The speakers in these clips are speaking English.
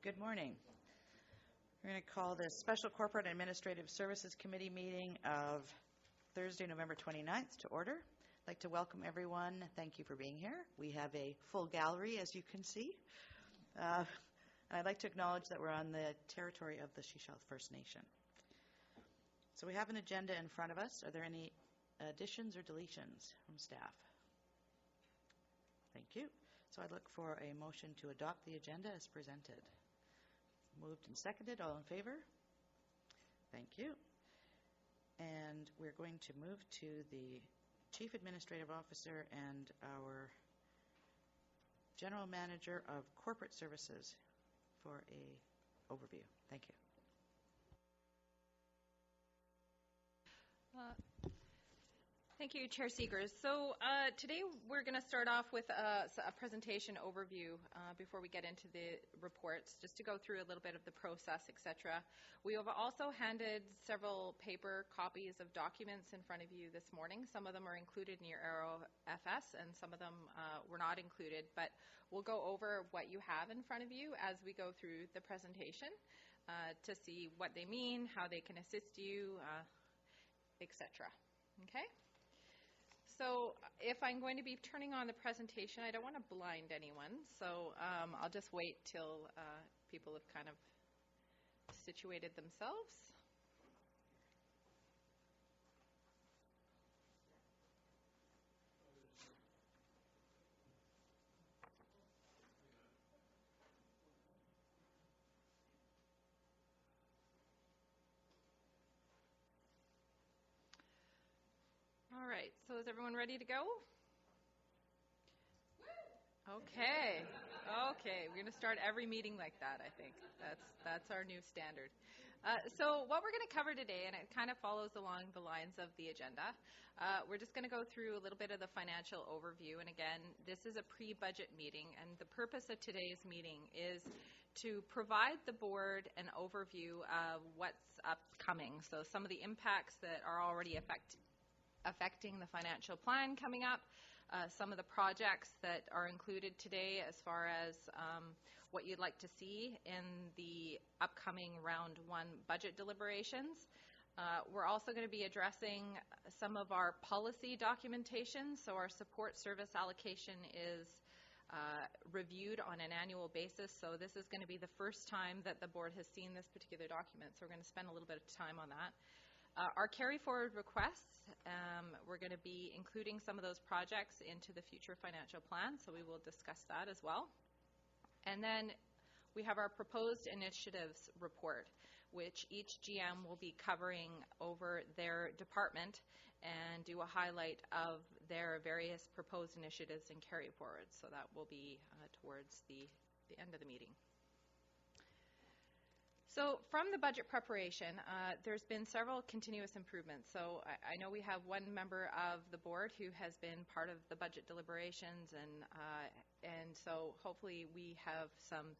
Good morning. We're going to call the Special Corporate Administrative Services Committee meeting of Thursday, November 29th to order. I'd like to welcome everyone. Thank you for being here. We have a full gallery, as you can see. And I'd like to acknowledge that we're on the territory of the Shishal First Nation. So we have an agenda in front of us. Are there any additions or deletions from staff? Thank you. So I'd look for a motion to adopt the agenda as presented. Moved and seconded. All in favor? Thank you. And we're going to move to the Chief Administrative Officer and our General Manager of Corporate Services for a overview. Thank you. Thank you, Chair Seegers. So today we're going to start off with a presentation overview before we get into the reports, just to go through a little bit of the process, etc. We have also handed several paper copies of documents in front of you this morning. Some of them are included in your AeroFS and some of them were not included, but we'll go over what you have in front of you as we go through the presentation to see what they mean, how they can assist you, etc. Okay? So if I'm going to be turning on the presentation, I don't want to blind anyone, so I'll just wait till people have kind of situated themselves. All right, so is everyone ready to go? Okay, we're going to start every meeting like that, I think. That's our new standard. So what we're going to cover today, and it kind of follows along the lines of the agenda, we're just going to go through a little bit of the financial overview. And again, this is a pre-budget meeting, and the purpose of today's meeting is to provide the board an overview of what's upcoming. So some of the impacts that are already affecting the financial plan coming up, some of the projects that are included today as far as what you'd like to see in the upcoming round one budget deliberations. We're also going to be addressing some of our policy documentation. So our support service allocation is reviewed on an annual basis. So this is going to be the first time that the board has seen this particular document. So we're going to spend a little bit of time on that. Our carry forward requests, we're going to be including some of those projects into the future financial plan, so we will discuss that as well. And then we have our proposed initiatives report, which each GM will be covering over their department and do a highlight of their various proposed initiatives and carry forwards. So that will be towards the end of the meeting. So from the budget preparation, there's been several continuous improvements. So I know we have one member of the board who has been part of the budget deliberations, and so hopefully we have some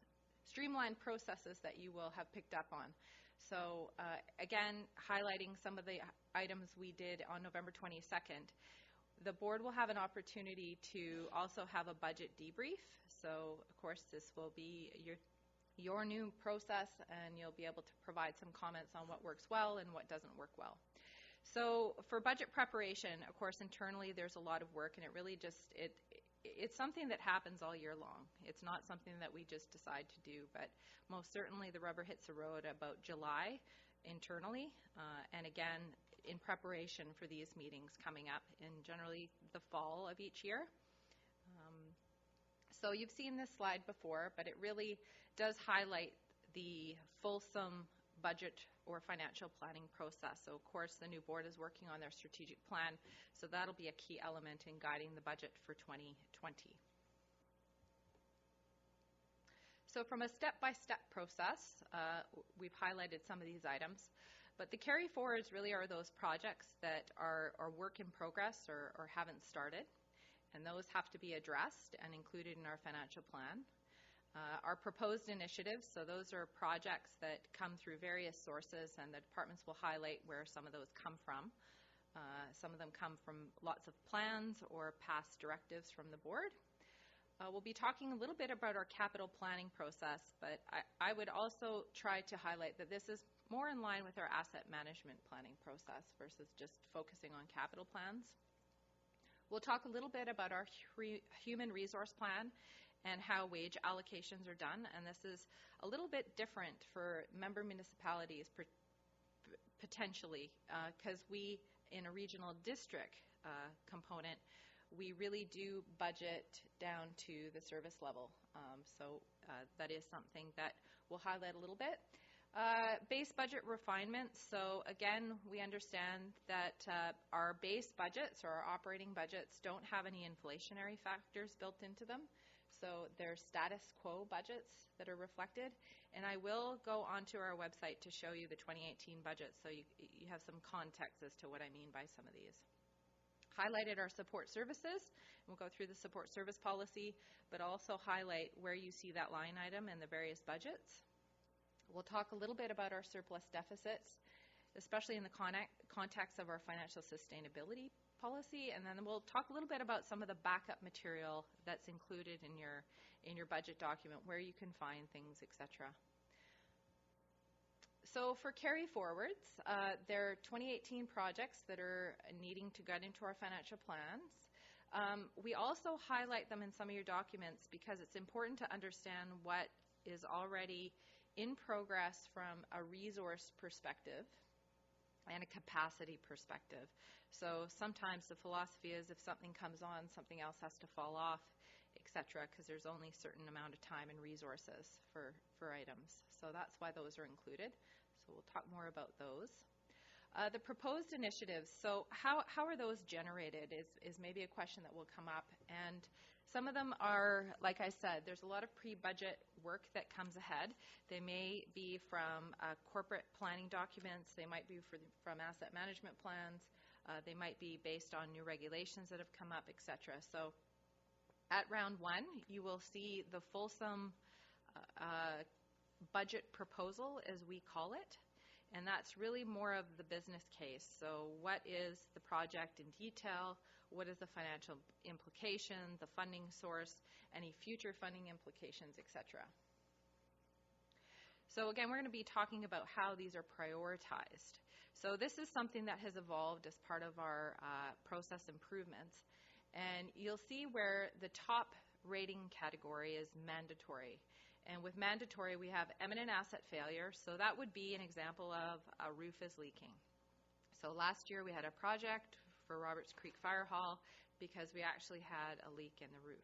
streamlined processes that you will have picked up on. So again, highlighting some of the items we did on November 22nd, the board will have an opportunity to also have a budget debrief. So of course this will be your new process, and you'll be able to provide some comments on what works well and what doesn't work well. So for budget preparation, of course, internally there's a lot of work, and it really just, it's something that happens all year long. It's not something that we just decide to do, but most certainly the rubber hits the road about July internally, and again, in preparation for these meetings coming up in generally the fall of each year. So you've seen this slide before, but it really does highlight the fulsome budget or financial planning process. So of course the new board is working on their strategic plan, so that'll be a key element in guiding the budget for 2020. So from a step-by-step process, we've highlighted some of these items, but the carry forwards really are those projects that are work in progress or haven't started. And those have to be addressed and included in our financial plan. Our proposed initiatives, so those are projects that come through various sources, and the departments will highlight where some of those come from. Some of them come from lots of plans or past directives from the board. We'll be talking a little bit about our capital planning process, but I would also try to highlight that this is more in line with our asset management planning process versus just focusing on capital plans. We'll talk a little bit about our human resource plan and how wage allocations are done, and this is a little bit different for member municipalities potentially, because we, in a regional district component, we really do budget down to the service level. So that is something that we'll highlight a little bit. Base budget refinement. So again, we understand that our base budgets or our operating budgets don't have any inflationary factors built into them. So they're status quo budgets that are reflected. And I will go onto our website to show you the 2018 budget so you have some context as to what I mean by some of these. Highlighted our support services. We'll go through the support service policy, but also highlight where you see that line item in the various budgets. We'll talk a little bit about our surplus deficits, especially in the context of our financial sustainability policy, and then we'll talk a little bit about some of the backup material that's included in your budget document, where you can find things, etc. So for carry forwards, there are 2018 projects that are needing to get into our financial plans. We also highlight them in some of your documents because it's important to understand what is already in progress from a resource perspective and a capacity perspective. So sometimes the philosophy is if something comes on, something else has to fall off, etc., because there's only a certain amount of time and resources for items. So that's why those are included. So we'll talk more about those. The proposed initiatives, so how are those generated is maybe a question that will come up. And some of them are, like I said, there's a lot of pre-budget work that comes ahead. They may be from corporate planning documents. They might be from asset management plans. They might be based on new regulations that have come up, etc. So at round one, you will see the fulsome budget proposal, as we call it. And that's really more of the business case. So what is the project in detail? What is the financial implication, the funding source, any future funding implications, etc. So again, we're going to be talking about how these are prioritized. So this is something that has evolved as part of our process improvements. And you'll see where the top rating category is mandatory. And with mandatory, we have imminent asset failure. So that would be an example of a roof is leaking. So last year we had a project for Roberts Creek Fire Hall because we actually had a leak in the roof.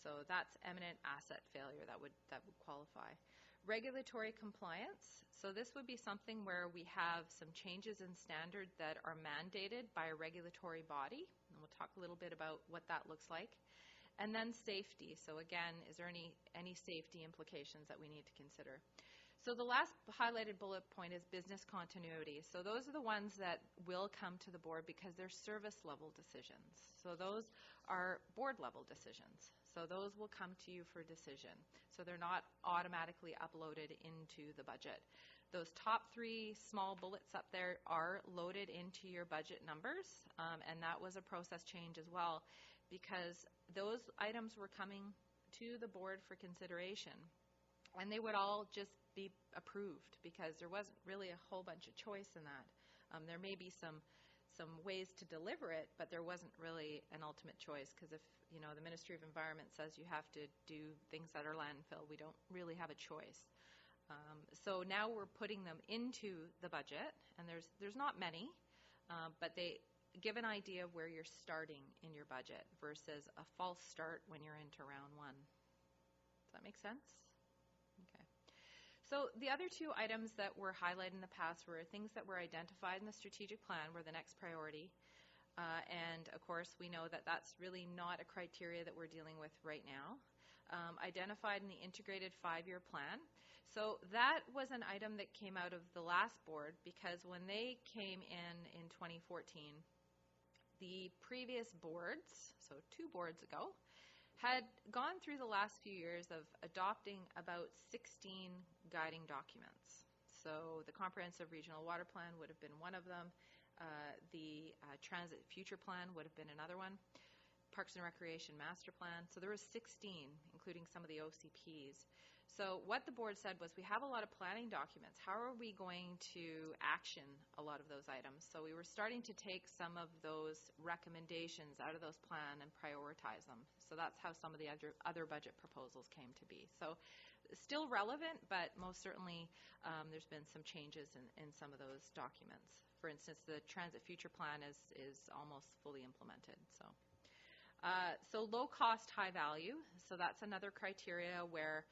So that's imminent asset failure that would qualify. Regulatory compliance. So this would be something where we have some changes in standard that are mandated by a regulatory body. And we'll talk a little bit about what that looks like. And then safety. So again, is there any safety implications that we need to consider? So the last highlighted bullet point is business continuity. So those are the ones that will come to the board because they're service level decisions. So those are board level decisions. So those will come to you for decision. So they're not automatically uploaded into the budget. Those top three small bullets up there are loaded into your budget numbers, and that was a process change as well, because those items were coming to the board for consideration, and they would all just be approved because there wasn't really a whole bunch of choice in that. There may be some ways to deliver it, but there wasn't really an ultimate choice because if the Ministry of Environment says you have to do things that are landfill, we don't really have a choice. So now we're putting them into the budget, and there's not many, but they give an idea of where you're starting in your budget versus a false start when you're into round one. Does that make sense? Okay. So the other two items that were highlighted in the past were things that were identified in the strategic plan were the next priority. And of course, we know that that's really not a criteria that we're dealing with right now. Identified in the integrated 5-year plan. So that was an item that came out of the last board because when they came in 2014, the previous boards, so 2 boards ago, had gone through the last few years of adopting about 16 guiding documents. So the Comprehensive Regional Water Plan would have been one of them. The Transit Future Plan would have been another one. Parks and Recreation Master Plan. So there was 16, including some of the OCPs. So what the board said was, we have a lot of planning documents. How are we going to action a lot of those items? So we were starting to take some of those recommendations out of those plan and prioritize them. So that's how some of the other budget proposals came to be. So still relevant, but most certainly there's been some changes in some of those documents. For instance, the Transit Future Plan is almost fully implemented. So low cost, high value. So that's another criteria where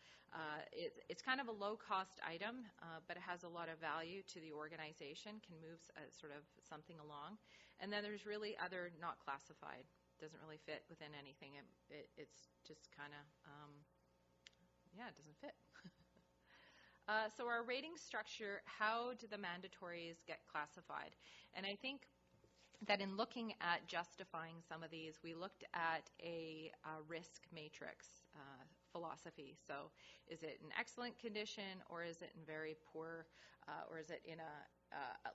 it's kind of a low cost item, but it has a lot of value to the organization, can move sort of something along. And then there's really other not classified. Doesn't really fit within anything. It's just kind of, it doesn't fit. So our rating structure, how do the mandatories get classified? And I think that in looking at justifying some of these, we looked at a risk matrix philosophy. So is it in excellent condition, or is it in very poor, or is it in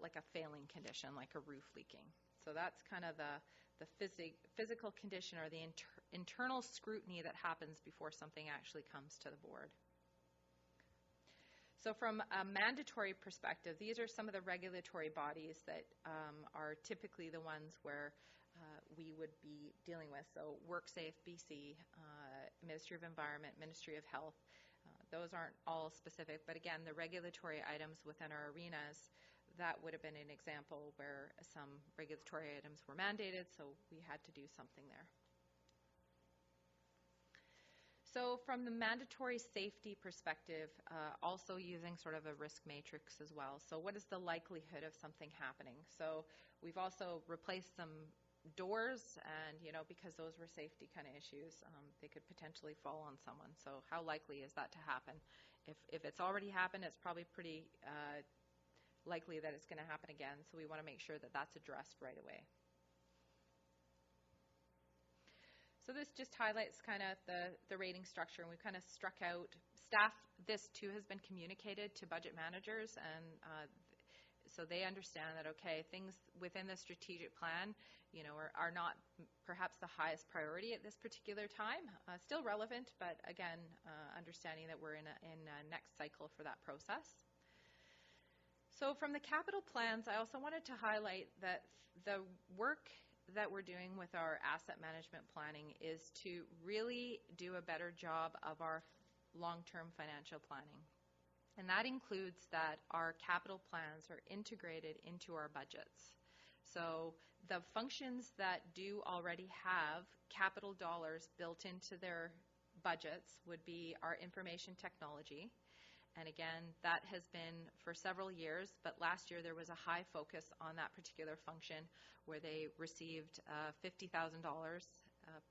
like a failing condition, like a roof leaking? So that's kind of the physical condition, or the internal scrutiny that happens before something actually comes to the board. So from a mandatory perspective, these are some of the regulatory bodies that are typically the ones where we would be dealing with. So WorkSafe BC, Ministry of Environment, Ministry of Health. Those aren't all specific, but again, the regulatory items within our arenas, that would have been an example where some regulatory items were mandated, so we had to do something there. So from the mandatory safety perspective, also using sort of a risk matrix as well. So what is the likelihood of something happening? So we've also replaced some doors, and because those were safety kind of issues, they could potentially fall on someone. So how likely is that to happen? If it's already happened, it's probably pretty likely that it's going to happen again. So we want to make sure that that's addressed right away. So this just highlights kind of the rating structure, and we've kind of struck out staff. This too has been communicated to budget managers, and so they understand that, okay, things within the strategic plan, are not perhaps the highest priority at this particular time. Still relevant, but again, understanding that we're in a next cycle for that process. So from the capital plans, I also wanted to highlight that the work that we're doing with our asset management planning is to really do a better job of our long-term financial planning. And that includes that our capital plans are integrated into our budgets. So the functions that do already have capital dollars built into their budgets would be our information technology. And again, that has been for several years, but last year there was a high focus on that particular function where they received $50,000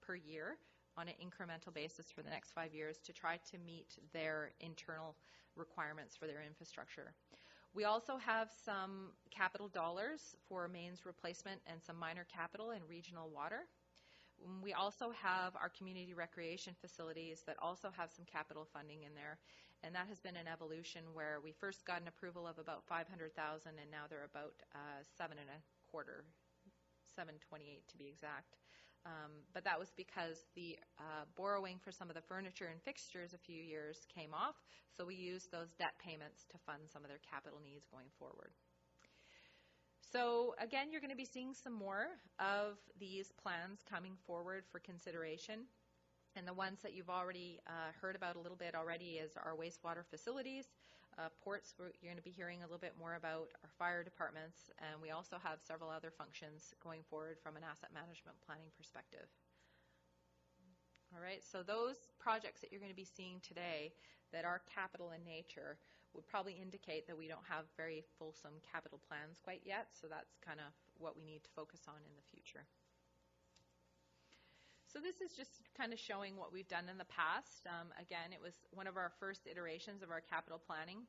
per year on an incremental basis for the next 5 years to try to meet their internal requirements for their infrastructure. We also have some capital dollars for mains replacement and some minor capital in regional water. We also have our community recreation facilities that also have some capital funding in there, and that has been an evolution where we first got an approval of about $500,000, and now they're about $7.25, $728 to be exact. But that was because the borrowing for some of the furniture and fixtures a few years came off, so we used those debt payments to fund some of their capital needs going forward. So again, you're going to be seeing some more of these plans coming forward for consideration. And the ones that you've already heard about a little bit already is our wastewater facilities. Ports, you're going to be hearing a little bit more about our fire departments. And we also have several other functions going forward from an asset management planning perspective. All right, so those projects that you're going to be seeing today that are capital in nature would probably indicate that we don't have very fulsome capital plans quite yet, so that's kind of what we need to focus on in the future. So this is just kind of showing what we've done in the past. Again, it was one of our first iterations of our capital planning.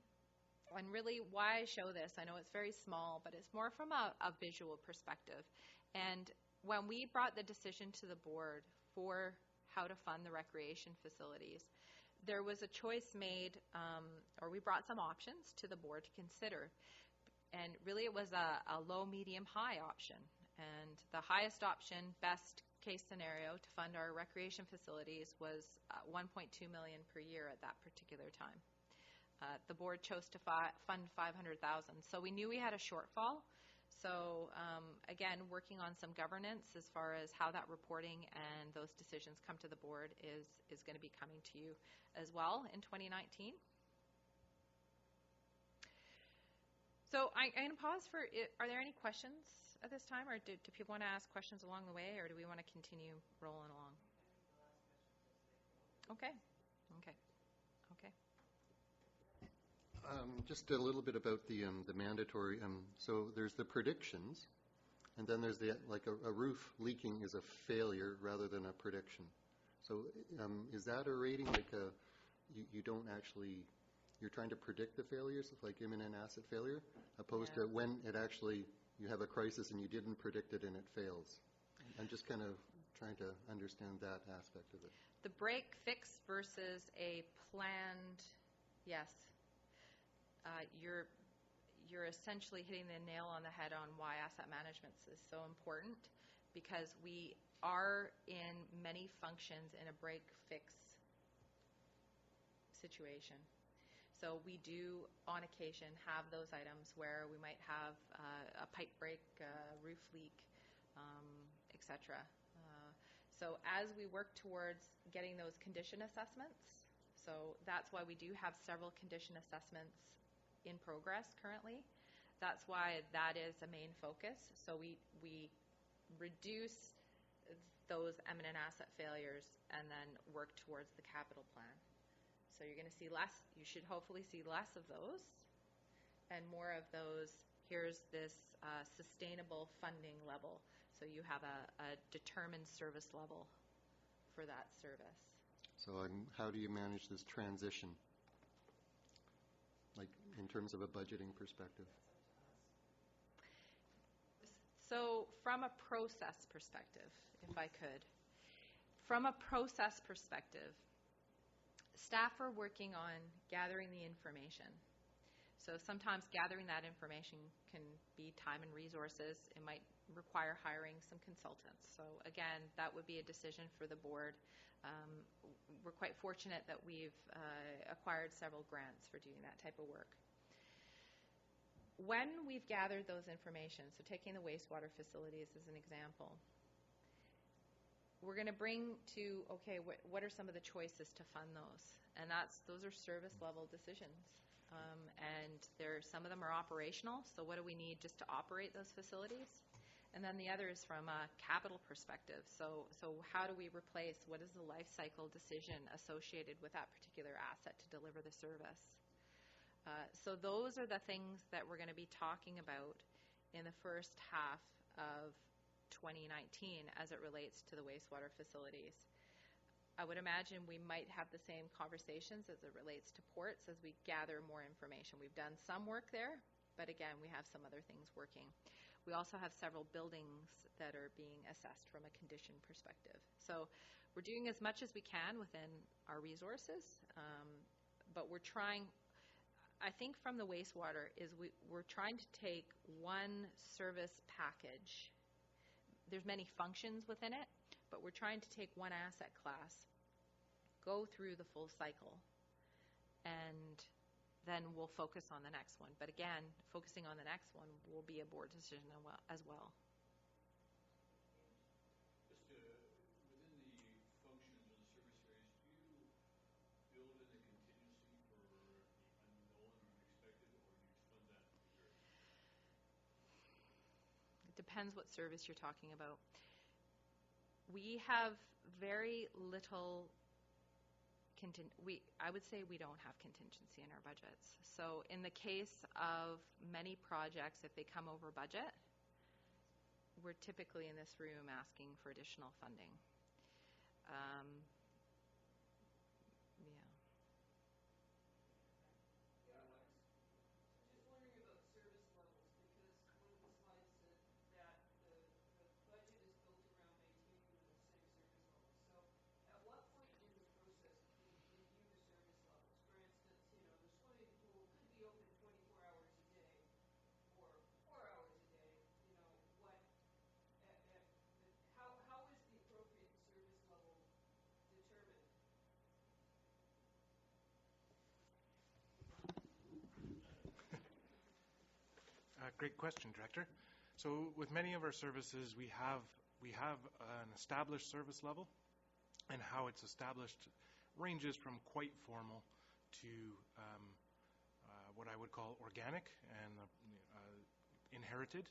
And really why I show this, I know it's very small, but it's more from a visual perspective. And when we brought the decision to the board for how to fund the recreation facilities, there was a choice made, or we brought some options to the board to consider. And really it was a low, medium, high option. And the highest option, best case scenario to fund our recreation facilities was 1.2 million per year at that particular time. The board chose to fund 500,000. So we knew we had a shortfall. So again, working on some governance as far as how that reporting and those decisions come to the board is going to be coming to you as well in 2019. So I'm going to pause for, are there any questions at this time, or do people want to ask questions along the way, or do we want to continue rolling along? Okay. Okay. Okay. Just a little bit about the mandatory. So there's the predictions, and then there's the a roof leaking is a failure rather than a prediction. So is that a rating you don't actually, you're trying to predict the failures, like imminent asset failure, opposed to when it actually you have a crisis and you didn't predict it and it fails? I'm just kind of trying to understand that aspect of it. The break fix versus a planned, yes. You're essentially hitting the nail on the head on why asset management is so important, because we are in many functions in a break fix situation. So we do on occasion have those items where we might have a pipe break, roof leak, etc. So as we work towards getting those condition assessments, so that's why we do have several condition assessments in progress currently. That's why that is a main focus. So we reduce those eminent asset failures and then work towards the capital plan. So you're going to see less, you should hopefully see less of those and more of those, here's this sustainable funding level. So you have a determined service level for that service. So how do you manage this transition? Like in terms of a budgeting perspective? So from a process perspective, if I could, from a process perspective, staff are working on gathering the information. So sometimes gathering that information can be time and resources. It might require hiring some consultants. So again, that would be a decision for the board. We're quite fortunate that we've acquired several grants for doing that type of work. When we've gathered those information, so taking the wastewater facilities as an example, we're going to bring to, okay, what are some of the choices to fund those? And those are service level decisions. And some of them are operational, so what do we need just to operate those facilities? And then the other is from a capital perspective. So how do we replace, what is the life cycle decision associated with that particular asset to deliver the service? So those are the things that we're going to be talking about in the first half of 2019 as it relates to the wastewater facilities. I would imagine we might have the same conversations as it relates to ports as we gather more information. We've done some work there, but again, we have some other things working. We also have several buildings that are being assessed from a condition perspective. So we're doing as much as we can within our resources, but we're trying, I think from the wastewater, is we're trying to take one service package. There's many functions within it, but we're trying to take one asset class, go through the full cycle, and then we'll focus on the next one. But again, focusing on the next one will be a board decision as well. Just within the functions or the service areas, do you build in a contingency for the unknown or unexpected, or do you fund that to the very end? It depends what service you're talking about. We have very little I would say we don't have contingency in our budgets. So in the case of many projects, if they come over budget, we're typically in this room asking for additional funding. Great question, Director. So with many of our services, we have an established service level, and how it's established ranges from quite formal to what I would call organic and inherited.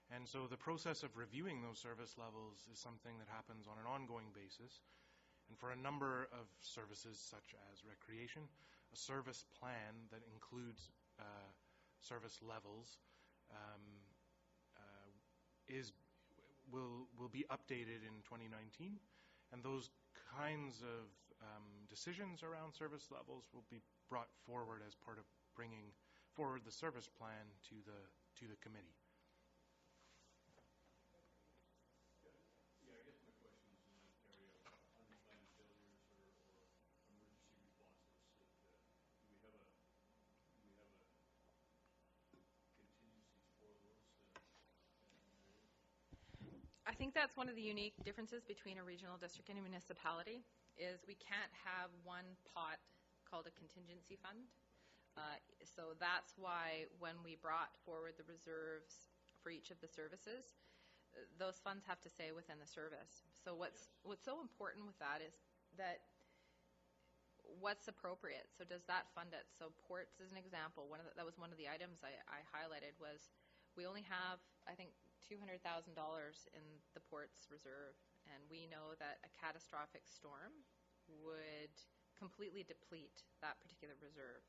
And so the process of reviewing those service levels is something that happens on an ongoing basis. And for a number of services, such as recreation, a service plan that includes service levels will be updated in 2019, and those kinds of decisions around service levels will be brought forward as part of bringing forward the service plan to the committee. Yeah, I guess my question is in that area of unplanned failures or emergency responses. Do we have contingencies for those? I think that's one of the unique differences between a regional district and a municipality, is we can't have one pot called a contingency fund. So that's why when we brought forward the reserves for each of the services, those funds have to stay within the service. So what's so important with that is that what's appropriate. So does that fund it? So ports, as an example, that was one of the items I highlighted, was we only have, I think, $200,000 in the ports reserve, and we know that a catastrophic storm would completely deplete that particular reserve.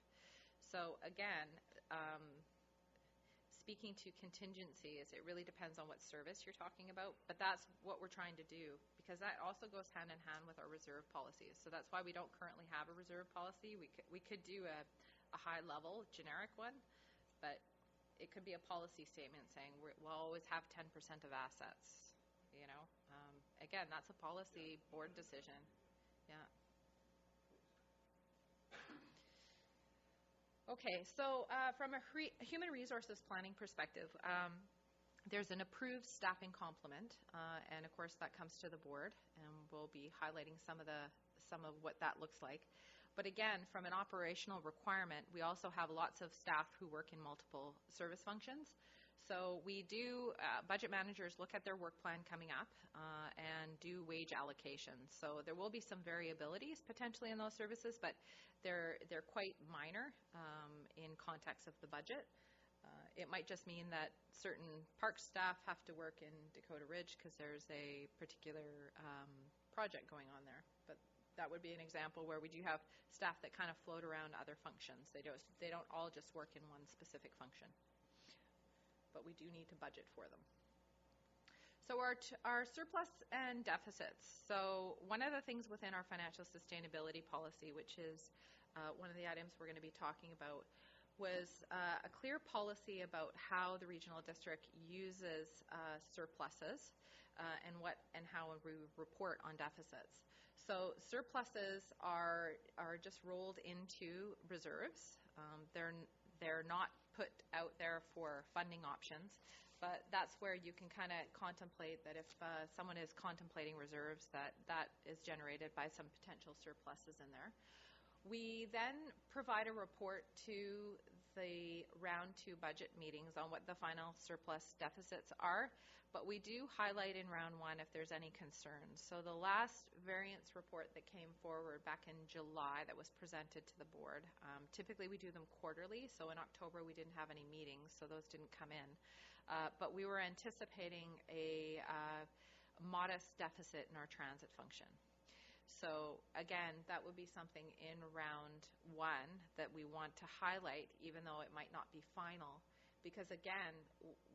So again, speaking to contingencies, it really depends on what service you're talking about, but that's what we're trying to do, because that also goes hand in hand with our reserve policies. So that's why we don't currently have a reserve policy. We could do a high level generic one, but it could be a policy statement saying we'll always have 10% of assets. Again, that's a policy board decision. Yeah. Okay, so from a human resources planning perspective, there's an approved staffing complement, and of course that comes to the board, and we'll be highlighting some of what that looks like. But again, from an operational requirement, we also have lots of staff who work in multiple service functions. So we do, budget managers look at their work plan coming up and do wage allocations. So there will be some variabilities potentially in those services, but they're quite minor in context of the budget. It might just mean that certain park staff have to work in Dakota Ridge because there's a particular project going on there. But that would be an example where we do have staff that kind of float around other functions. They don't all just work in one specific function, but we do need to budget for them. So our surplus and deficits. So one of the things within our financial sustainability policy, which is one of the items we're going to be talking about, was a clear policy about how the regional district uses surpluses and how we report on deficits. So surpluses are just rolled into reserves. They're not put out there for funding options, but that's where you can kind of contemplate that if someone is contemplating reserves, that is generated by some potential surpluses in there. We then provide a report to the round 2 budget meetings on what the final surplus deficits are, but we do highlight in round 1 if there's any concerns. So the last variance report that came forward back in July that was presented to the board, typically we do them quarterly, so in October we didn't have any meetings, so those didn't come in. But we were anticipating a modest deficit in our transit function. So again, that would be something in round 1 that we want to highlight, even though it might not be final, because again,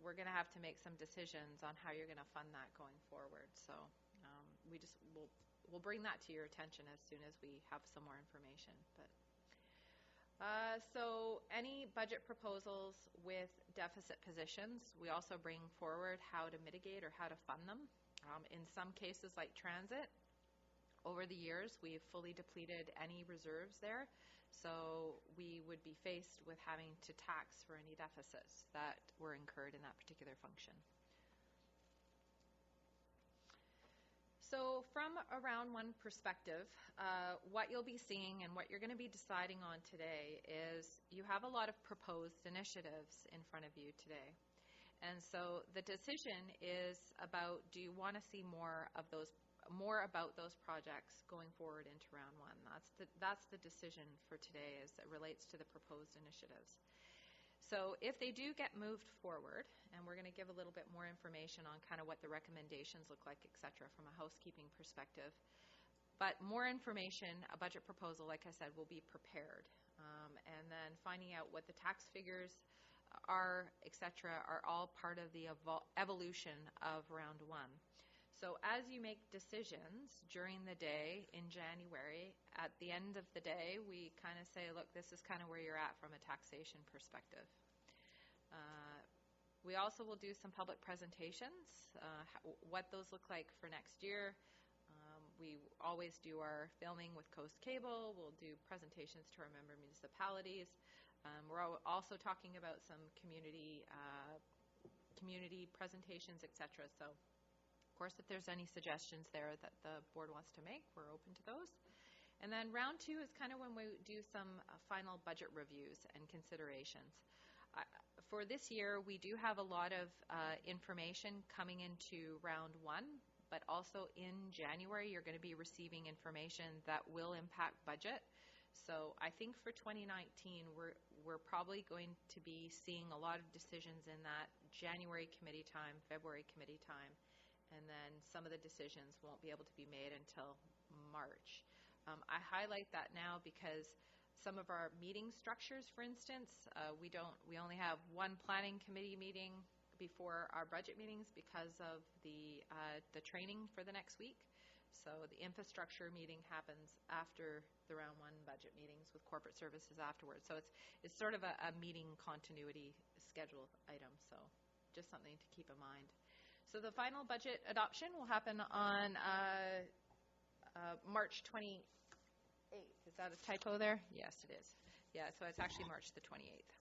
we're going to have to make some decisions on how you're going to fund that going forward. So we'll bring that to your attention as soon as we have some more information. But so any budget proposals with deficit positions, we also bring forward how to mitigate or how to fund them. In some cases like transit, over the years, we have fully depleted any reserves there, so we would be faced with having to tax for any deficits that were incurred in that particular function. So from a round 1 perspective, what you'll be seeing and what you're going to be deciding on today is you have a lot of proposed initiatives in front of you today. And so the decision is about, do you want to see more about those projects going forward into round one? That's the decision for today as it relates to the proposed initiatives. So if they do get moved forward, and we're going to give a little bit more information on kind of what the recommendations look like, et cetera, from a housekeeping perspective. But more information, a budget proposal, like I said, will be prepared. And then finding out what the tax figures are, et cetera, are all part of the evolution of round one. So as you make decisions during the day in January, at the end of the day, we kind of say, look, this is kind of where you're at from a taxation perspective. We also will do some public presentations, what those look like for next year. We always do our filming with Coast Cable. We'll do presentations to our member municipalities. We're also talking about some community presentations, et cetera. So, of course, if there's any suggestions there that the board wants to make, we're open to those. And then round two is kind of when we do some final budget reviews and considerations. For this year, we do have a lot of information coming into round one, but also in January, you're going to be receiving information that will impact budget. So I think for 2019, we're probably going to be seeing a lot of decisions in that January committee time, February committee time, and then some of the decisions won't be able to be made until March. I highlight that now because some of our meeting structures, for instance, we only have one planning committee meeting before our budget meetings because of the training for the next week. So the infrastructure meeting happens after the round one budget meetings with corporate services afterwards. So it's sort of a meeting continuity schedule item. So just something to keep in mind. So the final budget adoption will happen on March 28th. Is that a typo there? Yes, it is. Yeah, so it's actually March the 28th.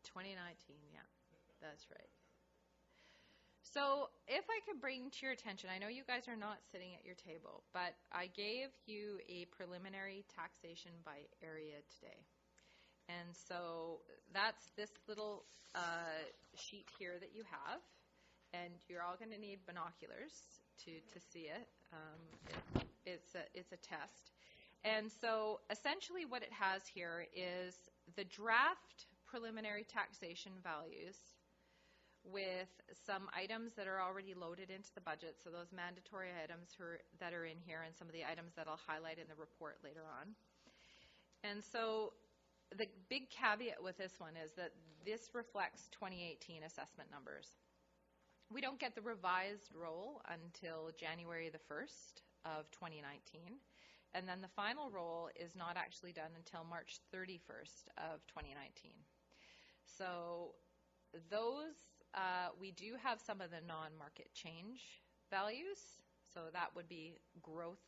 2019, yeah. That's right. So if I could bring to your attention, I know you guys are not sitting at your table, but I gave you a preliminary taxation by area today. And so that's this little sheet here that you have, and you're all going to need binoculars to see it. It's a test. And so essentially what it has here is the draft preliminary taxation values with some items that are already loaded into the budget, so those mandatory items that are in here and some of the items that I'll highlight in the report later on. And so the big caveat with this one is that this reflects 2018 assessment numbers. We don't get the revised roll until January the 1st of 2019, and then the final roll is not actually done until March 31st of 2019. So those, we do have some of the non-market change values, so that would be growth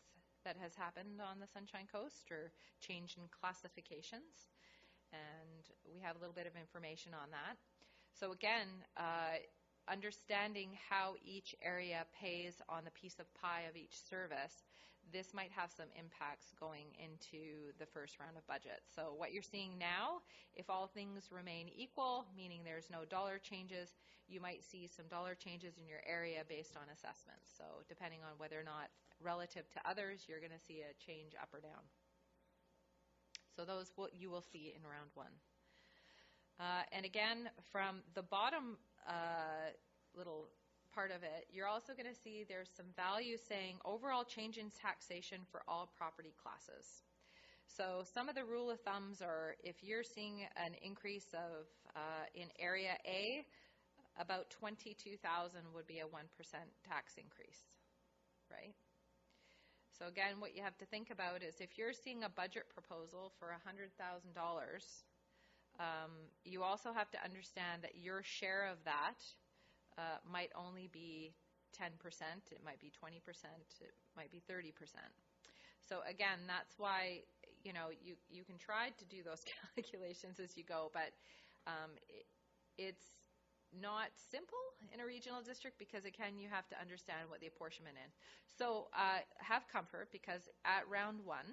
that has happened on the Sunshine Coast or change in classifications, and we have a little bit of information on that. So again, understanding how each area pays on the piece of pie of each service, this might have some impacts going into the first round of budget. So what you're seeing now, if all things remain equal, meaning there's no dollar changes, you might see some dollar changes in your area based on assessments. So depending on whether or not relative to others, you're going to see a change up or down. So those you will see in round one. And again, from the bottom little part of it, you're also going to see there's some value saying overall change in taxation for all property classes. So some of the rule of thumbs are if you're seeing an increase of in area A, about 22,000 would be a 1% tax increase, right? So again, what you have to think about is if you're seeing a budget proposal for $100,000, you also have to understand that your share of that might only be 10%, it might be 20%, it might be 30%. So again, that's why, you know, you can try to do those calculations as you go, but it's not simple in a regional district because, again, you have to understand what the apportionment is. So have comfort because at round one,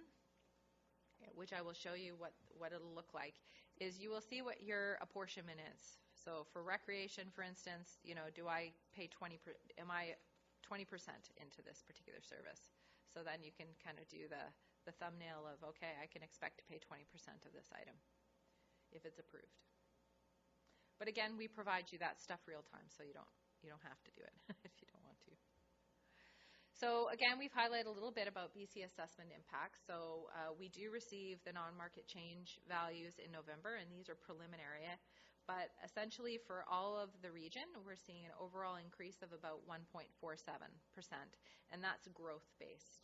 which I will show you what it'll look like, is you will see what your apportionment is. So for recreation, for instance, do I pay am I 20% into this particular service? So then you can kind of do the thumbnail of, okay, I can expect to pay 20% of this item if it's approved. But again, we provide you that stuff real time, so you don't have to do it if you don't want to. So again, we've highlighted a little bit about BC assessment impacts. So we do receive the non-market change values in November, and these are preliminary. But essentially for all of the region, we're seeing an overall increase of about 1.47%, and that's growth-based.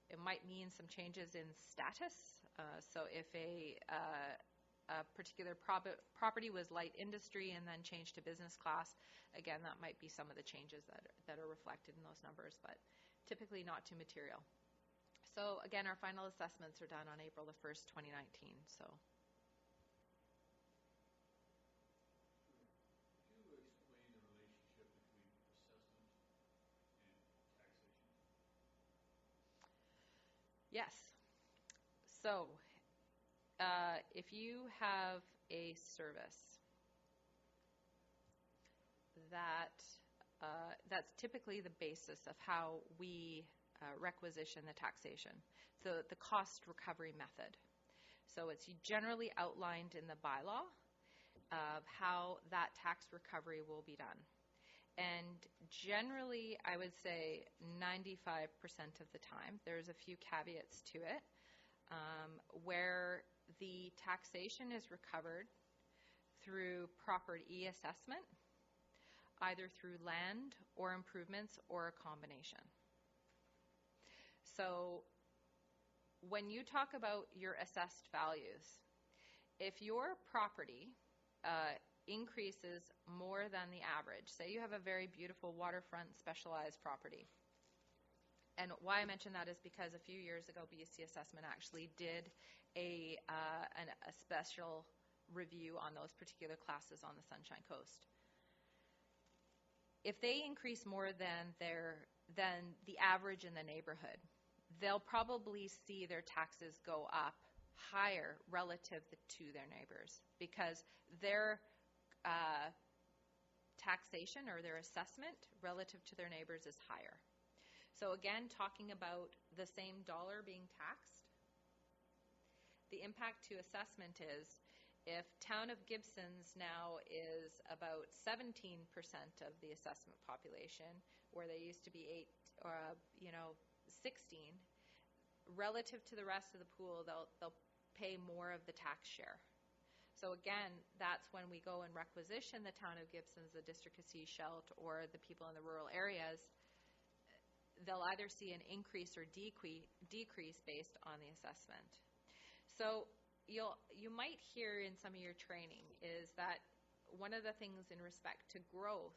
It might mean some changes in status. So if a particular property was light industry and then changed to business class, again, that might be some of the changes that are reflected in those numbers, but typically not too material. So again, our final assessments are done on April the 1st, 2019. So. Could you explain the relationship between assessment and taxation? Yes. So if you have a service that's typically the basis of how we requisition the taxation, so the cost recovery method. So it's generally outlined in the bylaw of how that tax recovery will be done. And generally, I would say 95% of the time, there's a few caveats to it, where the taxation is recovered through property assessment, either through land or improvements or a combination. So when you talk about your assessed values, if your property increases more than the average, say you have a very beautiful waterfront specialized property, and why I mention that is because a few years ago, BC Assessment actually did a special review on those particular classes on the Sunshine Coast. If they increase more than the average in the neighborhood, they'll probably see their taxes go up higher relative to their neighbors because their taxation or their assessment relative to their neighbors is higher. So again, talking about the same dollar being taxed, the impact to assessment is if town of Gibson's now is about 17% of the assessment population, where they used to be 16, relative to the rest of the pool, they'll pay more of the tax share. So again, that's when we go and requisition the town of Gibson's, the District of Sechelt, or the people in the rural areas. They'll either see an increase or decrease based on the assessment. So you might hear in some of your training is that one of the things in respect to growth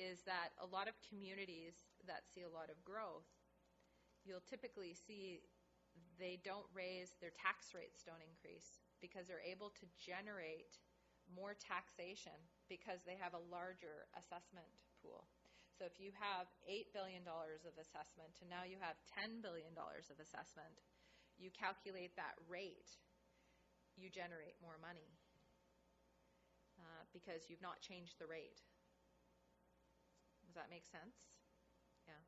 is that a lot of communities that see a lot of growth, you'll typically see they don't raise, their tax rates don't increase because they're able to generate more taxation because they have a larger assessment pool. So if you have $8 billion of assessment and now you have $10 billion of assessment, you calculate that rate, you generate more money because you've not changed the rate. Does that make sense? Yeah.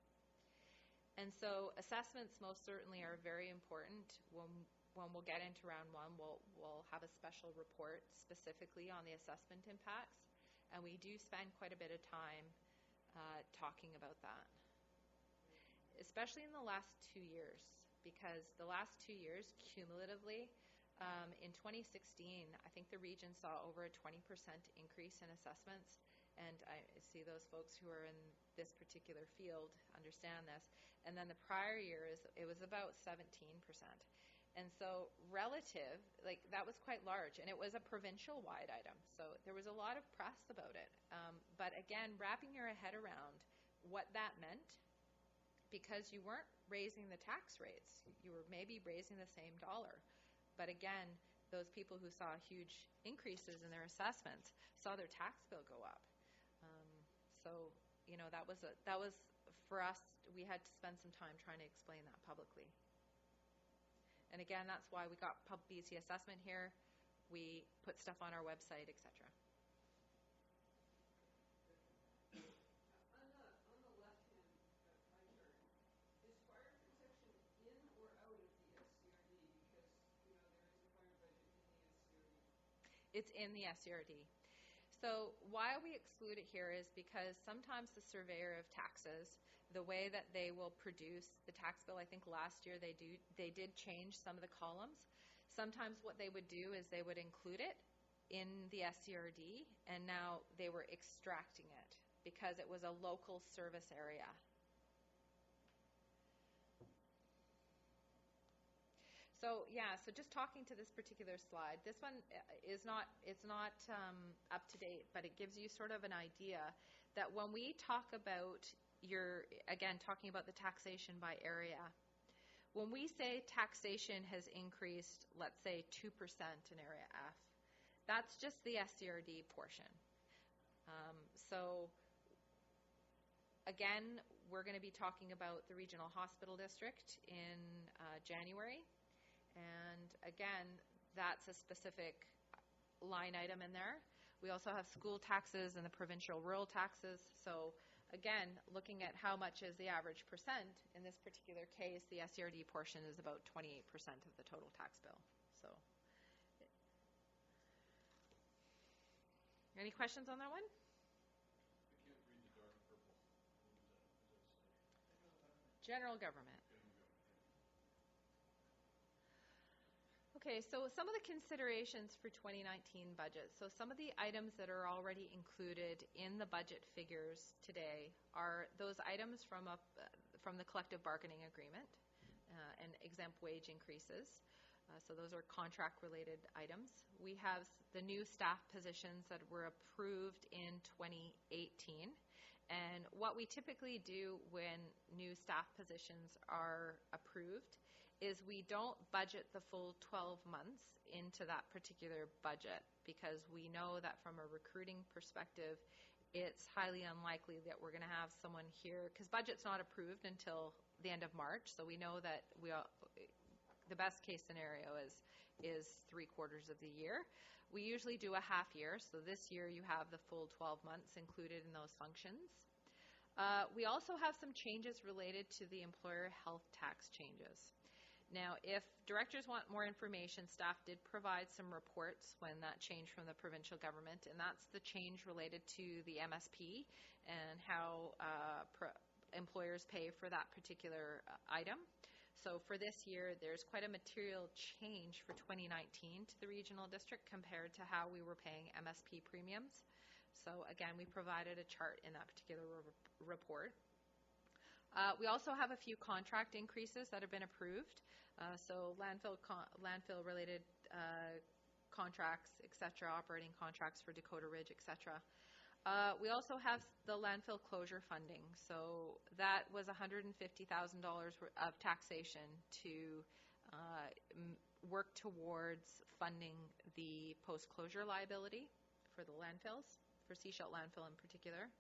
And so assessments most certainly are very important. When we'll get into round one, we'll have a special report specifically on the assessment impacts, and we do spend quite a bit of time talking about that, especially in the last 2 years, because the last 2 years cumulatively, in 2016, I think the region saw over a 20% increase in assessments, and I see those folks who are in this particular field understand this. And then the prior year, it was about 17%. And so relative, like that was quite large, and it was a provincial-wide item. So there was a lot of press about it. But again, wrapping your head around what that meant, because you weren't raising the tax rates, you were maybe raising the same dollar. But again, those people who saw huge increases in their assessments saw their tax bill go up. So that was for us. We had to spend some time trying to explain that publicly. And again, that's why we got BC Assessment here. We put stuff on our website, etc. On the left-hand pie chart, is fire protection in or out of the SCRD? Because, there is a fire budget in the SCRD. It's in the SCRD. So why we exclude it here is because sometimes the surveyor of taxes, the way that they will produce the tax bill, I think last year they did change some of the columns. Sometimes what they would do is they would include it in the SCRD, and now they were extracting it because it was a local service area. So so just talking to this particular slide, this one it's not up to date, but it gives you sort of an idea that when we talk about talking about the taxation by area, when we say taxation has increased, let's say 2% in area F, that's just the SCRD portion. So again, we're going to be talking about the regional hospital district in January. And again, that's a specific line item in there. We also have school taxes and the provincial rural taxes. So again, looking at how much is the average percent, in this particular case, the SCRD portion is about 28% of the total tax bill. So, any questions on that one? I can't read the dark purple. What was that? General government. General government. Okay, so some of the considerations for 2019 budget. So some of the items that are already included in the budget figures today are those items from the collective bargaining agreement and exempt wage increases. So those are contract-related items. We have the new staff positions that were approved in 2018. And what we typically do when new staff positions are approved is we don't budget the full 12 months into that particular budget, because we know that from a recruiting perspective, it's highly unlikely that we're going to have someone here, because budget's not approved until the end of March. So we know that the best case scenario is 3/4 of the year. We usually do a half year. So this year you have the full 12 months included in those functions. We also have some changes related to the employer health tax changes. Now, if directors want more information, staff did provide some reports when that changed from the provincial government, and that's the change related to the MSP and how employers pay for that particular item. So for this year, there's quite a material change for 2019 to the regional district compared to how we were paying MSP premiums. So again, we provided a chart in that particular report. We also have a few contract increases that have been approved. So landfill-related contracts, etc., operating contracts for Dakota Ridge, etc. We also have the landfill closure funding. So that was $150,000 of taxation to work towards funding the post-closure liability for the landfills, for Seashell Landfill in particular.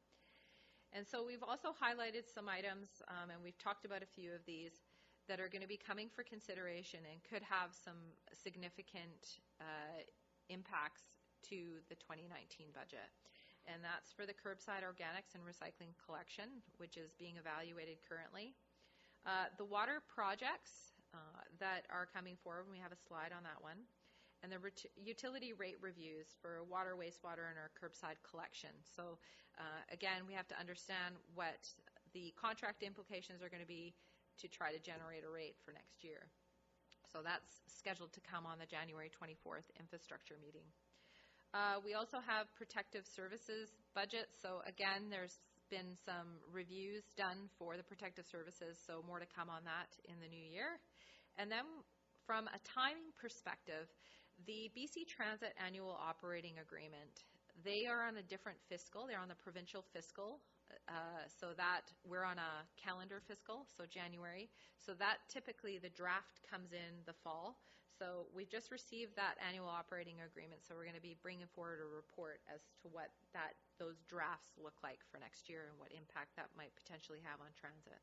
And so we've also highlighted some items, and we've talked about a few of these, that are going to be coming for consideration and could have some significant impacts to the 2019 budget. And that's for the curbside organics and recycling collection, which is being evaluated currently. The water projects that are coming forward, we have a slide on that one. And the utility rate reviews for water, wastewater, and our curbside collection. So again, we have to understand what the contract implications are going to be to try to generate a rate for next year. So that's scheduled to come on the January 24th infrastructure meeting. We also have protective services budget. So again, there's been some reviews done for the protective services, so more to come on that in the new year. And then from a timing perspective, the BC Transit Annual Operating Agreement, they are on a different fiscal. They're on the provincial fiscal, so that we're on a calendar fiscal, so January. So that typically the draft comes in the fall. So we just received that annual operating agreement, so we're going to be bringing forward a report as to what those drafts look like for next year and what impact that might potentially have on transit.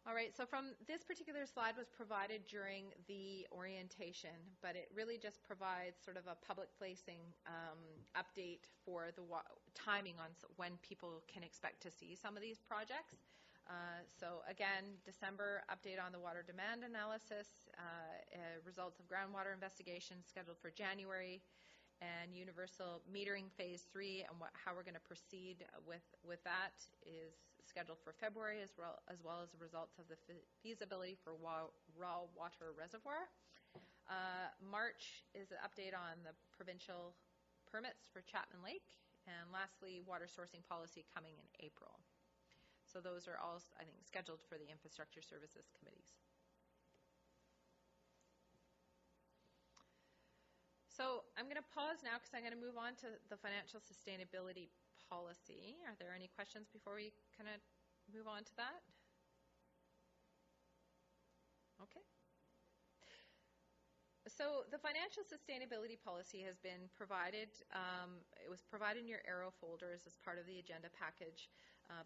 All right, so from this particular slide was provided during the orientation, but it really just provides sort of a public-facing update for the timing on when people can expect to see some of these projects. So again, December update on the water demand analysis, results of groundwater investigation scheduled for January, and universal metering phase 3 and how we're going to proceed with that is scheduled for February, as well as the results of the feasibility for raw water reservoir. March is an update on the provincial permits for Chapman Lake, and lastly, water sourcing policy coming in April. So those are all, I think, scheduled for the infrastructure services committees. So I'm going to pause now because I'm going to move on to the financial sustainability policy. Are there any questions before we kind of move on to that? Okay. So the financial sustainability policy has been provided. It was provided in your Arrow folders as part of the agenda package,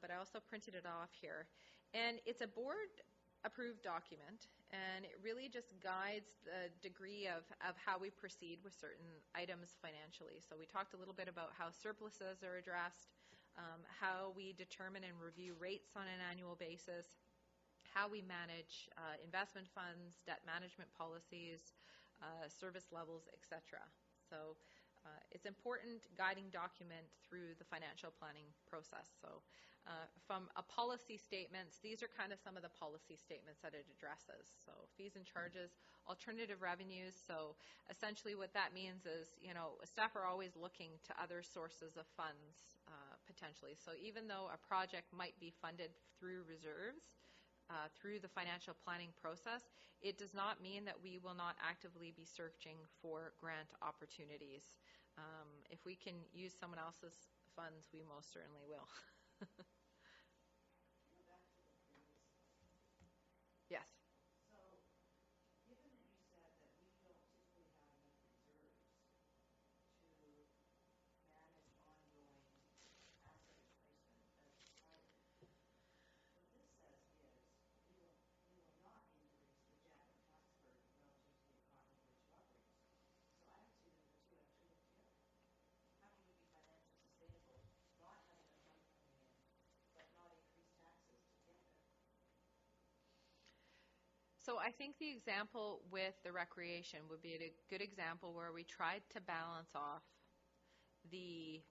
but I also printed it off here. And it's a board-approved document, and it really just guides the degree of how we proceed with certain items financially. So we talked a little bit about how surpluses are addressed, how we determine and review rates on an annual basis, how we manage investment funds, debt management policies, service levels, etc. So it's an important guiding document through the financial planning process. So from a policy statements, these are kind of some of the policy statements that it addresses. So fees and charges, alternative revenues. So essentially what that means is, staff are always looking to other sources of funds potentially. So even though a project might be funded through reserves, through the financial planning process, it does not mean that we will not actively be searching for grant opportunities. If we can use someone else's funds, we most certainly will. Yes. So, given that you said that we don't typically have enough reserves to manage ongoing asset replacement as required, what this says is we will not increase the general tax burden relative to the economy in which you operate. So I don't see that the two actually go together. How can we be financially sustainable, not have enough money coming in, but not increase taxes to get there? So I think the example with the recreation would be a good example where we tried to balance off the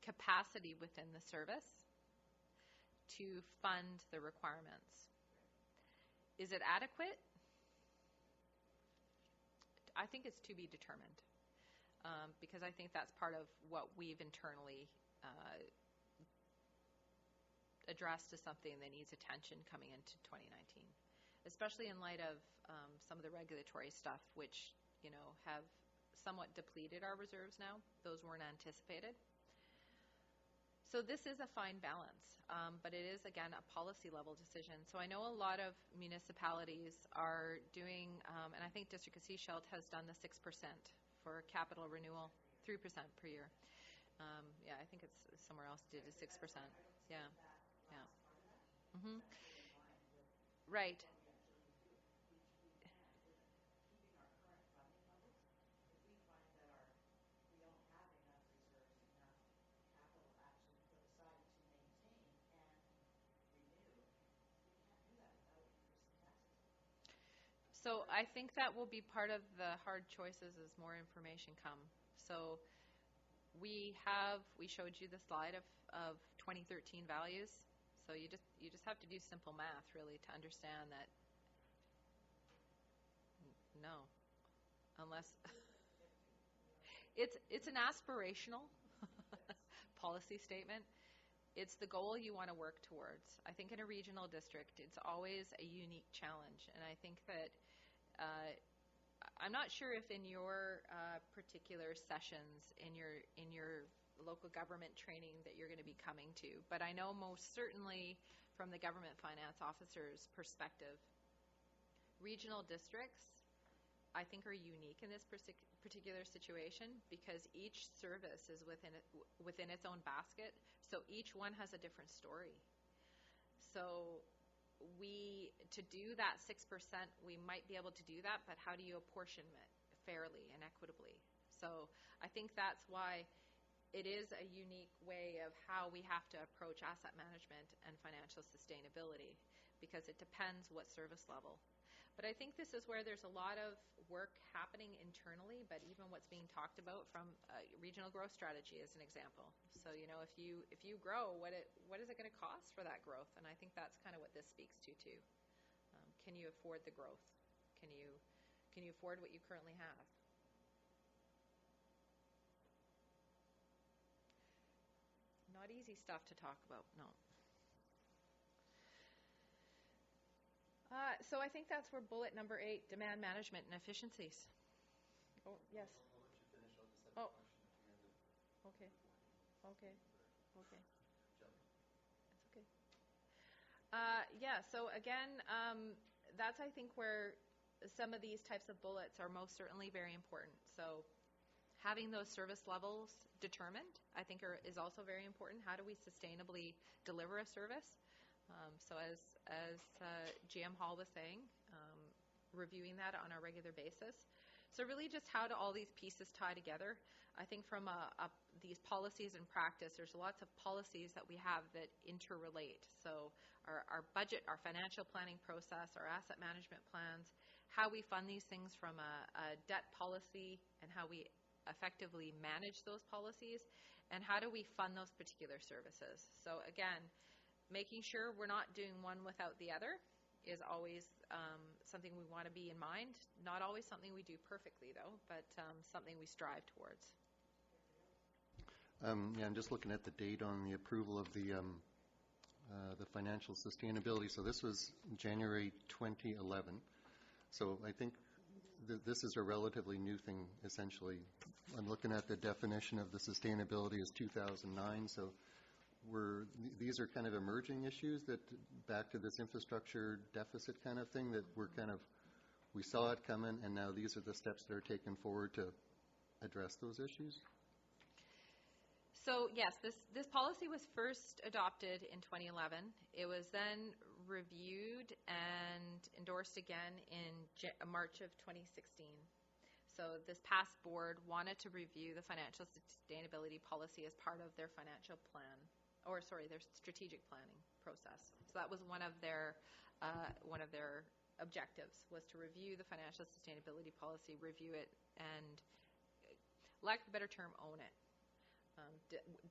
capacity within the service to fund the requirements. Is it adequate? I think it's to be determined, because I think that's part of what we've internally addressed as something that needs attention coming into 2019, especially in light of some of the regulatory stuff, which have somewhat depleted our reserves now. Those weren't anticipated. So this is a fine balance, but it is, again, a policy level decision. So I know a lot of municipalities are doing, and I think District of Sechelt has done the 6% for capital renewal, 3% per year. Yeah, I think it's somewhere else did a 6%. Yeah. Yeah. Mm-hmm. Right. So I think that will be part of the hard choices as more information come. So we showed you the slide of 2013 values. So you just have to do simple math really to understand that no, unless it's an aspirational policy statement. It's the goal you want to work towards. I think in a regional district, it's always a unique challenge, and I think that I'm not sure if in your particular sessions in your local government training that you're going to be coming to, but I know most certainly from the government finance officer's perspective, regional districts, I think, are unique in this particular situation because each service is within its own basket, so each one has a different story. So to do that 6%, we might be able to do that, but how do you apportion it fairly and equitably? So I think that's why it is a unique way of how we have to approach asset management and financial sustainability, because it depends what service level. But I think this is where there's a lot of work happening internally, but even what's being talked about from regional growth strategy as an example. So, if you grow, what is it going to cost for that growth? And I think that's kind of what this speaks to too. Can you afford the growth? Can you afford what you currently have? Not easy stuff to talk about, no. So I think that's where bullet number 8, demand management and efficiencies. Oh, yes. I'll let you finish. I'll just have Oh. a question at the end of the Okay. Okay. Okay. jump. That's okay. Yeah, so again, that's, I think, where some of these types of bullets are most certainly very important. So having those service levels determined, I think, is also very important. How do we sustainably deliver a service? So as GM Hall was saying, reviewing that on a regular basis. So really just how do all these pieces tie together? I think from these policies and practice, there's lots of policies that we have that interrelate. So our budget, our financial planning process, our asset management plans, how we fund these things from a debt policy and how we effectively manage those policies, and how do we fund those particular services. So again, making sure we're not doing one without the other is always something we want to be in mind. Not always something we do perfectly, though, but something we strive towards. Yeah, I'm just looking at the date on the approval of the financial sustainability. So this was January 2011. So I think this is a relatively new thing, essentially. I'm looking at the definition of the sustainability as 2009. So these are kind of emerging issues that, back to this infrastructure deficit kind of thing, that we saw it coming, and now these are the steps that are taken forward to address those issues? So yes, this policy was first adopted in 2011. It was then reviewed and endorsed again in March of 2016. So this past board wanted to review the financial sustainability policy as part of their financial plan, their strategic planning process. So that was one of their objectives, was to review the financial sustainability policy, review it, and, lack of a better term, own it.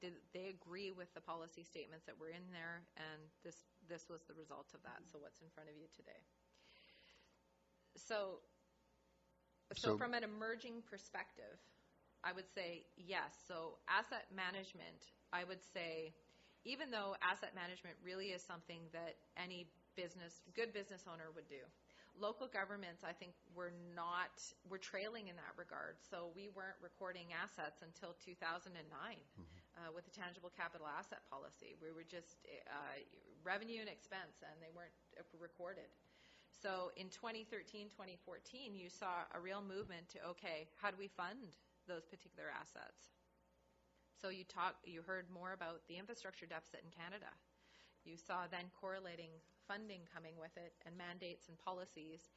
Did they agree with the policy statements that were in there? And this was the result of that. So what's in front of you today? So from an emerging perspective, I would say yes. So asset management, I would say, even though asset management really is something that any good business owner would do, local governments, I think, we're trailing in that regard. So we weren't recording assets until 2009 with the tangible capital asset policy. We were just revenue and expense, and they weren't recorded. So in 2013, 2014, you saw a real movement to, okay, how do we fund those particular assets? So you heard more about the infrastructure deficit in Canada. You saw then correlating funding coming with it, and mandates and policies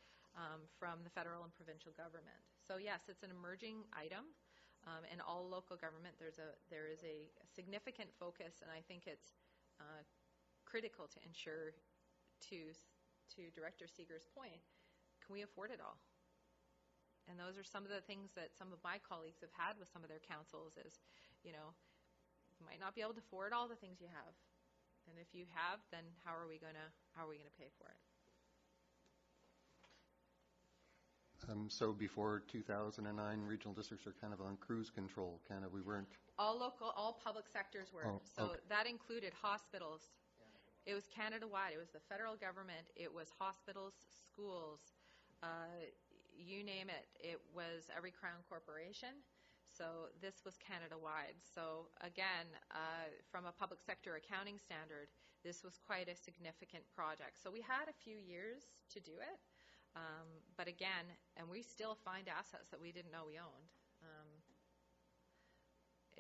from the federal and provincial government. So yes, it's an emerging item. In all local government, there is a significant focus, and I think it's critical to ensure, to Director Seeger's point, can we afford it all? And those are some of the things that some of my colleagues have had with some of their councils is, you might not be able to afford all the things you have. And if you have, then how are we going to pay for it? So before 2009, regional districts are kind of on cruise control. We weren't. All public sectors were. Oh, so okay. That included hospitals. It was Canada-wide. It was the federal government. It was hospitals, schools, you name it. It was every Crown corporation. So this was Canada-wide. So again, from a public sector accounting standard, this was quite a significant project. So we had a few years to do it. But again, and we still find assets that we didn't know we owned.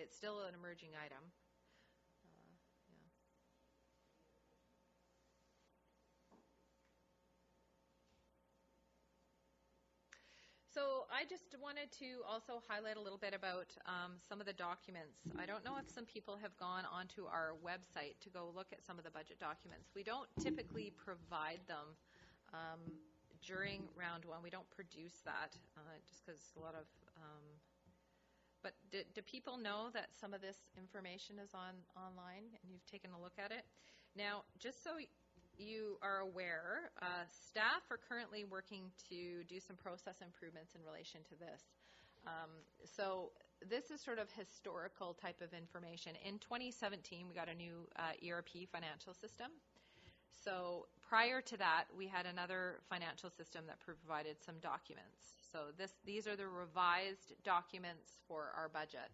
It's still an emerging item. I just wanted to also highlight a little bit about some of the documents. I don't know if some people have gone onto our website to go look at some of the budget documents. We don't typically provide them during round one. We don't produce that just because a lot of but do people know that some of this information is online and you've taken a look at it? Now, just so you are aware, staff are currently working to do some process improvements in relation to this. So this is sort of historical type of information. In 2017, we got a new ERP financial system. So prior to that, we had another financial system that provided some documents. So these are the revised documents for our budget.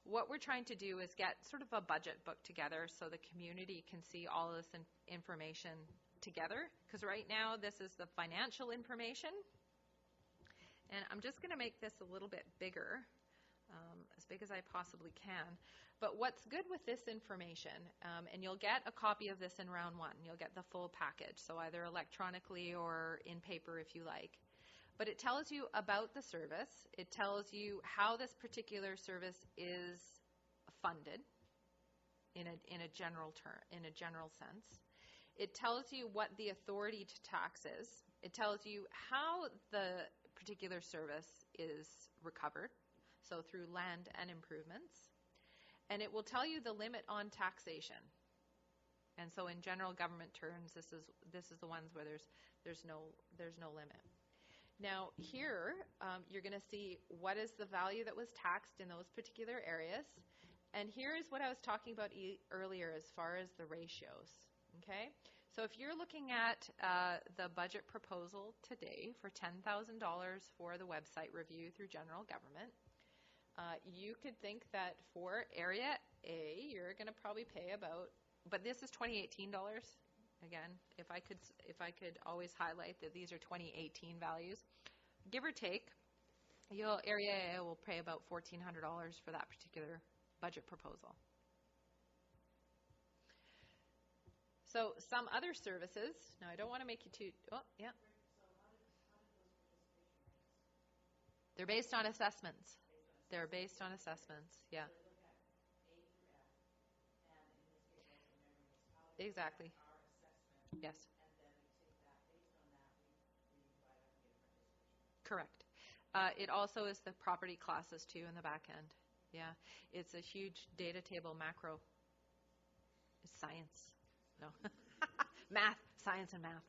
What we're trying to do is get sort of a budget book together so the community can see all this information together. Because right now, this is the financial information. And I'm just going to make this a little bit bigger, as big as I possibly can. But what's good with this information, and you'll get a copy of this in round one. You'll get the full package, so either electronically or in paper if you like. But it tells you about the service. It tells you how this particular service is funded in a general sense. It tells you what the authority to tax is. It tells you how the particular service is recovered, so through land and improvements. And it will tell you the limit on taxation. And so in general government terms, this is the ones where there's no limit. Now here, you're going to see what is the value that was taxed in those particular areas. And here is what I was talking about earlier as far as the ratios. Okay? So if you're looking at the budget proposal today for $10,000 for the website review through general government, you could think that for Area A, you're going to probably pay about, but this is 2018 dollars. Again, if I could always highlight that these are 2018 values, give or take, Area A will pay about $1,400 for that particular budget proposal. So some other services. Now, I don't want to make you too. Oh, yeah. They're based on assessments. They're based on assessments. Yeah. Exactly. Yes. Correct. It also is the property classes too in the back end. Yeah. It's a huge data table macro. It's science. No. Math. Science and math.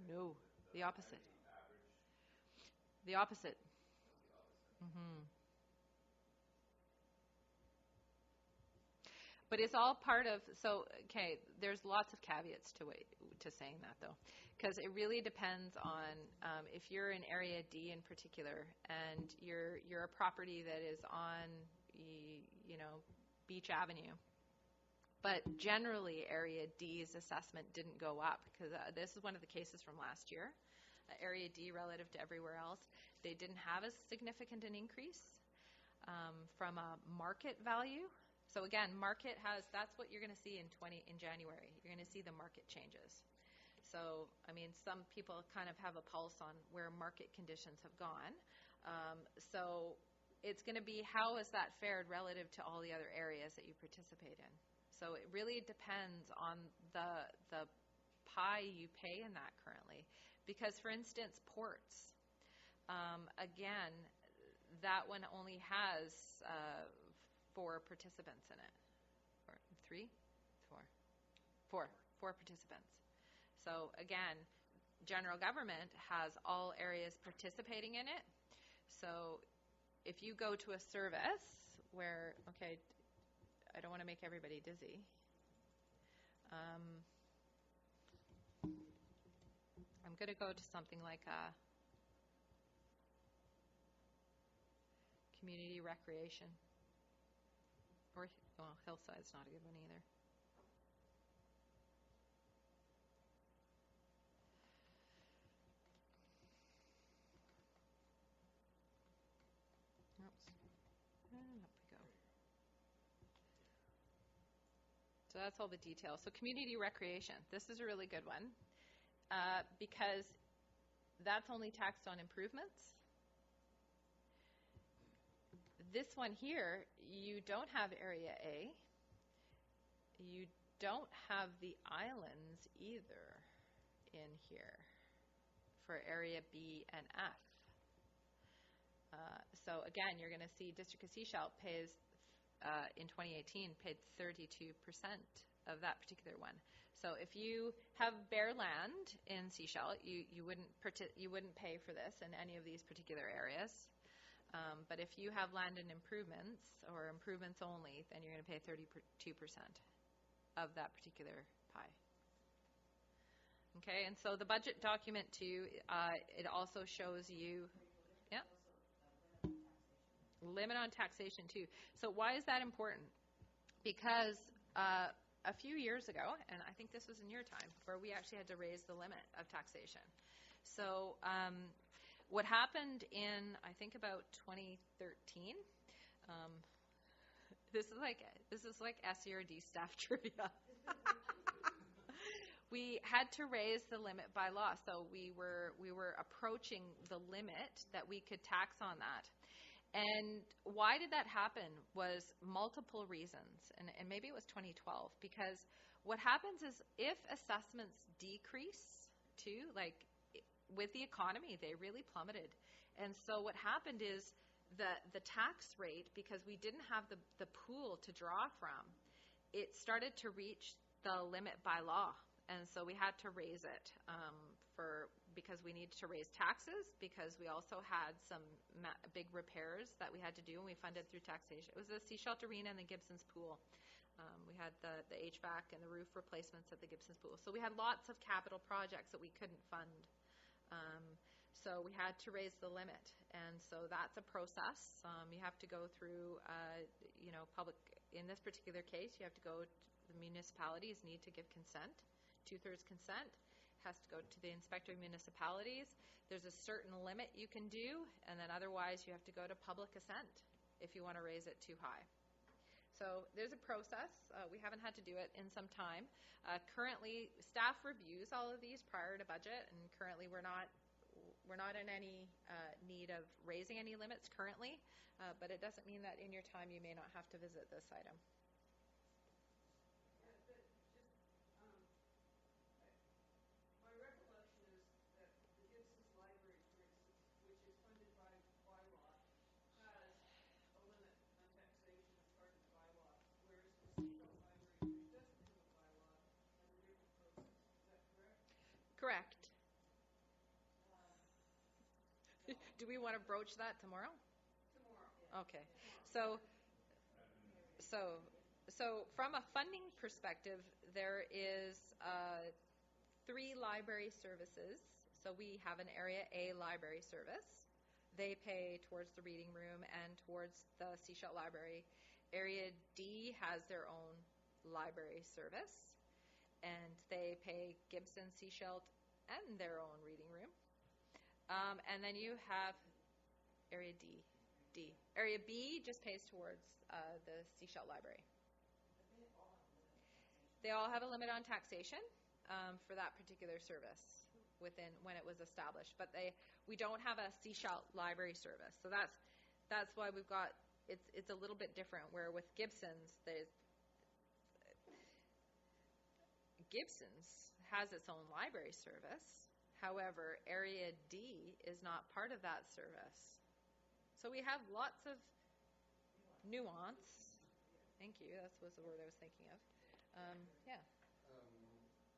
No, the opposite. The opposite. Mm-hmm. But it's all part of, so, okay, there's lots of caveats to saying that, though, because it really depends on if you're in Area D in particular and you're a property that is on, Beach Avenue. But generally, Area D's assessment didn't go up because this is one of the cases from last year. Area D relative to everywhere else, they didn't have as significant an increase from a market value. So again, market that's what you're going to see in January. You're going to see the market changes. So, I mean, some people kind of have a pulse on where market conditions have gone. So it's going to be how is that fared relative to all the other areas that you participate in. So it really depends on the pie you pay in that currently. Because, for instance, ports, again, that one only has 4 participants in it. Or 3? 4. 4 participants. So, again, general government has all areas participating in it. So if you go to a service where, okay, I don't want to make everybody dizzy. I'm going to go to something like community recreation. Or, well, Hillside's not a good one either. Oops. And up we go. So that's all the details. So community recreation. This is a really good one because that's only taxed on improvements. This one here, you don't have Area A. You don't have the islands either in here for Area B and F. So again, you're going to see District of Sechelt pays, in 2018, paid 32% of that particular one. So if you have bare land in Sechelt, you wouldn't pay for this in any of these particular areas. But if you have land and improvements, or improvements only, then you're going to pay 32% of that particular pie. Okay, and so the budget document too, it also shows you, yeah, limit on taxation too. So why is that important? Because a few years ago, and I think this was in your time, where we actually had to raise the limit of taxation. So what happened in, I think, about 2013, this is like SERD staff trivia. We had to raise the limit by law, so we were approaching the limit that we could tax on that. And why did that happen was multiple reasons, and maybe it was 2012, because what happens is if assessments decrease too, like with the economy, they really plummeted. And so what happened is the tax rate, because we didn't have the pool to draw from, it started to reach the limit by law. And so we had to raise it because we needed to raise taxes, because we also had some big repairs that we had to do, and we funded through taxation. It was the Sechelt Arena and the Gibson's Pool. We had the HVAC and the roof replacements at the Gibson's Pool. So we had lots of capital projects that we couldn't fund. So we had to raise the limit, and so that's a process. You have to go through, public. In this particular case, you have to go. The municipalities need to give consent, 2/3 consent. Has to go to the inspector of municipalities. There's a certain limit you can do, and then otherwise you have to go to public assent if you want to raise it too high. So there's a process. We haven't had to do it in some time. Currently, staff reviews all of these prior to budget, and currently we're not in any need of raising any limits currently, but it doesn't mean that in your time you may not have to visit this item. My recollection is that the Gibson's Library, for instance, which is funded by bylaw, has a limit on taxation as part of the bylaw, whereas the Sechelt Library, which doesn't have a bylaw, has a different process. Is that correct? Correct. Do we want to broach that tomorrow? Tomorrow. Okay. So from a funding perspective, there is 3 library services. So we have an Area A library service. They pay towards the reading room and towards the Sechelt Library. Area D has their own library service, and they pay Gibson, Sechelt, and their own reading room. And then you have Area D. Area B just pays towards the Sechelt Library. They all have a limit on taxation for that particular service when it was established, but we don't have a Sechelt Library service. So that's why we've got it's a little bit different. Where with Gibson's, Gibson's has its own library service. However, Area D is not part of that service. So we have lots of nuance. Thank you. That was the word I was thinking of. Yeah.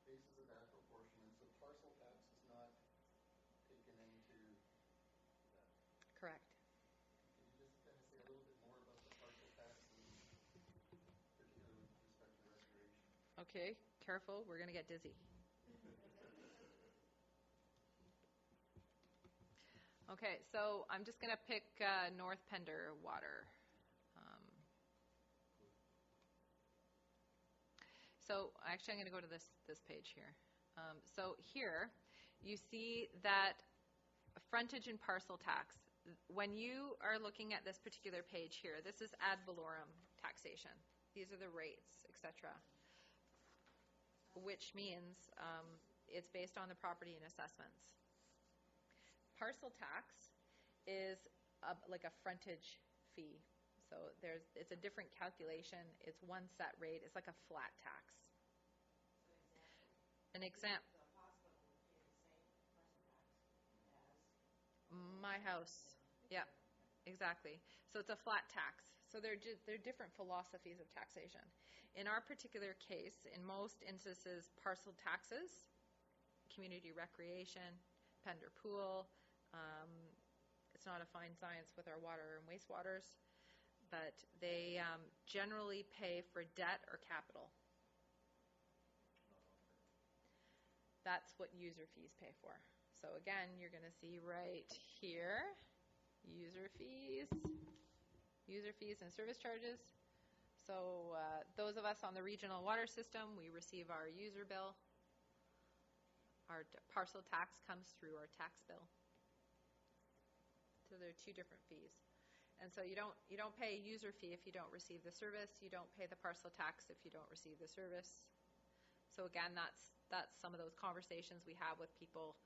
Basis of that proportion, and so parcel tax is not taken into that. Correct. Can you just kind of say a little bit more about the parcel tax, and particularly with respect to recreation? Okay. Careful. We're going to get dizzy. Okay, so I'm just going to pick North Pender Water. So actually I'm going to go to this page here. So here you see that frontage and parcel tax. When you are looking at this particular page here, this is ad valorem taxation. These are the rates, etc. which means it's based on the property and assessments. Parcel tax is like a frontage fee. So it's a different calculation. It's one set rate. It's like a flat tax. An example. The hospital would pay the same parcel tax as My house. Yeah, exactly. So it's a flat tax. So they're different philosophies of taxation. In our particular case, in most instances, parcel taxes, community recreation, Pender Pool, it's not a fine science with our water and wastewaters, but they generally pay for debt or capital. That's what user fees pay for. So again, you're going to see right here, user fees and service charges. So those of us on the regional water system, we receive our user bill. Our parcel tax comes through our tax bill. So there are two different fees. And so you don't pay a user fee if you don't receive the service. You don't pay the parcel tax if you don't receive the service. So again, that's some of those conversations we have with people.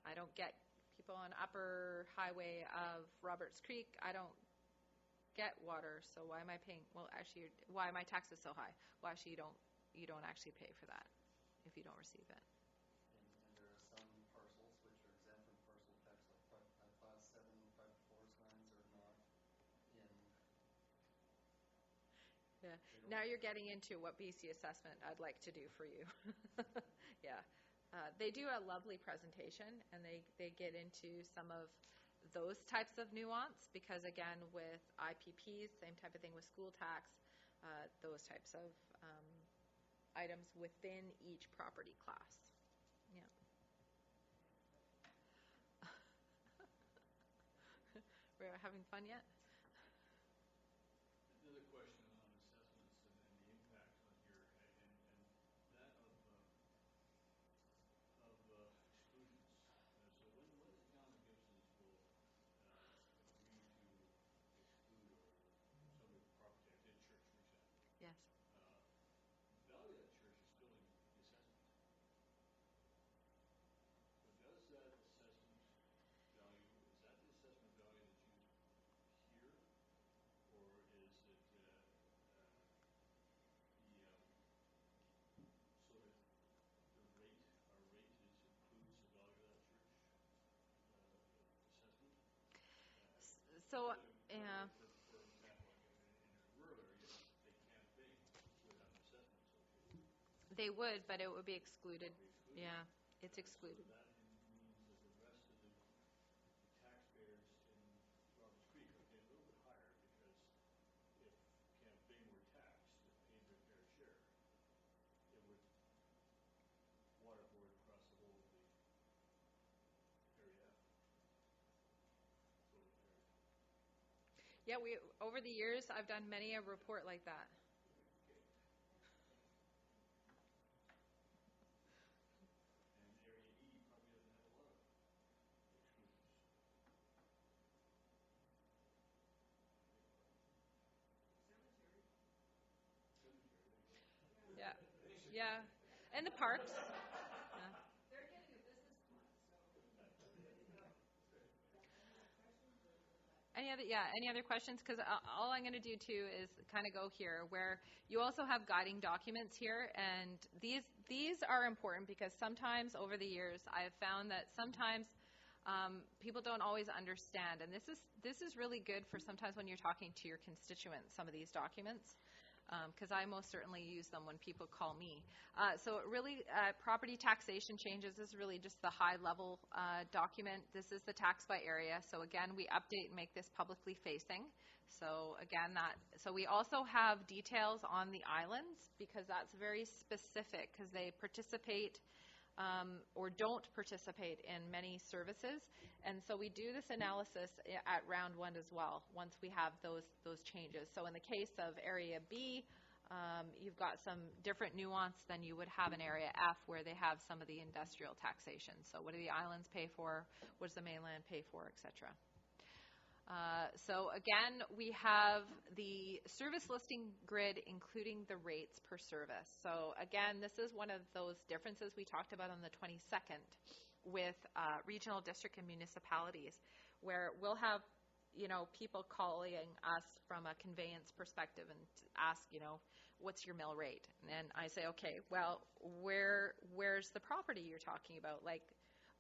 I don't get people on upper highway of Roberts Creek. I don't get water, so why am I paying? Well, actually, why are my taxes so high? Well, actually, you don't actually pay for that if you don't receive it. And there are some parcels which are exempt from parcel tax, like Class 7, 5-4 signs are not in. Yeah. Now you're getting into what BC assessment I'd like to do for you. Yeah. They do a lovely presentation, and they get into some of those types of nuance because, again, with IPPs, same type of thing with school tax, those types of items within each property class. Yeah. We're having fun yet? Another question on assessments and the impact on here, and that of exclusions. So when the town of Gibson's will agree to exclude or somebody with property tax, a church, for example, Yes. the value of that church is still in the assessment. So does that assessment value, is that the assessment value that's used here, or is it the so that the rate, our rate includes the value of that church assessment? So, yeah. For example, like in a rural area, they can't pay would have an assessment associated. They would, but it would be excluded. Excluded. Yeah, it's excluded. So that means that the rest of the taxpayers in Roberts Creek are paying a little bit higher because if Camp Bing were taxed and paid their fair share, it would waterboard across the whole of the area F. So Yeah, over the years, I've done many a report like that. and area E probably doesn't have a lot of exclusions. cemetery. Cemetery, there you go. Yeah, yeah, and the parks. Yeah. They're getting a business plan, so. Any other questions? Because all I'm going to do too is kind of go here where you also have guiding documents here, and these are important because sometimes over the years I have found that sometimes people don't always understand, and this is really good for sometimes when you're talking to your constituents, some of these documents. Because I most certainly use them when people call me. So it really, property taxation changes is really just the high-level document. This is the tax by area. So again, we update and make this publicly facing. So again, so we also have details on the islands because that's very specific because they participate or don't participate in many services. And so we do this analysis at round one as well, once we have those changes. So in the case of Area B, you've got some different nuance than you would have in Area F where they have some of the industrial taxation. So what do the islands pay for? What does the mainland pay for, et cetera? So again, we have the service listing grid, including the rates per service. So again, this is one of those differences we talked about on the 22nd with regional district and municipalities, where we'll have, people calling us from a conveyance perspective and ask, what's your mill rate? And I say, okay, well, where's the property you're talking about? Like,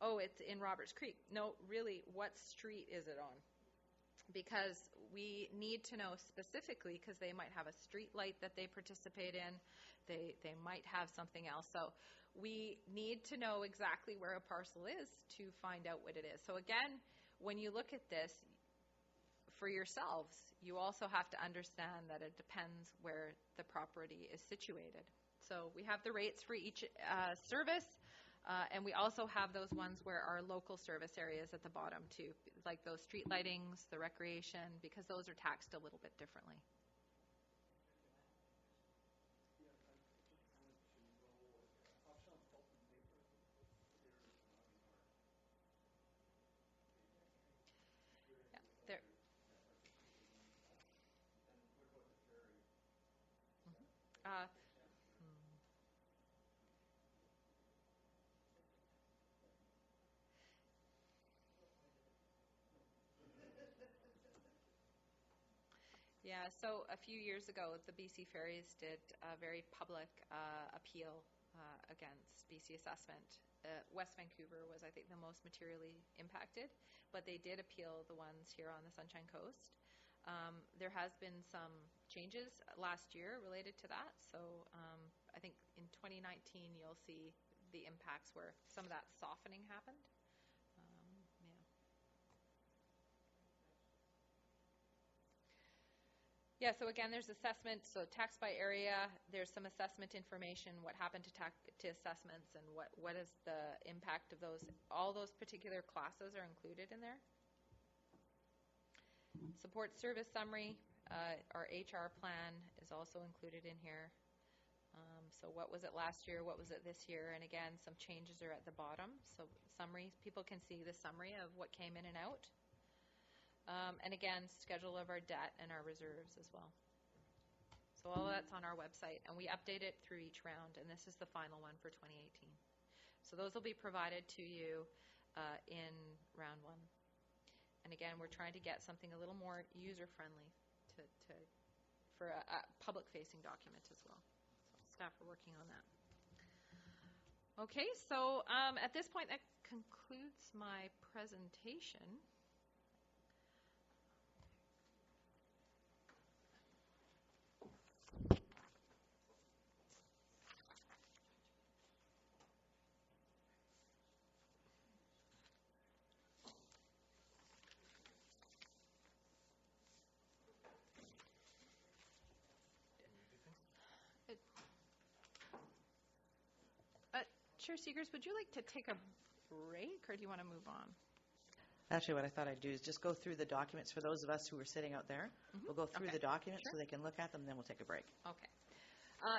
oh, it's in Roberts Creek. No, really, what street is it on? Because we need to know specifically, because they might have a street light that they participate in. They might have something else. So we need to know exactly where a parcel is to find out what it is. So again, when you look at this for yourselves, you also have to understand that it depends where the property is situated. So we have the rates for each service. And we also have those ones where our local service areas at the bottom too, like those street lightings, the recreation, because those are taxed a little bit differently. Yeah, there. Yeah, so a few years ago, the BC Ferries did a very public appeal against BC assessment. West Vancouver was, I think, the most materially impacted, but they did appeal the ones here on the Sunshine Coast. There has been some changes last year related to that, so I think in 2019 you'll see the impacts where some of that softening happened. Yeah, so again, there's assessment, so tax by area, there's some assessment information, what happened to assessments and what is the impact of those. All those particular classes are included in there. Support service summary, our HR plan is also included in here. So what was it last year, what was it this year, and again, some changes are at the bottom. So summary, people can see the summary of what came in and out. And again, schedule of our debt and our reserves as well. So all that's on our website, and we update it through each round, and this is the final one for 2018. So those will be provided to you in round one. And again, we're trying to get something a little more user-friendly for a public-facing document as well. So staff are working on that. Okay, so at this point, that concludes my presentation. Chair Seegers, would you like to take a break, or do you want to move on? Actually, what I thought I'd do is just go through the documents for those of us who are sitting out there. We'll go through the documents so they can look at them, then we'll take a break. Okay.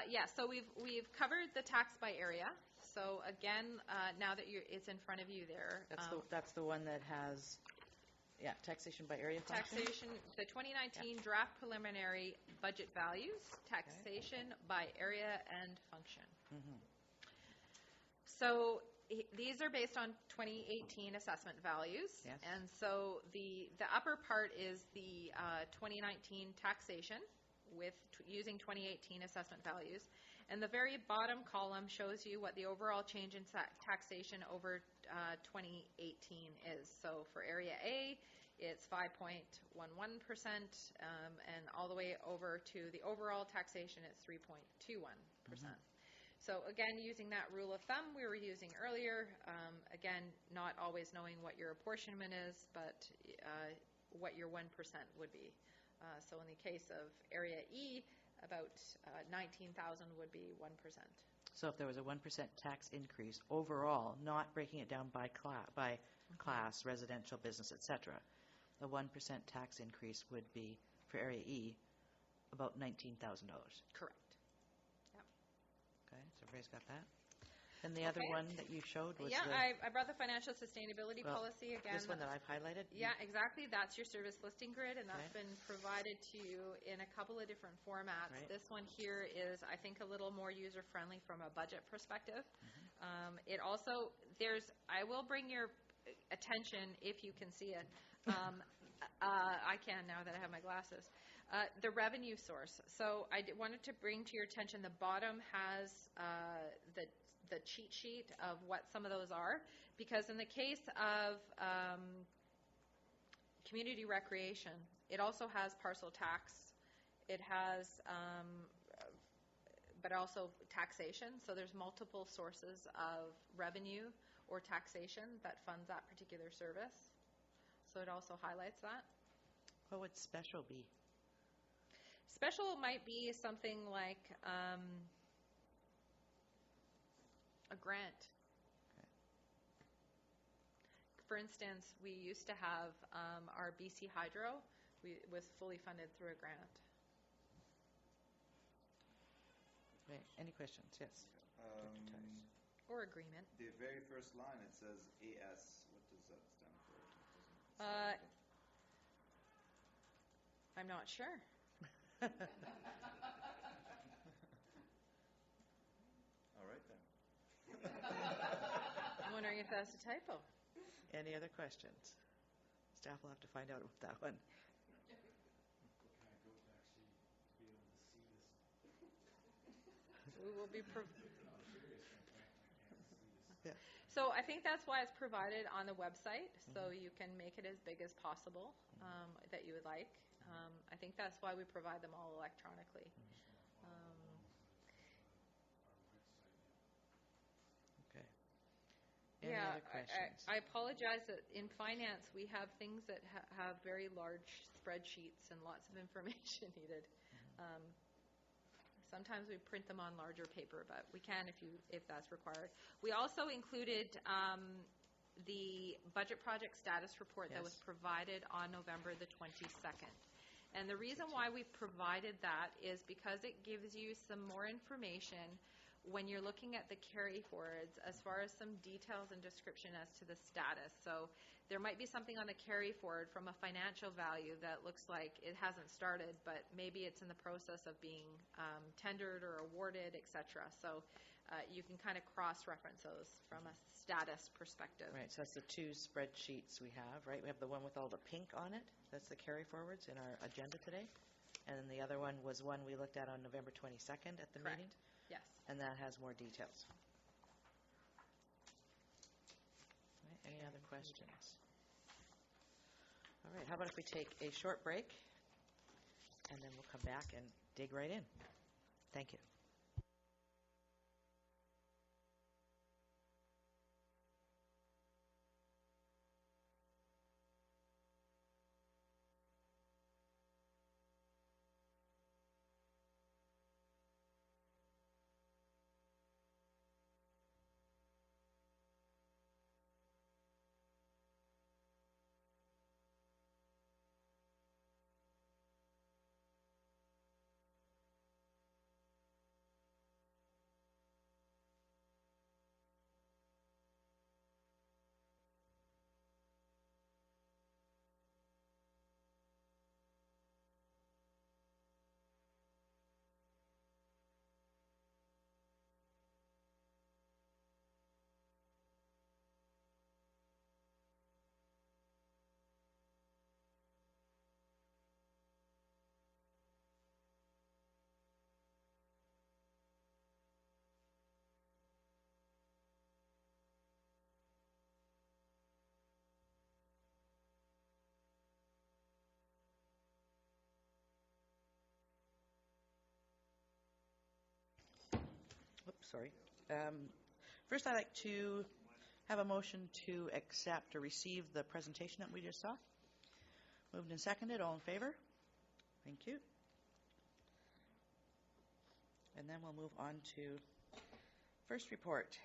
Yeah, so we've covered the tax by area. So again, now that it's in front of you there. That's the one that has, taxation by area function. Taxation, the 2019 draft preliminary budget values, taxation by area and function. So these are based on 2018 assessment values. Yes. And so the upper part is the 2019 taxation with using 2018 assessment values. And the very bottom column shows you what the overall change in taxation over 2018 is. So for Area A, it's 5.11%, and all the way over to the overall taxation, it's 3.21%. So again, using that rule of thumb we were using earlier, again, not always knowing what your apportionment is, but what your 1% would be. So in the case of Area E, about 19,000 would be 1%. So if there was a 1% tax increase overall, not breaking it down by class, residential, business, etc., the 1% tax increase would be, for Area E, about $19,000. Correct. Okay, so everybody's got that? And the other Okay. one that you showed was Yeah, the, I brought the financial sustainability Well, policy again. this one that I've highlighted? Yeah, exactly. That's your service listing grid, and that's Okay. been provided to you in a couple of different formats. Right. This one here is, I think, a little more user-friendly from a budget perspective. Mm-hmm. It also, I will bring your attention, if you can see it. I can now that I have my glasses. The revenue source. So I wanted to bring to your attention, the bottom has the cheat sheet of what some of those are, because in the case of community recreation, it also has parcel tax. It has, but also taxation. So there's multiple sources of revenue or taxation that funds that particular service. So it also highlights that. What would special be? Special might be something like a grant. For instance, we used to have our BC Hydro was fully funded through a grant. Okay. Any questions? Yes. Dr. Tice. Or agreement. The very first line, it says AS. What does that stand for? I'm not sure. All right then. I'm wondering if that's a typo. Any other questions? Staff will have to find out about that one. What can I go to actually to be able to see this? We will be. No, seriously, I can't see this. Yeah. So I think that's why it's provided on the website, so you can make it as big as possible that you would like. I think that's why we provide them all electronically. Okay. Any other questions? I apologize that in finance we have things that have very large spreadsheets and lots of information needed. Sometimes we print them on larger paper, but we can if that's required. We also included the budget project status report that was Yes. provided on November the 22nd. And the reason why we provided that is because it gives you some more information when you're looking at the carry forwards as far as some details and description as to the status. So there might be something on the carry forward from a financial value that looks like it hasn't started, but maybe it's in the process of being tendered or awarded, etc. So you can kind of cross-reference those from a status perspective. Right, so that's the two spreadsheets we have, right? We have the one with all the pink on it. That's the carry forwards in our agenda today. And then the other one was one we looked at on November 22nd at the Correct. meeting. Yes. And that has more details. Right, any other questions? All right, how about if we take a short break, and then we'll come back and dig right in. Thank you. Oops, sorry. First, I'd like to have a motion to accept or receive the presentation that we just saw. Moved and seconded. All in favor? Thank you. And then we'll move on to first report,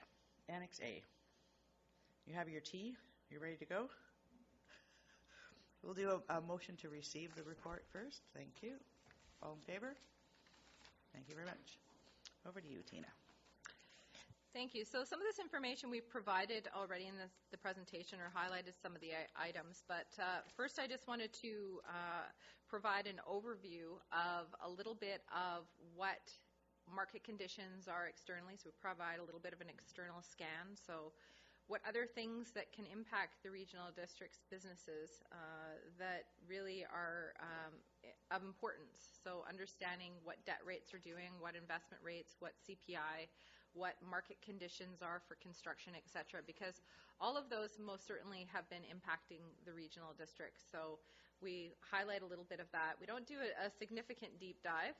Annex A. You have your tea? You ready to go? We'll do a motion to receive the report first. Thank you. All in favor? Thank you very much. Over to you, Tina. Thank you. So some of this information we've provided already in the presentation or highlighted some of the items, but first I just wanted to provide an overview of a little bit of what market conditions are externally. So we provide a little bit of an external scan. So what other things that can impact the regional district's businesses that really are of importance. So understanding what debt rates are doing, what investment rates, what CPI, what market conditions are for construction, et cetera, because all of those most certainly have been impacting the regional district. So we highlight a little bit of that. We don't do a significant deep dive.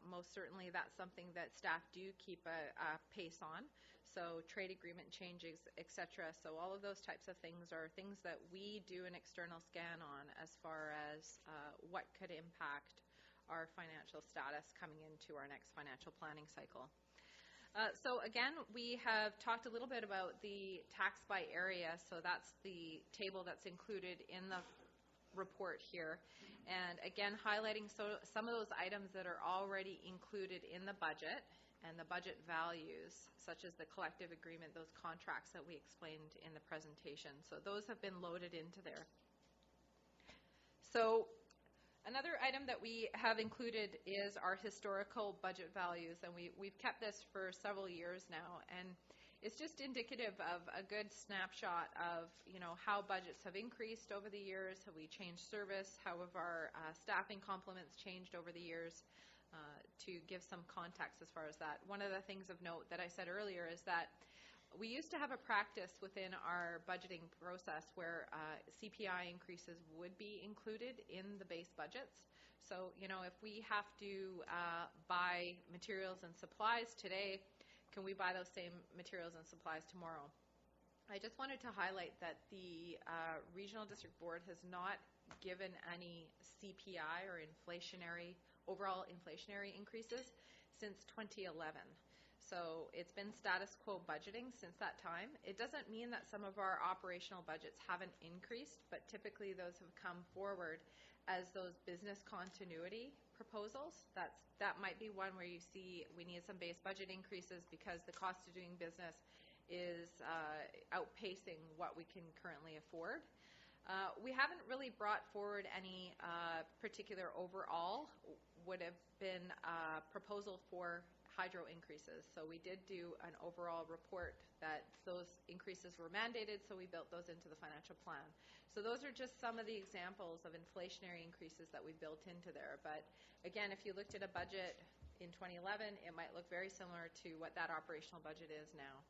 Most certainly that's something that staff do keep a pace on. So trade agreement changes, et cetera. So all of those types of things are things that we do an external scan on as far as what could impact our financial status coming into our next financial planning cycle. So again, we have talked a little bit about the tax by area. So that's the table that's included in the report here. And again, highlighting some of those items that are already included in the budget and the budget values, such as the collective agreement, those contracts that we explained in the presentation. So those have been loaded into there. So another item that we have included is our historical budget values, and we've kept this for several years now, and it's just indicative of a good snapshot of, you know, how budgets have increased over the years, have we changed service, how have our staffing complements changed over the years, to give some context as far as that. One of the things of note that I said earlier is that we used to have a practice within our budgeting process where CPI increases would be included in the base budgets. So, you know, if we have to buy materials and supplies today, can we buy those same materials and supplies tomorrow? I just wanted to highlight that the Regional District Board has not given any CPI or overall inflationary increases since 2011. So it's been status quo budgeting since that time. It doesn't mean that some of our operational budgets haven't increased, but typically those have come forward as those business continuity proposals. That might be one where you see we need some base budget increases because the cost of doing business is outpacing what we can currently afford. We haven't really brought forward any particular overall would have been a proposal for hydro increases. So we did do an overall report that those increases were mandated, so we built those into the financial plan. So those are just some of the examples of inflationary increases that we built into there. But again, if you looked at a budget in 2011, it might look very similar to what that operational budget is now.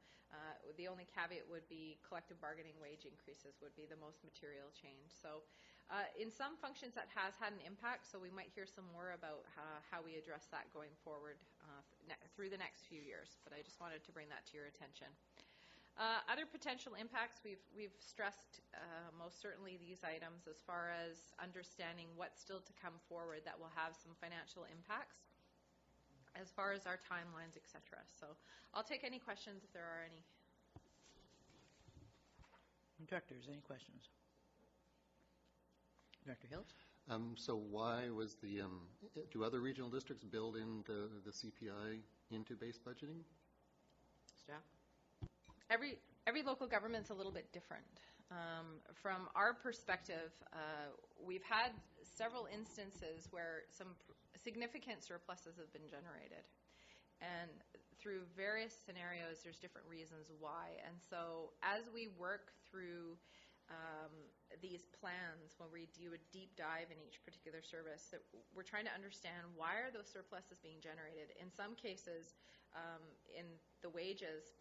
The only caveat would be collective bargaining wage increases would be the most material change. So in some functions that has had an impact, so we might hear some more about how we address that going forward through the next few years. But I just wanted to bring that to your attention. Other potential impacts, we've stressed most certainly these items as far as understanding what's still to come forward that will have some financial impacts as far as our timelines, et cetera. So I'll take any questions if there are any. Directors, any questions? Director Hills? So why was do other regional districts build in the CPI into base budgeting? Staff? Every local government's a little bit different. From our perspective, we've had several instances where some significant surpluses have been generated. And through various scenarios, there's different reasons why. And so as we work through these plans, when we do a deep dive in each particular service, that we're trying to understand why are those surpluses being generated. In some cases, in the wages,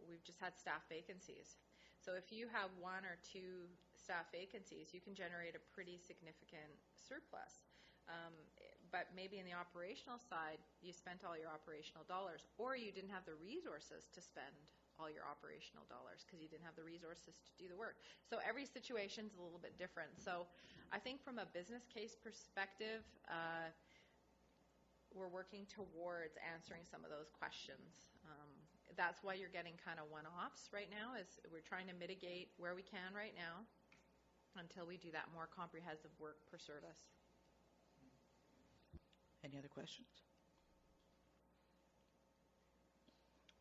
we've just had staff vacancies. So if you have one or two staff vacancies, you can generate a pretty significant surplus. But maybe in the operational side, you spent all your operational dollars, or you didn't have the resources to spend all your operational dollars because you didn't have the resources to do the work. So every situation is a little bit different. So I think from a business case perspective, we're working towards answering some of those questions. That's why you're getting kind of one-offs right now, is we're trying to mitigate where we can right now until we do that more comprehensive work per service. Any other questions?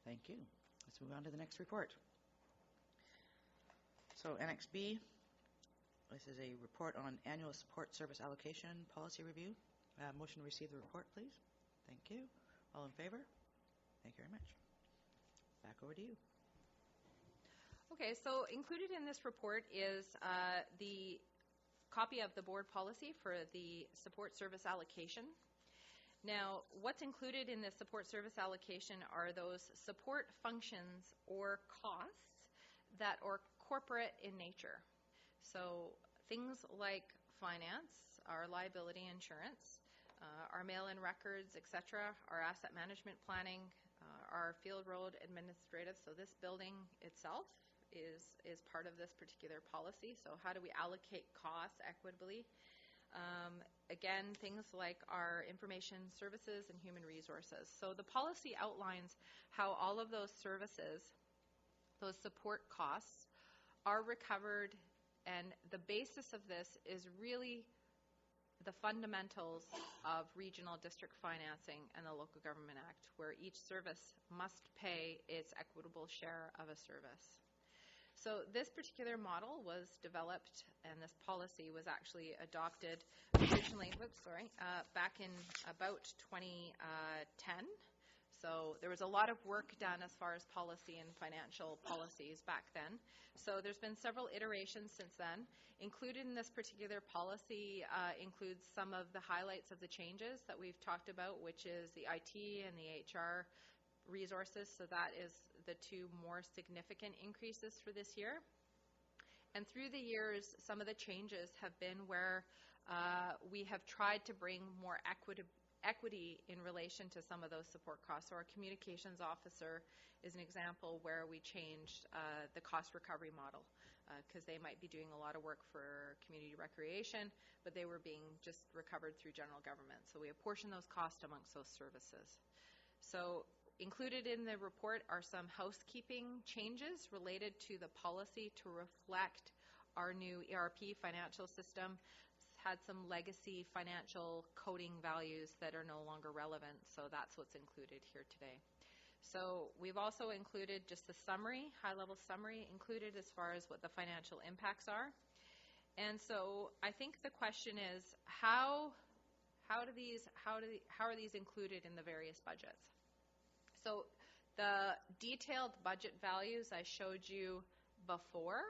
Thank you. Let's move on to the next report. So Annex B, this is a report on annual support service allocation policy review. Motion to receive the report, please. Thank you. All in favor? Thank you very much. Back over to you. Okay, so included in this report is the copy of the board policy for the support service allocation. Now, what's included in this support service allocation are those support functions or costs that are corporate in nature. So things like finance, our liability insurance, our mail-in records, etc., our asset management planning, our field road administrative. So this building itself is part of this particular policy. So how do we allocate costs equitably? Again, things like our information services and human resources. So the policy outlines how all of those services, those support costs, are recovered, and the basis of this is really the fundamentals of regional district financing and the Local Government Act, where each service must pay its equitable share of a service. So this particular model was developed, and this policy was actually adopted originally, back in about 2010. So there was a lot of work done as far as policy and financial policies back then. So there's been several iterations since then. Included in this particular policy includes some of the highlights of the changes that we've talked about, which is the IT and the HR resources. So that is the two more significant increases for this year. And through the years, some of the changes have been where we have tried to bring more equity in relation to some of those support costs. So our communications officer is an example where we changed the cost recovery model, because they might be doing a lot of work for community recreation, but they were being just recovered through general government. So we apportion those costs amongst those services. So included in the report are some housekeeping changes related to the policy to reflect our new ERP financial system. It's had some legacy financial coding values that are no longer relevant, so that's what's included here today. So we've also included just a summary, high-level summary included as far as what the financial impacts are. And so I think the question is, how are these included in the various budgets? So the detailed budget values I showed you before,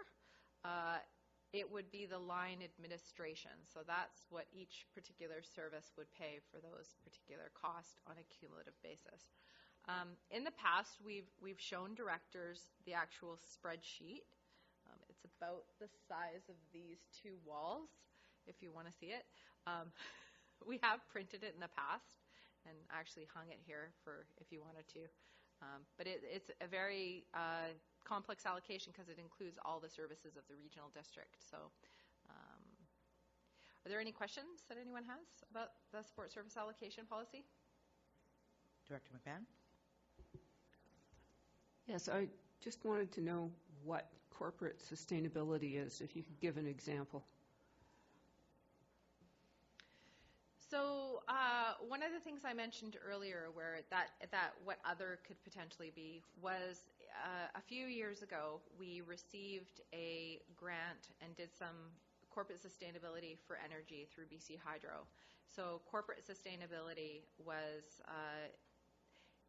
it would be the line administration. So that's what each particular service would pay for those particular costs on a cumulative basis. In the past, we've shown directors the actual spreadsheet. It's about the size of these two walls, if you want to see it. We have printed it in the past and actually hung it here for if you wanted to. But it's a very complex allocation because it includes all the services of the regional district. So are there any questions that anyone has about the support service allocation policy? Director McMahon? Yes, I just wanted to know what corporate sustainability is, if you could give an example. So one of the things I mentioned earlier, where that what other could potentially be, was a few years ago we received a grant and did some corporate sustainability for energy through BC Hydro. So corporate sustainability was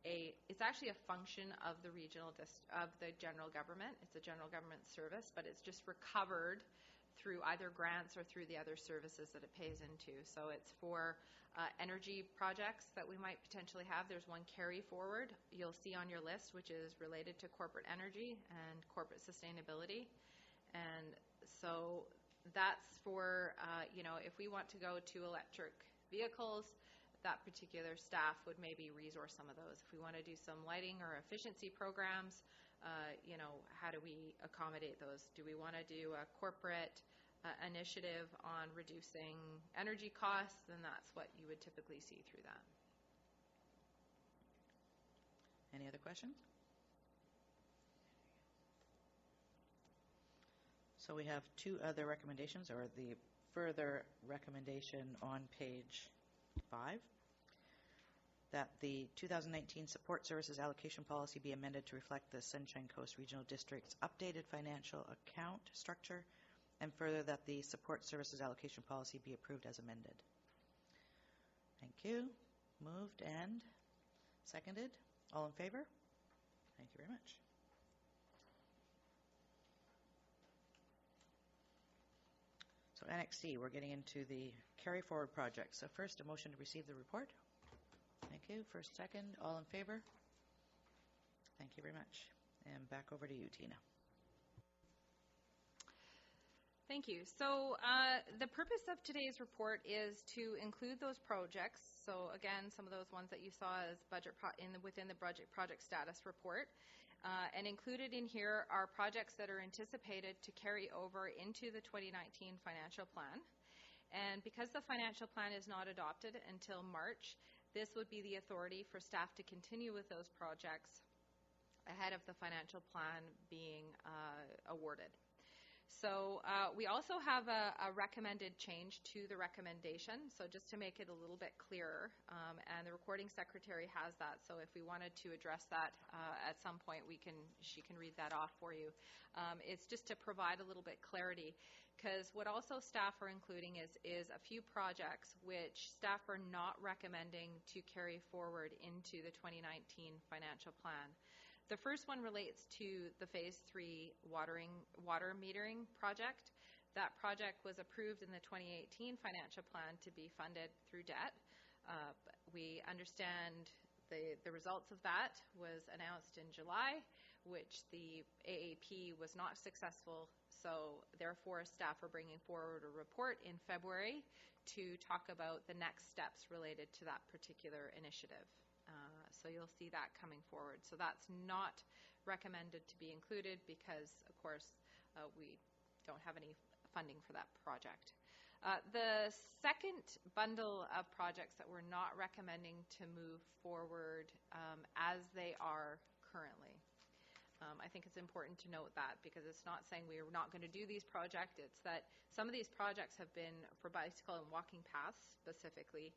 it's actually a function of the of the general government. It's a general government service, but it's just recovered through either grants or through the other services that it pays into. So it's for energy projects that we might potentially have. There's one carry forward you'll see on your list, which is related to corporate energy and corporate sustainability. And so that's for, if we want to go to electric vehicles, that particular staff would maybe resource some of those. If we want to do some lighting or efficiency programs, how do we accommodate those? Do we want to do a corporate initiative on reducing energy costs? Then that's what you would typically see through that. Any other questions? So we have two other recommendations, or the further recommendation on page 5. that the 2019 support services allocation policy be amended to reflect the Sunshine Coast Regional District's updated financial account structure, and further that the support services allocation policy be approved as amended. Thank you. Moved and seconded. All in favor? Thank you very much. So Annex C, we're getting into the carry forward project. So first, a motion to receive the report. Thank you. First, second. All in favor? Thank you very much. And back over to you, Tina. Thank you. So the purpose of today's report is to include those projects. So again, some of those ones that you saw as within the budget project status report. And included in here are projects that are anticipated to carry over into the 2019 financial plan. And because the financial plan is not adopted until March, this would be the authority for staff to continue with those projects ahead of the financial plan being awarded. So we also have a recommended change to the recommendation, so just to make it a little bit clearer, and the recording secretary has that, so if we wanted to address that at some point, she can read that off for you. It's just to provide a little bit clarity, because what also staff are including is a few projects which staff are not recommending to carry forward into the 2019 financial plan. The first one relates to the Phase 3 water metering project. That project was approved in the 2018 financial plan to be funded through debt. We understand the results of that was announced in July, which the AAP was not successful. So therefore, staff are bringing forward a report in February to talk about the next steps related to that particular initiative. So you'll see that coming forward. So that's not recommended to be included because, of course, we don't have any funding for that project. The second bundle of projects that we're not recommending to move forward as they are currently. I think it's important to note that because it's not saying we're not going to do these projects. It's that some of these projects have been for bicycle and walking paths specifically.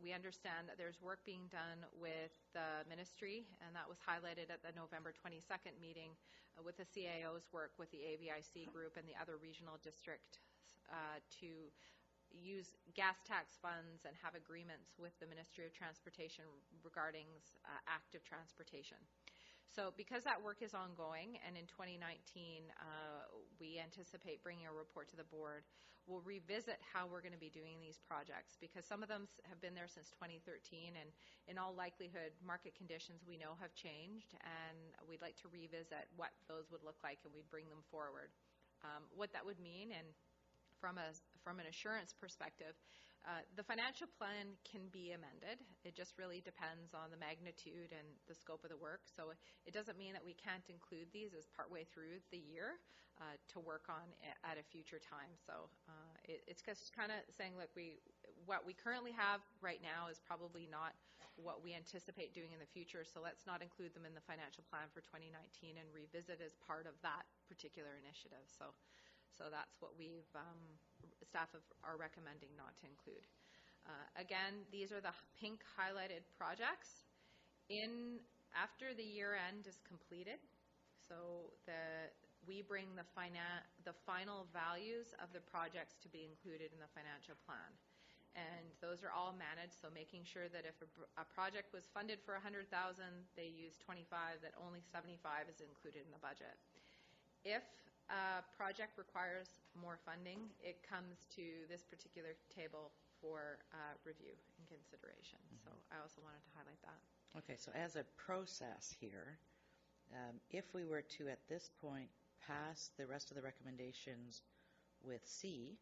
We understand that there's work being done with the ministry, and that was highlighted at the November 22nd meeting with the CAO's work with the AVIC group and the other regional districts to use gas tax funds and have agreements with the Ministry of Transportation regarding active transportation. So because that work is ongoing, and in 2019 we anticipate bringing a report to the board, we'll revisit how we're going to be doing these projects because some of them have been there since 2013, and in all likelihood market conditions we know have changed, and we'd like to revisit what those would look like and we'd bring them forward. What that would mean, and from an assurance perspective, the financial plan can be amended. It just really depends on the magnitude and the scope of the work. So it doesn't mean that we can't include these as partway through the year to work on at a future time. So it's just kind of saying, look, what we currently have right now is probably not what we anticipate doing in the future. So let's not include them in the financial plan for 2019 and revisit as part of that particular initiative. So that's what staff are recommending not to include. Again, these are the pink highlighted projects. After the year end is completed, so we bring the final values of the projects to be included in the financial plan. And those are all managed, so making sure that if a project was funded for $100,000, they use 25, that only 75 is included in the budget. If a project requires more funding, it comes to this particular table for review and consideration. So I also wanted to highlight that. Okay, so as a process here, if we were to at this point pass the rest of the recommendations with C,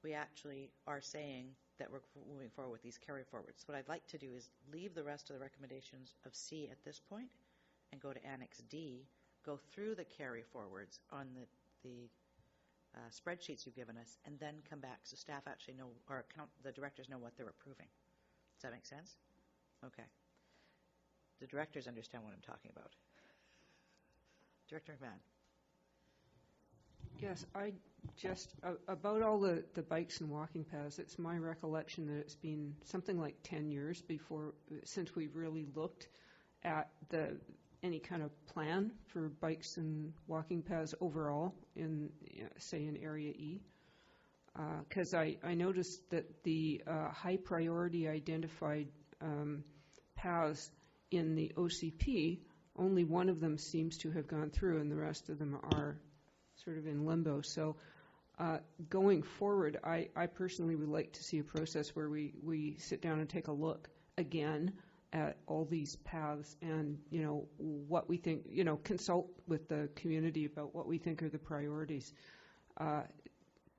we actually are saying that we're moving forward with these carry forwards. What I'd like to do is leave the rest of the recommendations of C at this point and go to Annex D, go through the carry forwards on the spreadsheets you've given us, and then come back so staff actually know, or the directors know what they're approving. Does that make sense? Okay. The directors understand what I'm talking about. Director McMahon. Yes, I just, about all the bikes and walking paths, it's my recollection that it's been something like 10 years since we've really looked at any kind of plan for bikes and walking paths overall in, say, in Area E. Because I noticed that the high priority identified paths in the OCP, only one of them seems to have gone through and the rest of them are sort of in limbo. So going forward, I personally would like to see a process where we sit down and take a look again at all these paths and, what we think, consult with the community about what we think are the priorities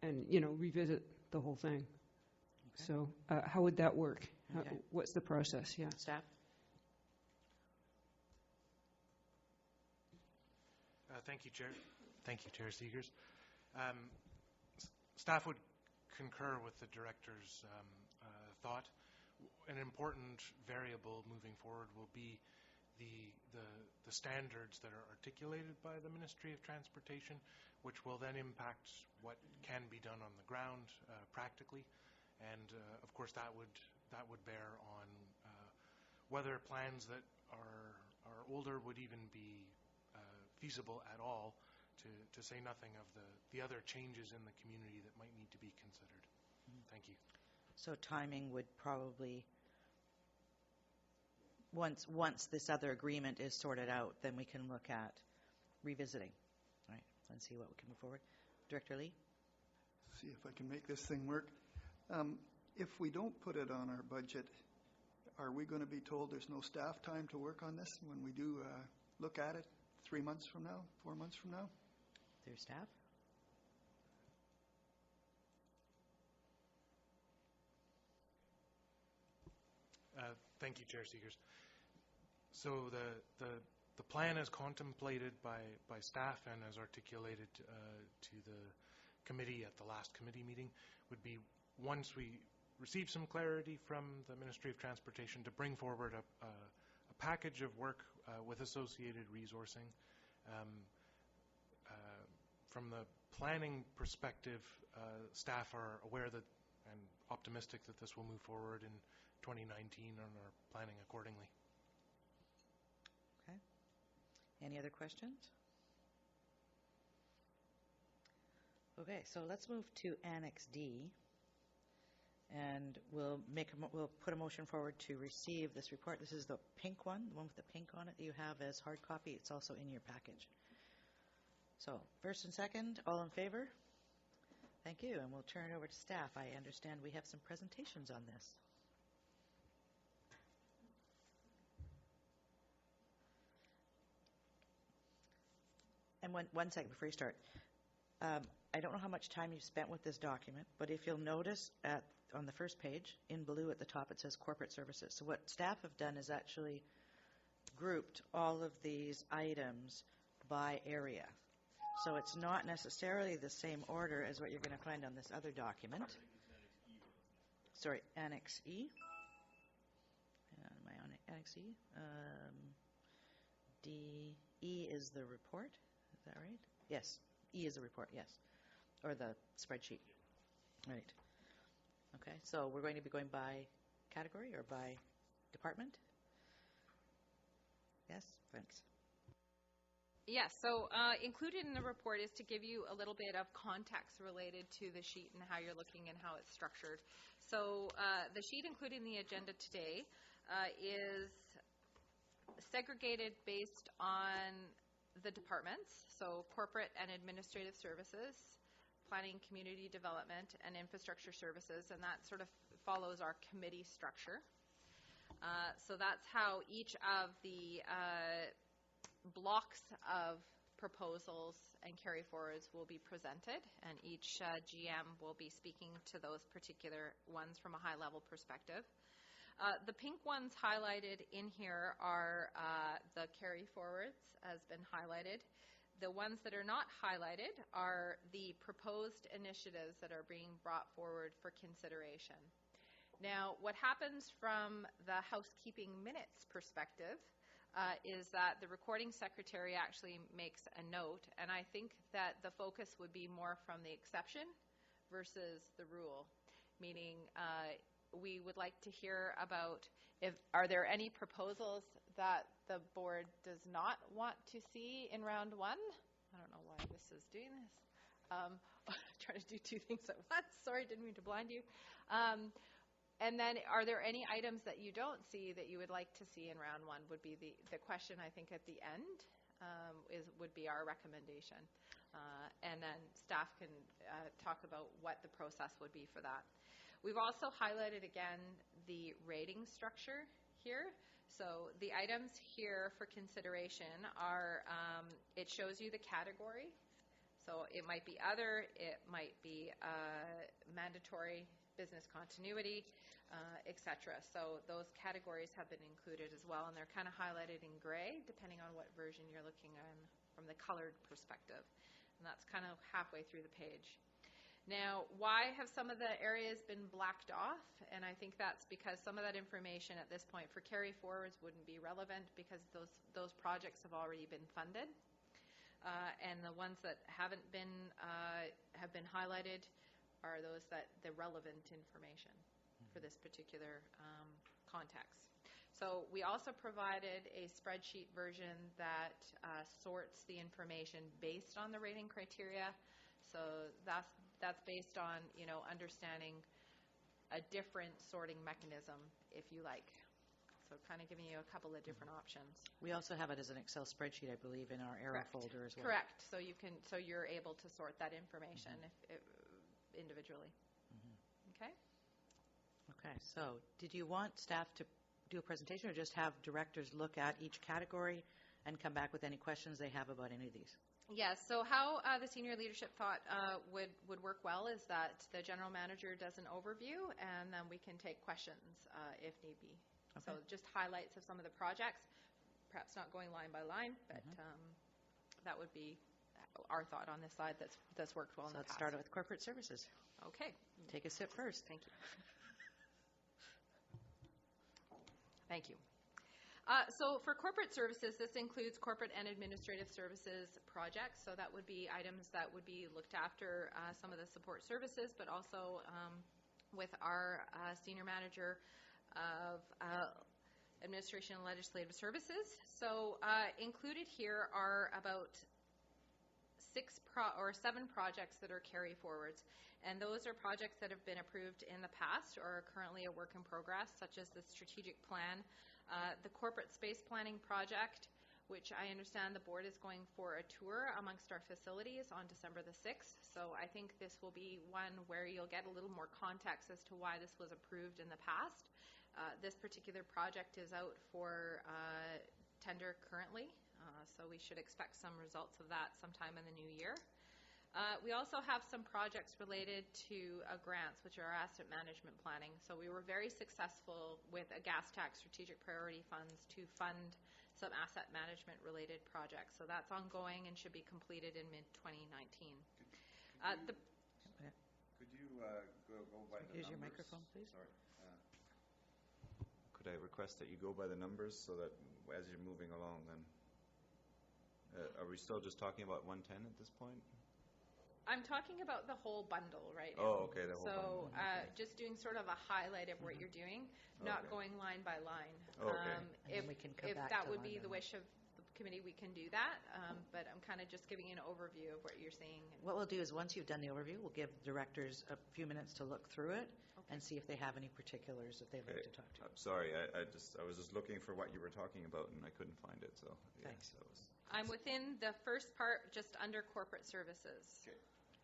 and, revisit the whole thing. Okay. So how would that work? Okay. What's the process? Yeah. Staff? Thank you, Chair. Thank you, Chair Seegers. Staff would concur with the Director's thought. An important variable moving forward will be the standards that are articulated by the Ministry of Transportation, which will then impact what can be done on the ground practically, and of course that would bear on whether plans that are older would even be feasible at all, to say nothing of the other changes in the community that might need to be considered. Thank you. So timing would probably, once this other agreement is sorted out, then we can look at revisiting, right, and see what we can move forward. Director Lee? See if I can make this thing work. If we don't put it on our budget, are we going to be told there's no staff time to work on this when we do look at it 3 months from now, 4 months from now? Their staff? Thank you, Chair Seegers. So the plan as contemplated by staff and as articulated to the committee at the last committee meeting would be, once we receive some clarity from the Ministry of Transportation, to bring forward a package of work with associated resourcing. From the planning perspective, staff are aware that and optimistic that this will move forward in 2019 and are planning accordingly. Okay. Any other questions? Okay, so let's move to Annex D, and we'll put a motion forward to receive this report. This is the pink one, the one with the pink on it that you have as hard copy. It's also in your package. So first and second, all in favor? Thank you, and we'll turn it over to staff. I understand we have some presentations on this. And one second before you start. I don't know how much time you've spent with this document, but if you'll notice on the first page, in blue at the top, it says corporate services. So what staff have done is actually grouped all of these items by area. So it's not necessarily the same order as what you're going to find on this other document. Sorry, Annex E. Am I on Annex E? E is the report. Is that right? Yes. E is the report, yes. Or the spreadsheet. Right. Okay, so we're going to be going by category or by department? Yes? Thanks. Yes, so included in the report is to give you a little bit of context related to the sheet and how you're looking and how it's structured. So the sheet included in the agenda today is segregated based on the departments, so corporate and administrative services, planning, community development, and infrastructure services, and that sort of follows our committee structure. So that's how each of the blocks of proposals and carry forwards will be presented, and each GM will be speaking to those particular ones from a high level perspective. The pink ones highlighted in here are the carry forwards, as been highlighted. The ones that are not highlighted are the proposed initiatives that are being brought forward for consideration. Now, what happens from the housekeeping minutes perspective, is that the recording secretary actually makes a note, and I think that the focus would be more from the exception versus the rule, meaning we would like to hear about are there any proposals that the board does not want to see in round one? I don't know why this is doing this. Trying to do two things at once. Sorry, didn't mean to blind you. And then are there any items that you don't see that you would like to see in round one would be the question, I think, at the end would be our recommendation. And then staff can talk about what the process would be for that. We've also highlighted again the rating structure here. So the items here for consideration are, it shows you the category. So it might be other, it might be mandatory, business continuity, etc. So those categories have been included as well, and they're kind of highlighted in gray, depending on what version you're looking on from the colored perspective. And that's kind of halfway through the page. Now, why have some of the areas been blacked off? And I think that's because some of that information at this point for carry forwards wouldn't be relevant because those projects have already been funded. And the ones that haven't been have been highlighted are those that the relevant information for this particular context. So we also provided a spreadsheet version that sorts the information based on the rating criteria. So that's based on, understanding a different sorting mechanism, if you like. So kind of giving you a couple of different options. We also have it as an Excel spreadsheet, I believe, in our arrow folder as well. Correct. So you're able to sort that information individually. Okay. Okay. So did you want staff to do a presentation or just have directors look at each category and come back with any questions they have about any of these? Yes. So how the senior leadership thought would work well is that the general manager does an overview, and then we can take questions if need be. Okay. So just highlights of some of the projects, perhaps not going line by line, but that would be our thought on this side that's worked well in the past. Let's start with corporate services. Okay. Take a sip first. Thank you. Thank you. So for corporate services, this includes corporate and administrative services projects. So that would be items that would be looked after some of the support services, but also with our senior manager of administration and legislative services. So included here are about 7 projects that are carry forwards. And those are projects that have been approved in the past or are currently a work in progress, such as the strategic plan, the corporate space planning project, which I understand the board is going for a tour amongst our facilities on December the 6th. So I think this will be one where you'll get a little more context as to why this was approved in the past. This particular project is out for tender currently, so we should expect some results of that sometime in the new year. We also have some projects related to grants, which are asset management planning. So we were very successful with a gas tax strategic priority funds to fund some asset management related projects. So that's ongoing and should be completed in mid-2019. Could you go by the numbers? Use your microphone, please. Sorry. Could I request that you go by the numbers so that as you're moving along then, are we still just talking about 110 at this point? I'm talking about the whole bundle right now. Oh, okay, the whole bundle. So just doing sort of a highlight of what you're doing, not going line by line. Okay. We can come If back that to would line be the by wish of the committee, we can do that. But I'm kind of just giving you an overview of what you're seeing. What we'll do is once you've done the overview, we'll give directors a few minutes to look through it and see if they have any particulars that they'd like to talk to. I'm sorry, I was just looking for what you were talking about and I couldn't find it. So Thanks. I'm within the first part, just under corporate services. Okay.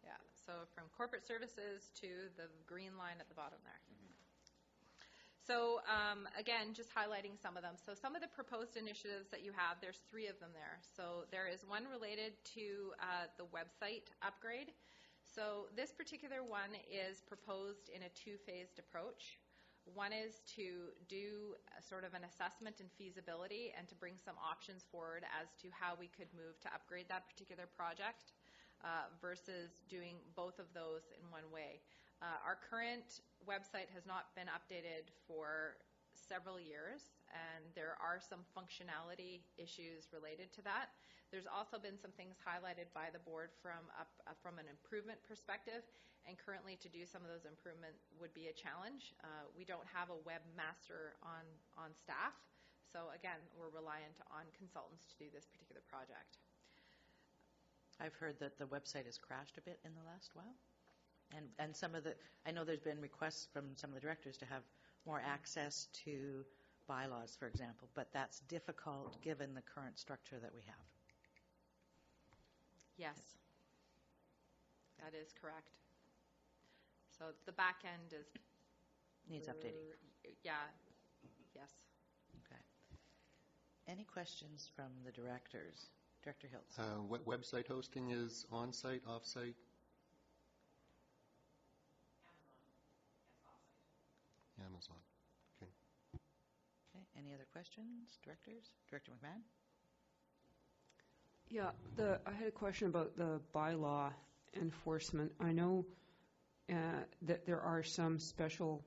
Yeah, so from corporate services to the green line at the bottom there. So again, just highlighting some of them. So some of the proposed initiatives that you have, there's 3 of them there. So there is one related to the website upgrade. So this particular one is proposed in a 2-phased approach. One is to do sort of an assessment and feasibility and to bring some options forward as to how we could move to upgrade that particular project. Versus doing both of those in one way. Our current website has not been updated for several years, and there are some functionality issues related to that. There's also been some things highlighted by the board from an improvement perspective, and currently to do some of those improvements would be a challenge. We don't have a webmaster on staff, so again, we're reliant on consultants to do this particular project. I've heard that the website has crashed a bit in the last while. And some of the, I know there's been requests from some of the directors to have more access to bylaws, for example, but that's difficult given the current structure that we have. Yes, that is correct. So the back end is... Needs updating. Yeah, yes. Okay. Any questions from the directors? Director Hiltz. What website hosting is on-site, off-site? Amazon. Okay. Okay. Any other questions, directors? Director McMahon? Yeah, I had a question about the bylaw enforcement. I know that there are some special,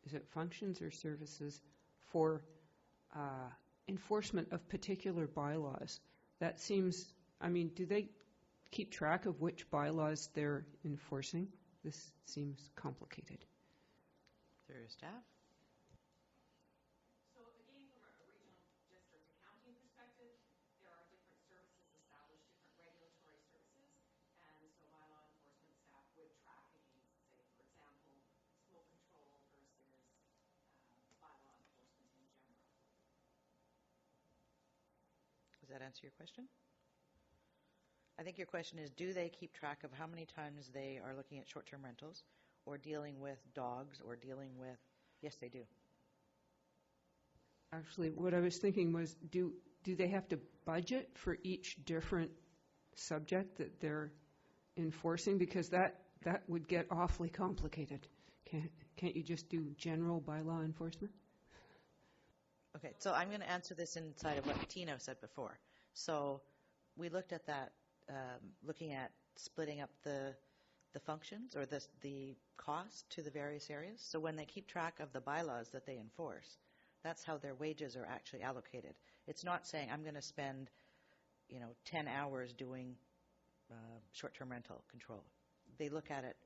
is it functions or services for enforcement of particular bylaws. That seems, I mean, do they keep track of which bylaws they're enforcing? This seems complicated. Through staff? So again, from a regional district accounting perspective, there are different services established, different regulatory services, and so bylaw enforcement staff would track against, say, for example, smoke control versus bylaw enforcement in general. Does that answer your question? I think your question is, do they keep track of how many times they are looking at short-term rentals or dealing with dogs or dealing with... Yes, they do. Actually, what I was thinking was, do they have to budget for each different subject that they're enforcing? Because that would get awfully complicated. Can't you just do general bylaw enforcement? Okay, so I'm going to answer this inside of what Tino said before. So we looked at that, looking at splitting up the functions or the cost to the various areas. So when they keep track of the bylaws that they enforce, that's how their wages are actually allocated. It's not saying I'm going to spend, 10 hours doing short-term rental control. They look at it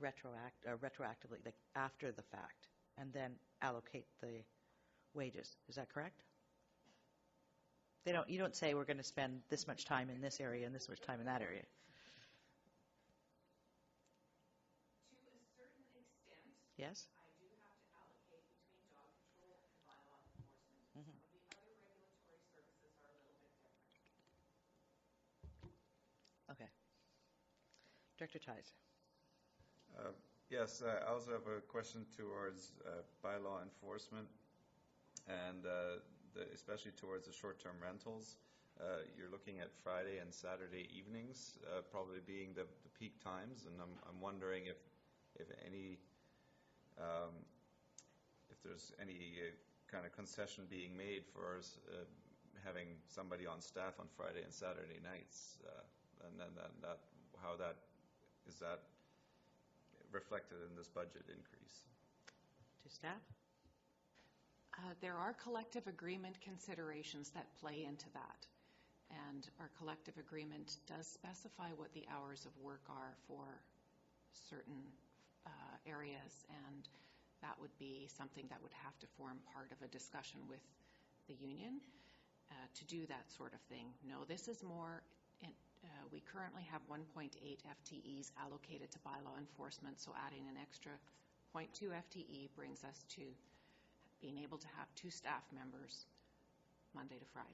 retroactively, like after the fact, and then allocate the wages. Is that correct? You don't say we're going to spend this much time in this area and this much time in that area. Yes? I do have to allocate between dog control and bylaw enforcement. Mm-hmm. Some of the other regulatory services are a little bit different. Okay. Director Ties. Yes, I also have a question towards bylaw enforcement and especially towards the short-term rentals. You're looking at Friday and Saturday evenings probably being the peak times, and I'm wondering if there's any kind of concession being made for having somebody on staff on Friday and Saturday nights, and then how that is reflected in this budget increase? To staff? There are collective agreement considerations that play into that. And our collective agreement does specify what the hours of work are for certain areas, and that would be something that would have to form part of a discussion with the union to do that sort of thing. No, this is more, we currently have 1.8 FTEs allocated to bylaw enforcement, so adding an extra 0.2 FTE brings us to being able to have 2 staff members Monday to Friday.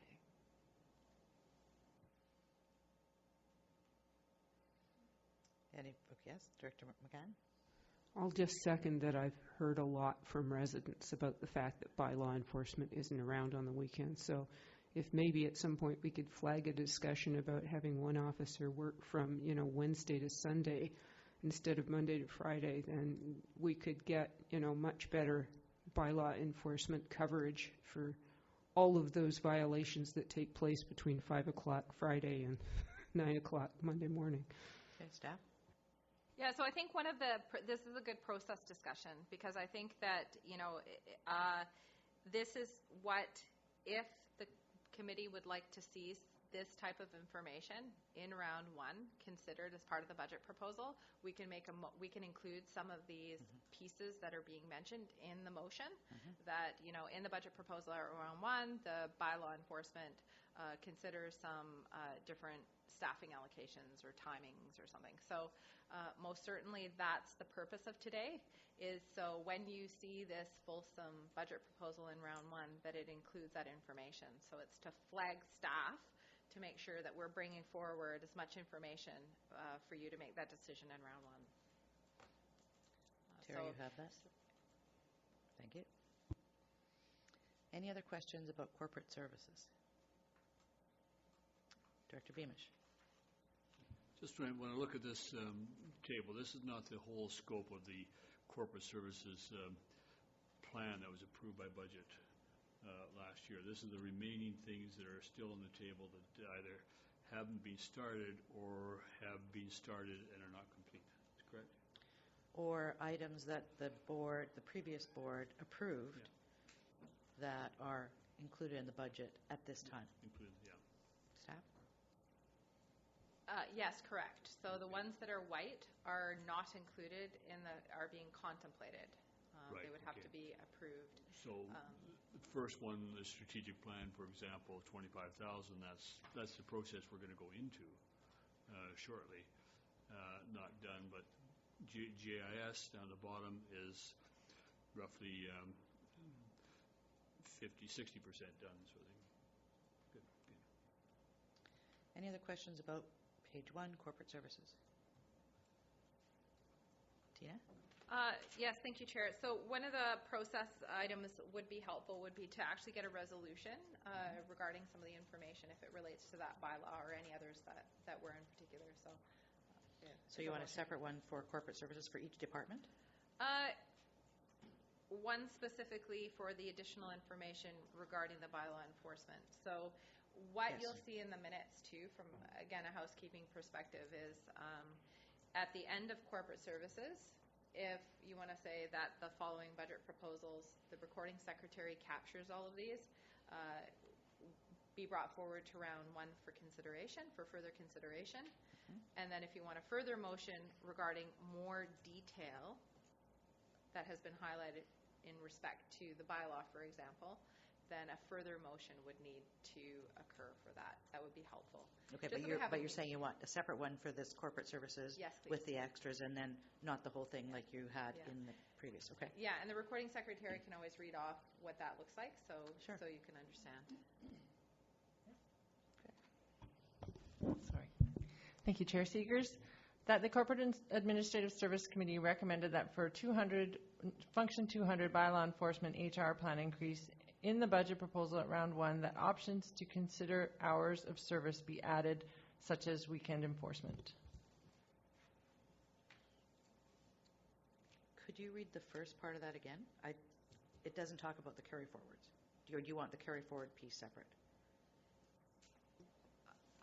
Yes, Director McGann? I'll just second that I've heard a lot from residents about the fact that bylaw enforcement isn't around on the weekends. So if maybe at some point we could flag a discussion about having one officer work from, Wednesday to Sunday instead of Monday to Friday, then we could get, much better bylaw enforcement coverage for all of those violations that take place between 5 o'clock Friday and 9 o'clock Monday morning. Okay, staff? Yeah, so I think this is a good process discussion, because I think that, This is what, if the committee would like to see this type of information in round one considered as part of the budget proposal, we can make we can include some of these pieces that are being mentioned in the motion. That, you know, in the budget proposal at round one, the bylaw enforcement considers some different staffing allocations or timings or something. So most certainly that's the purpose of today, is so when you see this fulsome budget proposal in round one, that it includes that information. So it's to flag staff to make sure that we're bringing forward as much information for you to make that decision in round one. Terry, you have that? Thank you. Any other questions about corporate services? Director Beamish. Just when I look at this table, this is not the whole scope of the corporate services plan that was approved by budget last year. This is the remaining things that are still on the table that either haven't been started or have been started and are not complete. Is correct? Or items that the previous board approved that are included in the budget at this time. Included, yeah. Staff? Yes, correct. So the ones that are white are not included are being contemplated. Right, they would have to be approved. So the first one, the strategic plan, for example, 25,000. That's the process we're going to go into shortly. Not done, but GIS down the bottom is roughly 50-60% done. So good. Any other questions about page 1, corporate services? Tina? Yes, thank you, Chair. So one of the process items would be helpful would be to actually get a resolution regarding some of the information if it relates to that bylaw or any others that were in particular. So, so you want a separate one for corporate services for each department? One specifically for the additional information regarding the bylaw enforcement. So what you'll see in the minutes too, from again a housekeeping perspective, is at the end of corporate services, if you want to say that the following budget proposals, the recording secretary captures all of these, be brought forward to round one for consideration, for further consideration. And then if you want a further motion regarding more detail that has been highlighted in respect to the bylaw, for example, then a further motion would need to occur for that. That would be helpful. Okay, but you're saying you want a separate one for this corporate services, yes, with the extras, and then not the whole thing like you had in the previous. Okay. Yeah, and the recording secretary can always read off what that looks like, so sure. So you can understand. Sorry. Thank you, Chair Seegers. That the Corporate Administrative Service Committee recommended that for Function 200 bylaw enforcement HR plan increase in the budget proposal at round one, that options to consider hours of service be added, such as weekend enforcement. Could you read the first part of that again? It doesn't talk about the carry forwards. Do you want the carry forward piece separate?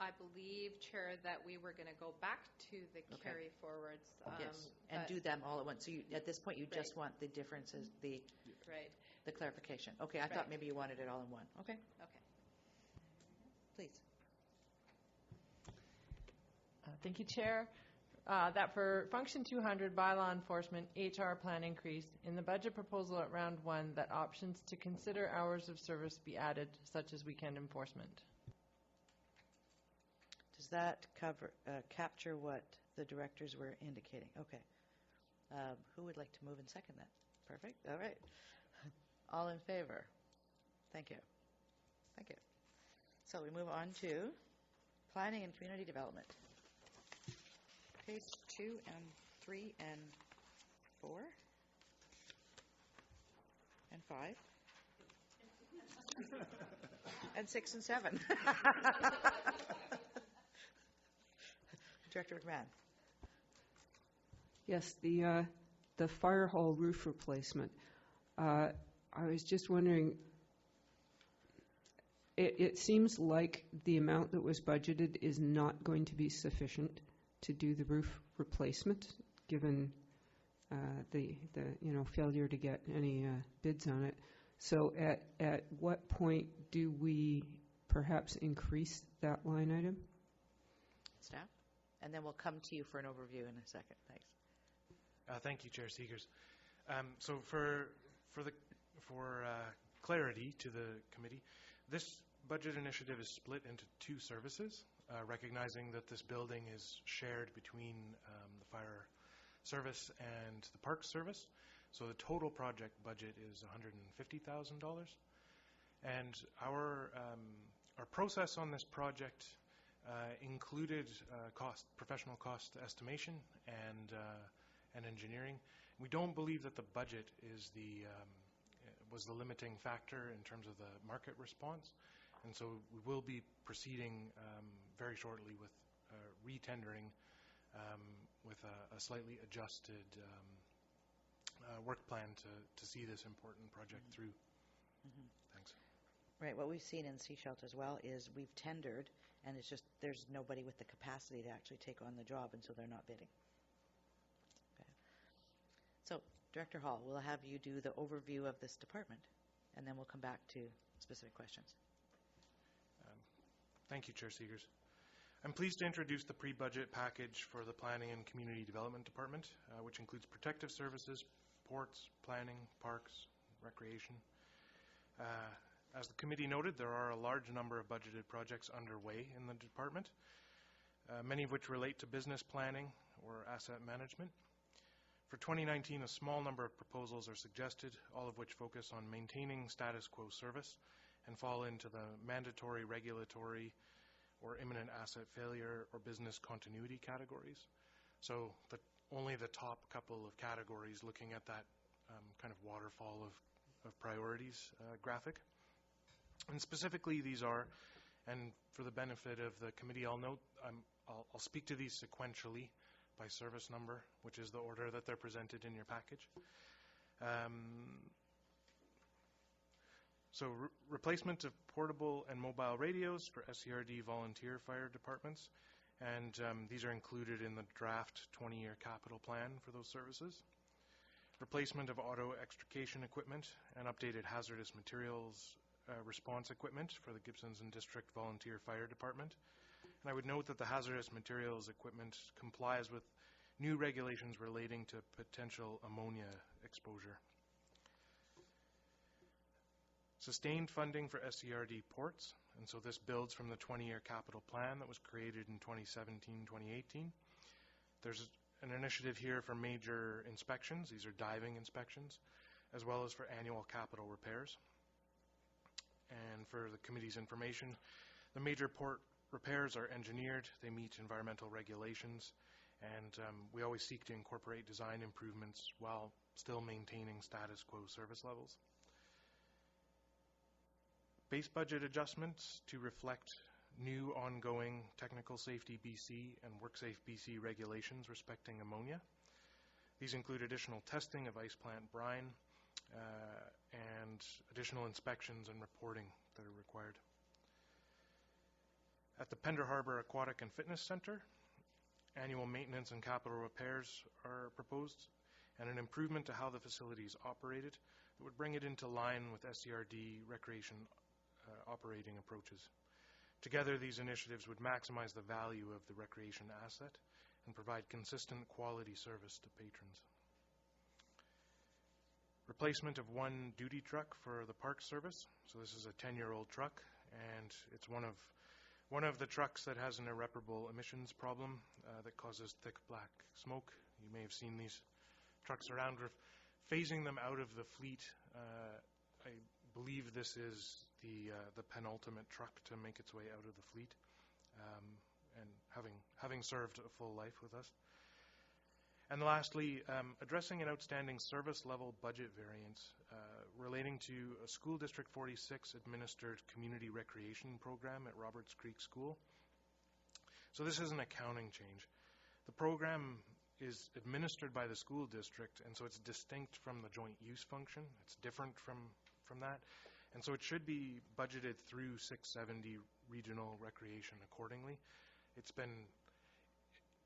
I believe, Chair, that we were going to go back to the carry forwards. Yes, and do them all at once. So at this point, you just want the differences, the clarification. Okay, I thought maybe you wanted it all in one. Okay. Okay. Please. Thank you, Chair. That for Function 200 bylaw enforcement HR plan increase in the budget proposal at round one, that options to consider hours of service be added, such as weekend enforcement. Does that capture what the directors were indicating? Okay. Who would like to move and second that? Perfect. All right. All in favor? Thank you. Thank you. So we move on to planning and community development. Page 2 and 3 and 4 and 5 and 6 and 7. Director McMahon. Yes, the fire hall roof replacement. I was just wondering, it seems like the amount that was budgeted is not going to be sufficient to do the roof replacement, given the failure to get any bids on it. So at what point do we perhaps increase that line item? Staff? And then we'll come to you for an overview in a second. Thanks. Thank you, Chair Seegers. So for clarity to the committee, this budget initiative is split into two services, recognizing that this building is shared between the fire service and the parks service. So the total project budget is $150,000. And our process on this project included professional cost estimation and engineering. We don't believe that the budget is was the limiting factor in terms of the market response, and so we will be proceeding very shortly with re-tendering with a slightly adjusted work plan to see this important project through. Thanks. Right. What we've seen in Seashelt as well is we've tendered, and it's just there's nobody with the capacity to actually take on the job, and so they're not bidding. Okay. So, Director Hall, we'll have you do the overview of this department, and then we'll come back to specific questions. Thank you, Chair Seegers. I'm pleased to introduce the pre-budget package for the Planning and Community Development Department, which includes protective services, ports, planning, parks, recreation. As the committee noted, there are a large number of budgeted projects underway in the department, many of which relate to business planning or asset management. For 2019, a small number of proposals are suggested, all of which focus on maintaining status quo service and fall into the mandatory, regulatory, or imminent asset failure or business continuity categories. So only the top couple of categories looking at that kind of waterfall of priorities graphic. And specifically these are, and for the benefit of the committee, I'll note, I'll speak to these sequentially by service number, which is the order that they're presented in your package. So replacement of portable and mobile radios for SCRD volunteer fire departments, and these are included in the draft 20-year capital plan for those services. Replacement of auto extrication equipment and updated hazardous materials response equipment for the Gibsons and District Volunteer Fire Department. And I would note that the hazardous materials equipment complies with new regulations relating to potential ammonia exposure. Sustained funding for SCRD ports, and so this builds from the 20-year capital plan that was created in 2017-2018. There's an initiative here for major inspections. These are diving inspections, as well as for annual capital repairs. And for the committee's information, the major port repairs are engineered, they meet environmental regulations, and we always seek to incorporate design improvements while still maintaining status quo service levels. Base budget adjustments to reflect new ongoing Technical Safety BC and WorkSafe BC regulations respecting ammonia. These include additional testing of ice plant brine and additional inspections and reporting that are required. At the Pender Harbor Aquatic and Fitness Center, annual maintenance and capital repairs are proposed, and an improvement to how the facility is operated that would bring it into line with SCRD recreation operating approaches. Together, these initiatives would maximize the value of the recreation asset and provide consistent quality service to patrons. Replacement of one duty truck for the Park Service. So this is a 10-year-old truck, and it's one of the trucks that has an irreparable emissions problem that causes thick black smoke. You may have seen these trucks around. We're phasing them out of the fleet. I believe this is the penultimate truck to make its way out of the fleet, and having served a full life with us. And lastly, addressing an outstanding service level budget variance relating to a School District 46 administered community recreation program at Roberts Creek School. So this is an accounting change. The program is administered by the school district, and so it's distinct from the joint use function. It's different from that. And so it should be budgeted through 670 regional recreation accordingly.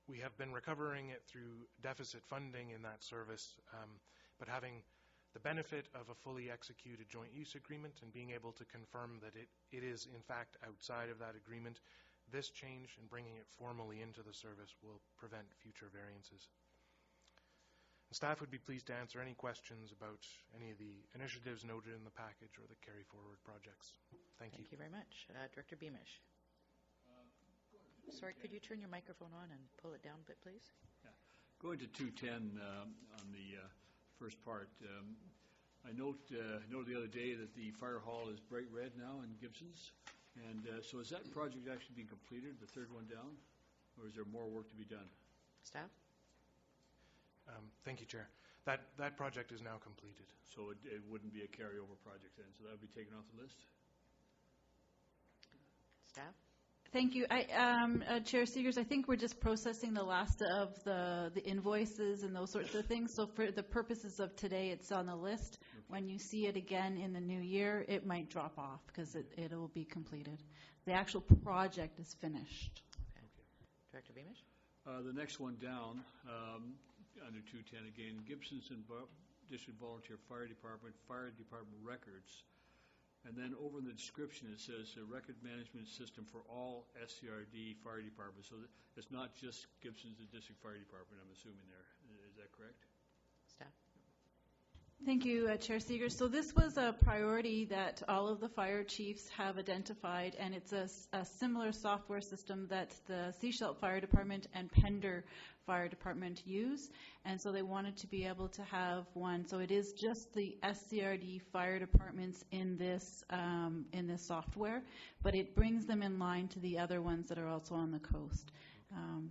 We have been recovering it through deficit funding in that service, but having The benefit of a fully executed joint use agreement and being able to confirm that it is in fact outside of that agreement, this change and bringing it formally into the service will prevent future variances. And staff would be pleased to answer any questions about any of the initiatives noted in the package or the carry forward projects. Thank you. Thank you very much. Director Beamish. Sorry, could you turn your microphone on and pull it down a bit, please? Yeah. Going to 210 on the first part, I noted the other day that the fire hall is bright red now in Gibson's. And so is that project actually being completed, the third one down? Or is there more work to be done? Staff? Thank you, Chair. That project is now completed. So it wouldn't be a carryover project then, so that would be taken off the list? Staff? Thank you. Chair Seegers, I think we're just processing the last of the invoices and those sorts of things. So for the purposes of today, it's on the list. Okay. When you see it again in the new year, it might drop off because it will be completed. The actual project is finished. Okay. Director Beamish? The next one down, under 210 again, Gibson's and District Volunteer Fire Department records. And then over in the description it says a record management system for all SCRD fire departments. So it's not just Gibson's and District Fire Department, I'm assuming there. Is that correct? Staff? Thank you, Chair Seegers. So this was a priority that all of the fire chiefs have identified, and it's a similar software system that the Seashelt Fire Department and Pender Fire Department use, and so they wanted to be able to have one. So it is just the SCRD fire departments in this software, but it brings them in line to the other ones that are also on the coast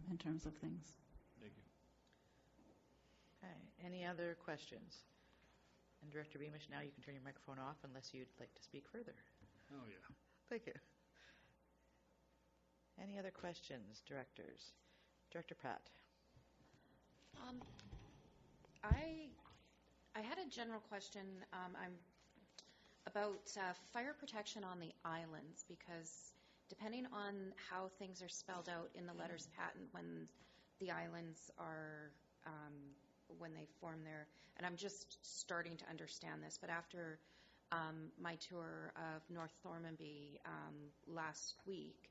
in terms of things. Thank you. Okay. Any other questions? And Director Beamish, now you can turn your microphone off unless you'd like to speak further. Oh, yeah. Thank you. Any other questions, directors? Director Pratt. I had a general question about fire protection on the islands, because depending on how things are spelled out in the letters patent when the islands are when they form their, and I'm just starting to understand this, but after my tour of North Thormanby last week,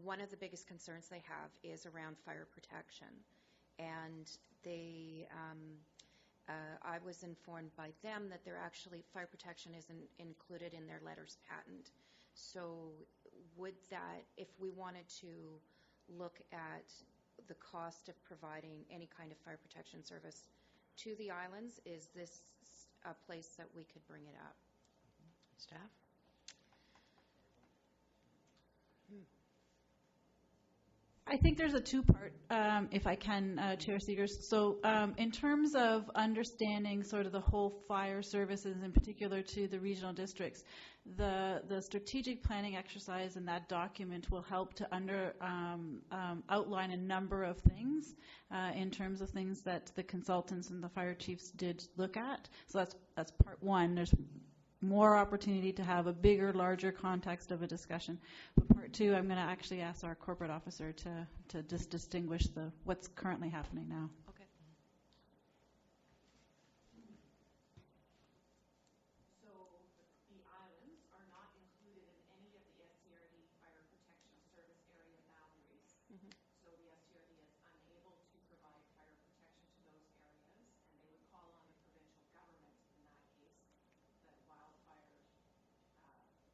one of the biggest concerns they have is around fire protection. And they, I was informed by them that they're actually, fire protection isn't included in their letters patent. So would that, if we wanted to look at the cost of providing any kind of fire protection service to the islands, is this a place that we could bring it up? Staff? I think there's a two-part, if I can, Chair Seegers. So in terms of understanding sort of the whole fire services, in particular to the regional districts, the strategic planning exercise in that document will help to outline a number of things in terms of things that the consultants and the fire chiefs did look at. So that's part one. There's more opportunity to have a bigger, larger context of a discussion. But part two, I'm going to actually ask our corporate officer to just distinguish what's currently happening now. Okay. So the islands are not included in any of the SCRD fire protection service area boundaries. Mm-hmm. So the SCRD is unable to provide fire protection to those areas, and they would call on the provincial government in that case, the wildfire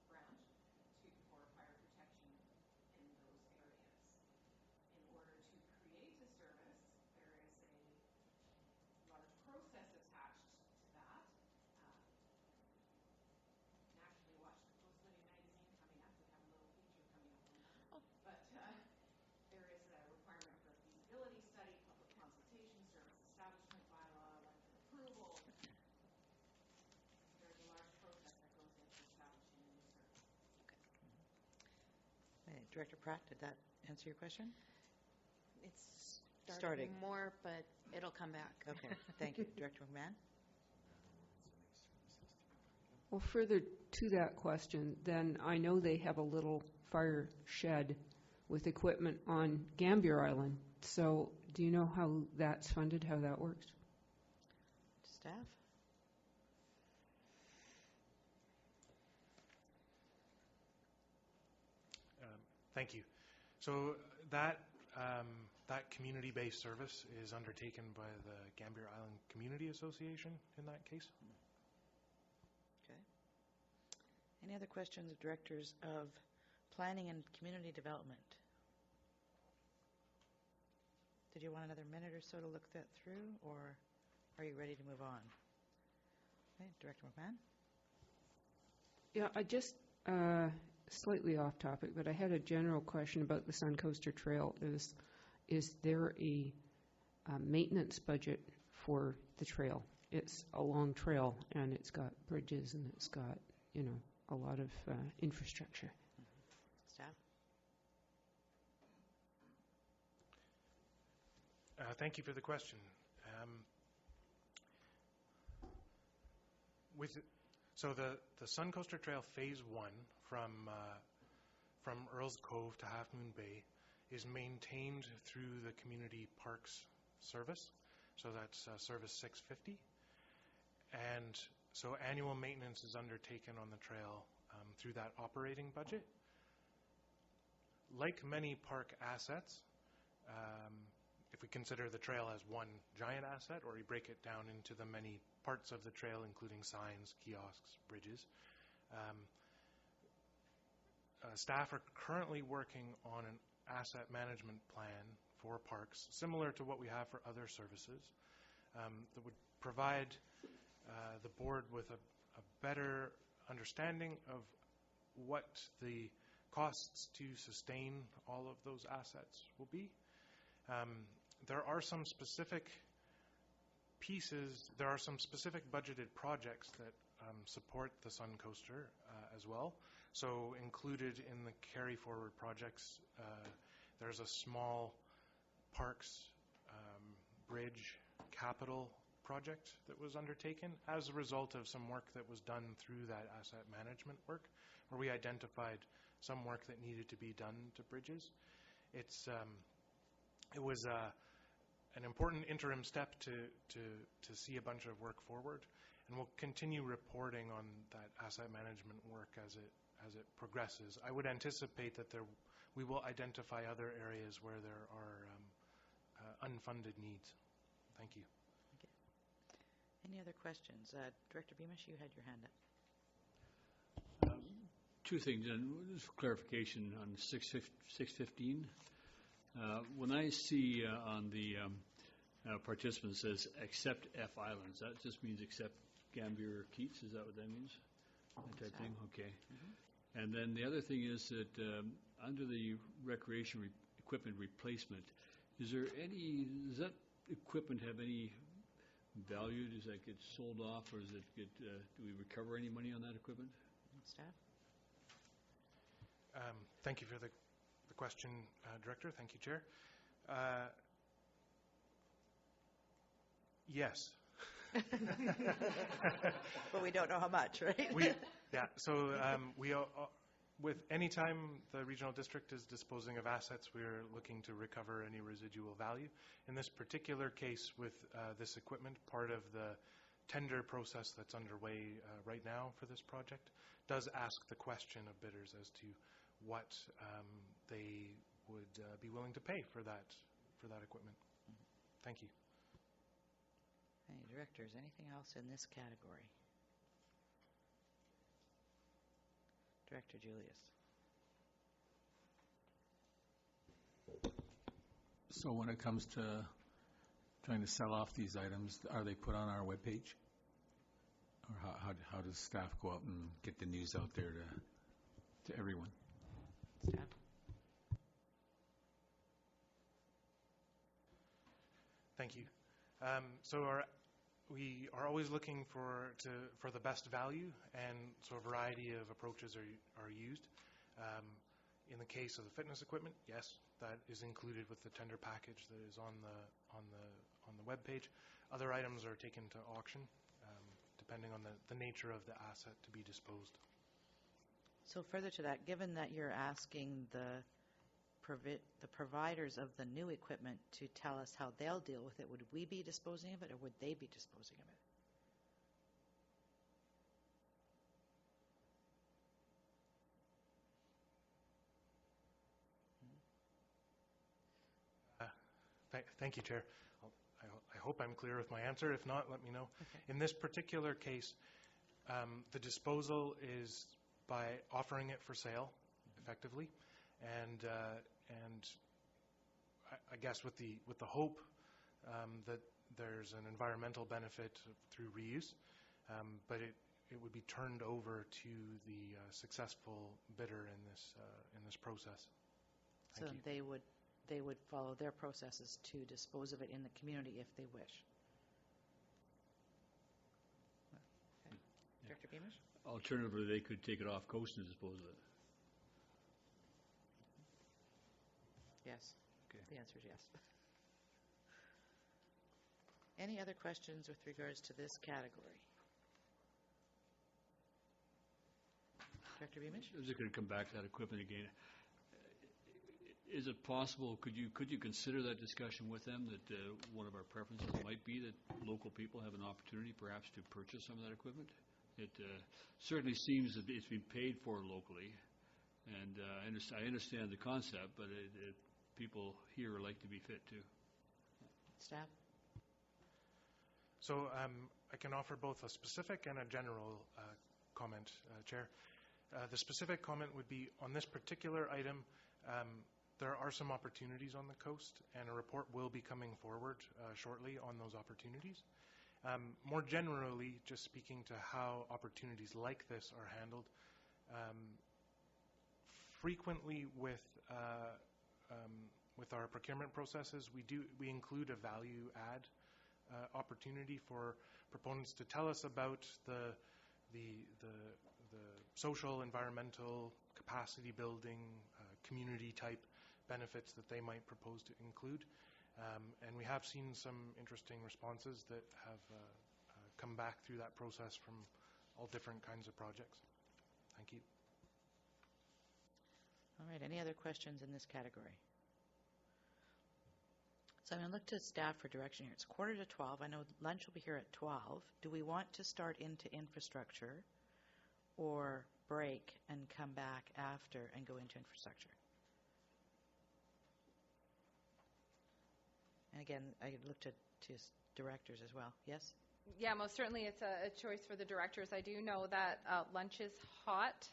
branch, for fire protection in those areas. In order to create a service, there is a large process attached to that. Naturally, watch the Coast Living magazine coming up. We have a little feature coming up on that. Oh. But there is a requirement for a feasibility study, public consultation, service establishment bylaw, elected approval. There's a large process that goes into establishing a new service. Okay. Director Pratt, did that answer your question? It's starting more, but it'll come back. Okay, thank you. Director McMahon? Well, further to that question, then I know they have a little fire shed with equipment on Gambier Island. So do you know how that's funded, how that works? Staff? Thank you. So that community-based service is undertaken by the Gambier Island Community Association in that case. Okay. Any other questions of directors of planning and community development? Did you want another minute or so to look that through, or are you ready to move on? Okay, Director McMahon? Yeah, I just, slightly off topic, but I had a general question about the Suncoaster Trail. Is there a maintenance budget for the trail? It's a long trail, and it's got bridges, and it's got, a lot of infrastructure. Staff? Thank you for the question. So the Suncoaster Trail Phase 1 from Earls Cove to Half Moon Bay is maintained through the Community Parks Service. So that's Service 650. And so annual maintenance is undertaken on the trail through that operating budget. Like many park assets, if we consider the trail as one giant asset, or we break it down into the many parts of the trail, including signs, kiosks, bridges, staff are currently working on an asset management plan for parks, similar to what we have for other services, that would provide the board with a better understanding of what the costs to sustain all of those assets will be. There are some specific pieces, there are some specific budgeted projects that support the Suncoaster as well. So included in the carry forward projects, there's a small parks bridge capital project that was undertaken as a result of some work that was done through that asset management work, where we identified some work that needed to be done to bridges. It was an important interim step to see a bunch of work forward, and we'll continue reporting on that asset management work as it progresses. I would anticipate that we will identify other areas where there are unfunded needs. Thank you. Okay. Any other questions? Director Beamish, you had your hand up. Two things, and just for clarification on 615. When I see on the participants says except F Islands, that just means except Gambier Keats? Is that what that means? That type thing? Okay. Mm-hmm. And then the other thing is that under the recreation equipment replacement, does that equipment have any value? Does that get sold off, or does it get? Do we recover any money on that equipment? Staff. Thank you for the question, Director. Thank you, Chair. Yes. But we don't know how much, right? So with any time the regional district is disposing of assets, we're looking to recover any residual value. In this particular case with this equipment, part of the tender process that's underway right now for this project does ask the question of bidders as to what they would be willing to pay for that equipment. Mm-hmm. Thank you. Hey, directors, anything else in this category? Director Julius. So when it comes to trying to sell off these items, are they put on our webpage? Or how does staff go out and get the news out there to everyone? Staff. Thank you. We are always looking for the best value, and so a variety of approaches are used. In the case of the fitness equipment, yes, that is included with the tender package that is on the web page. Other items are taken to auction, depending on the nature of the asset to be disposed. So further to that, given that you're asking the providers of the new equipment to tell us how they'll deal with it, would we be disposing of it, or would they be disposing of it? Thank you, Chair. I hope I'm clear with my answer. If not, let me know. Okay. In this particular case, the disposal is by offering it for sale, effectively, and I guess with the hope that there's an environmental benefit through reuse, but it would be turned over to the successful bidder in this process. So they would follow their processes to dispose of it in the community if they wish. Okay. Director Beamish? Alternatively, they could take it off coast and dispose of it. Yes. Okay. The answer is yes. Any other questions with regards to this category? Director Beamish? I'm just going to come back to that equipment again. Is it possible, could you consider that discussion with them, that one of our preferences might be that local people have an opportunity perhaps to purchase some of that equipment? It certainly seems that it's been paid for locally, and I understand the concept, but people here like to be fit too. Staff? So I can offer both a specific and a general comment, Chair. The specific comment would be on this particular item, there are some opportunities on the coast, and a report will be coming forward shortly on those opportunities. More generally, just speaking to how opportunities like this are handled, frequently with our procurement processes, we include a value add opportunity for proponents to tell us about the social, environmental, capacity building, community type benefits that they might propose to include. And we have seen some interesting responses that have come back through that process from all different kinds of projects. Thank you. All right, any other questions in this category? So I'm going to look to staff for direction here. It's 11:45. I know lunch will be here at 12. Do we want to start into infrastructure or break and come back after and go into infrastructure? And again, I looked to directors as well. Yes? Yeah, most certainly it's a choice for the directors. I do know that lunch is hot,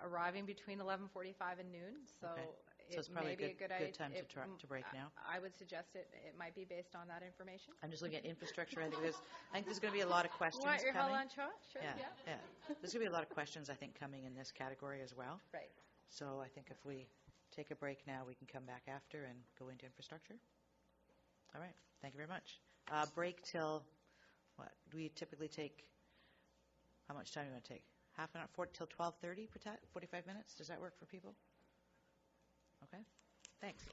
arriving between 11:45 and noon, so Okay. it So it's probably may be a good good time to break now. I would suggest it might be based on that information. I'm just looking at infrastructure. I think there's going to be a lot of questions Want your coming. whole lunch hot? Sure, yeah. There's going to be a lot of questions, I think, coming in this category as well. Right. So I think if we take a break now, we can come back after and go into infrastructure. All right. Thank you very much. Break till what? Do we typically take? How much time do you want to take? Half an hour, till 12:30, 45 minutes? Does that work for people? Okay. Thanks.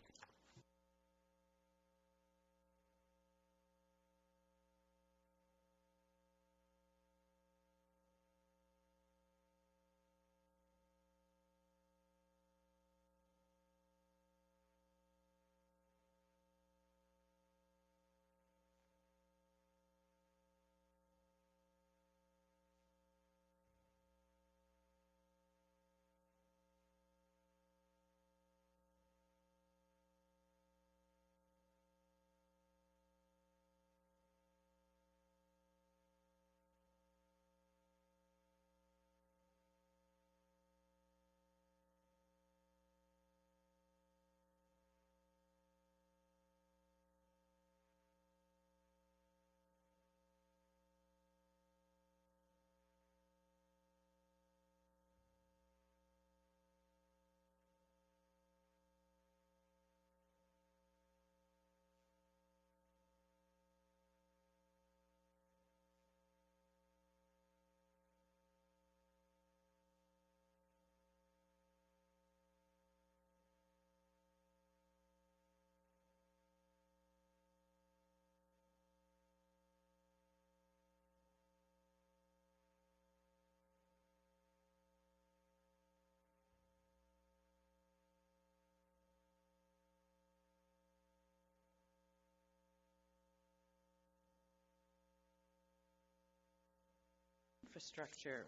Infrastructure.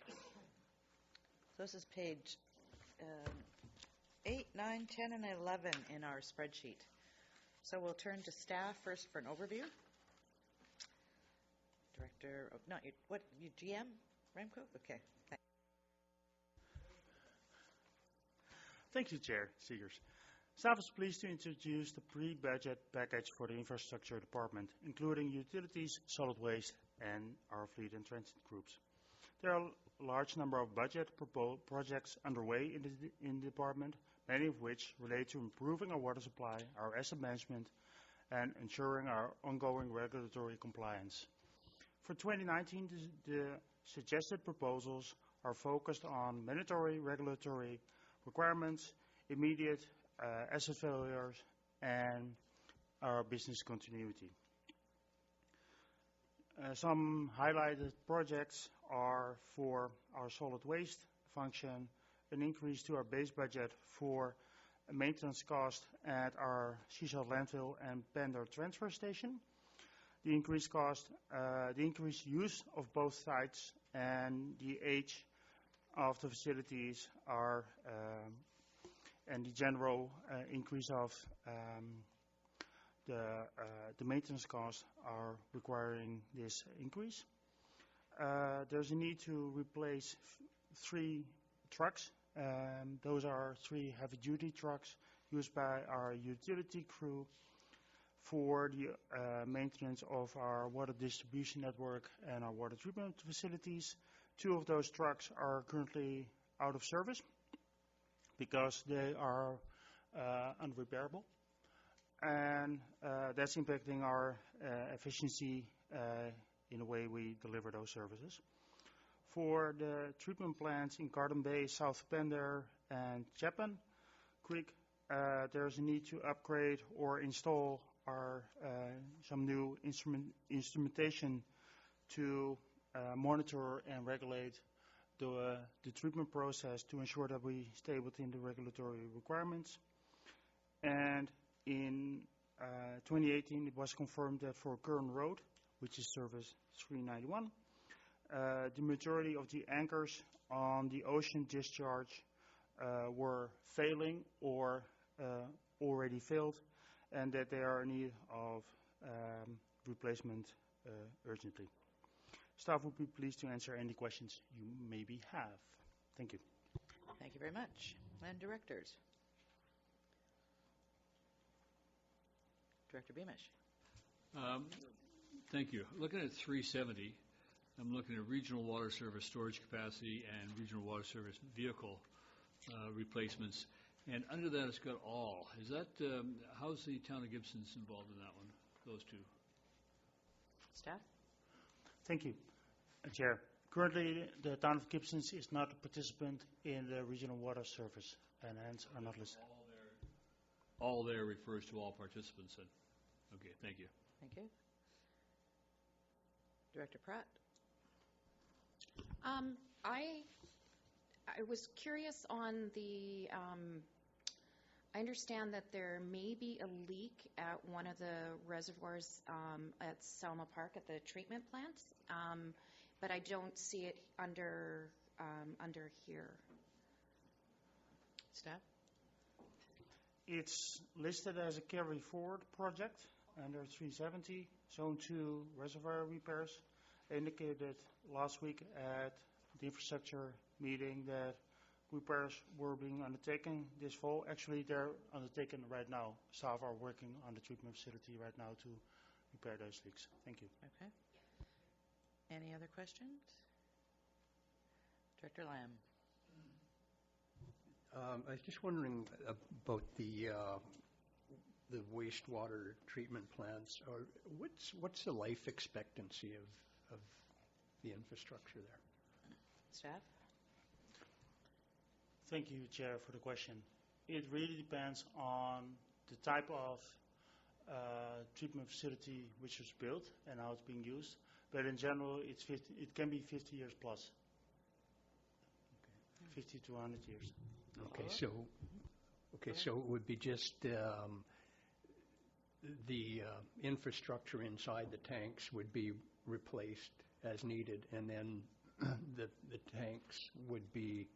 So this is page 8, 9, 10, and 11 in our spreadsheet. So we'll turn to staff first for an overview. Director, oh, not you, what, you GM, Remco? Okay. Thanks. Thank you, Chair Seegers. Staff is pleased to introduce the pre-budget package for the infrastructure department, including utilities, solid waste, and our fleet and transit groups. There are a large number of budget projects underway in the department, many of which relate to improving our water supply, our asset management, and ensuring our ongoing regulatory compliance. For 2019, the suggested proposals are focused on mandatory regulatory requirements, immediate asset failures, and our business continuity. Some highlighted projects are for our solid waste function, an increase to our base budget for a maintenance cost at our Seashell landfill and Pender transfer station, the increased cost, the increased use of both sites, and the age of the facilities are and the general increase of the maintenance costs are requiring this increase. There's a need to replace 3 trucks. Those are 3 heavy-duty trucks used by our utility crew for the maintenance of our water distribution network and our water treatment facilities. 2 of those trucks are currently out of service because they are unrepairable, and that's impacting our efficiency in the way we deliver those services. For the treatment plants in Garden Bay, South Pender, and Chapman Creek, there's a need to upgrade or install some new instrumentation to monitor and regulate the treatment process to ensure that we stay within the regulatory requirements. And in 2018, it was confirmed that for Kern Road, which is service 391, the majority of the anchors on the ocean discharge were failing or already failed, and that they are in need of replacement urgently. Staff would be pleased to answer any questions you maybe have. Thank you. Thank you very much. And directors. Director Beamish. Thank you. Looking at 370, I'm looking at regional water service storage capacity and regional water service vehicle replacements. And under that, it's got all. Is that, how's the town of Gibson's involved in that one, those 2? Staff? Thank you, Chair. Currently, the town of Gibson's is not a participant in the regional water service, and hence are not listed. All there refers to all participants then. Okay, thank you. Thank you. Director Pratt. I was curious on the, I understand that there may be a leak at one of the reservoirs at Selma Park at the treatment plants, but I don't see it under here. Staff? It's listed as a carry forward project under 370, Zone 2 reservoir repairs. I indicated last week at the infrastructure meeting that repairs were being undertaken this fall. Actually, they're undertaken right now. Staff are working on the treatment facility right now to repair those leaks. Thank you. Okay. Any other questions? Director Lamb. I was just wondering about the wastewater treatment plants. Or what's the life expectancy of the infrastructure there? Staff? Thank you, Chair, for the question. It really depends on the type of treatment facility which was built and how it's being used. But in general, it can be 50 years plus. Okay. 50 to 100 years. Okay, so it would be just the infrastructure inside the tanks would be replaced as needed, and then the tanks would be,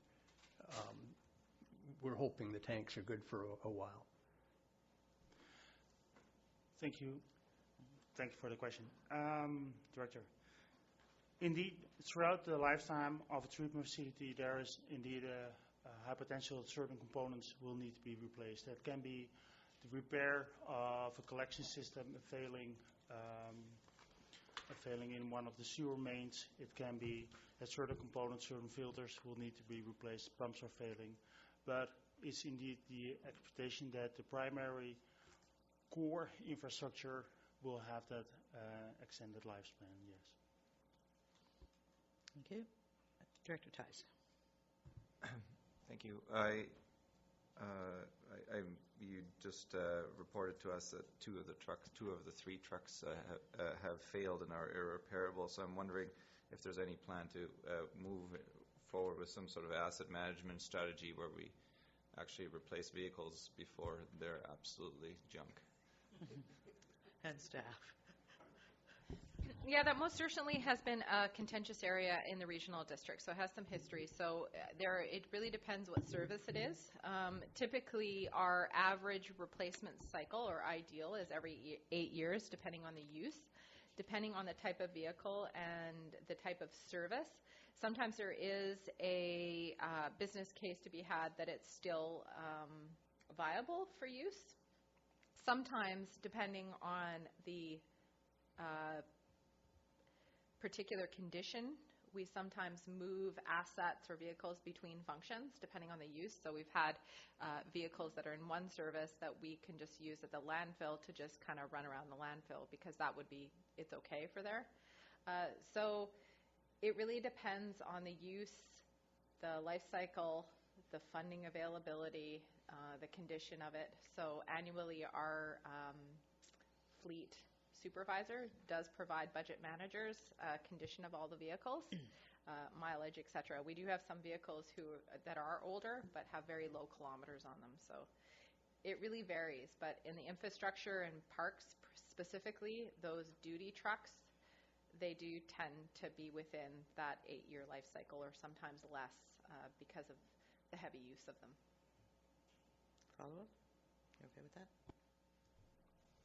we're hoping the tanks are good for a while. Thank you. Thank you for the question. Director, indeed, throughout the lifetime of a treatment facility, there is indeed a high potential that certain components will need to be replaced. That can be the repair of a collection system failing in one of the sewer mains. It can be that certain components, certain filters will need to be replaced, pumps are failing. But it's indeed the expectation that the primary core infrastructure will have that extended lifespan, yes. Thank you. Director Tice. Thank you. You just reported to us that two of the three trucks have failed and are irreparable. So I'm wondering if there's any plan to move forward with some sort of asset management strategy where we actually replace vehicles before they're absolutely junk. And staff. Yeah, that most certainly has been a contentious area in the regional district, so it has some history. So it really depends what service it is. Typically, our average replacement cycle, or ideal, is every 8 years, depending on the use, depending on the type of vehicle and the type of service. Sometimes there is a business case to be had that it's still viable for use. Sometimes, depending on the particular condition, we sometimes move assets or vehicles between functions depending on the use. So we've had vehicles that are in one service that we can just use at the landfill to just kind of run around the landfill because it's okay for there. So it really depends on the use, the life cycle, the funding availability, the condition of it. So annually our fleet supervisor does provide budget managers condition of all the vehicles, mileage, etc. We do have some vehicles that are older but have very low kilometers on them. So it really varies. But in the infrastructure and parks specifically, those duty trucks, they do tend to be within that 8-year life cycle or sometimes less because of the heavy use of them. Follow-up? You okay with that?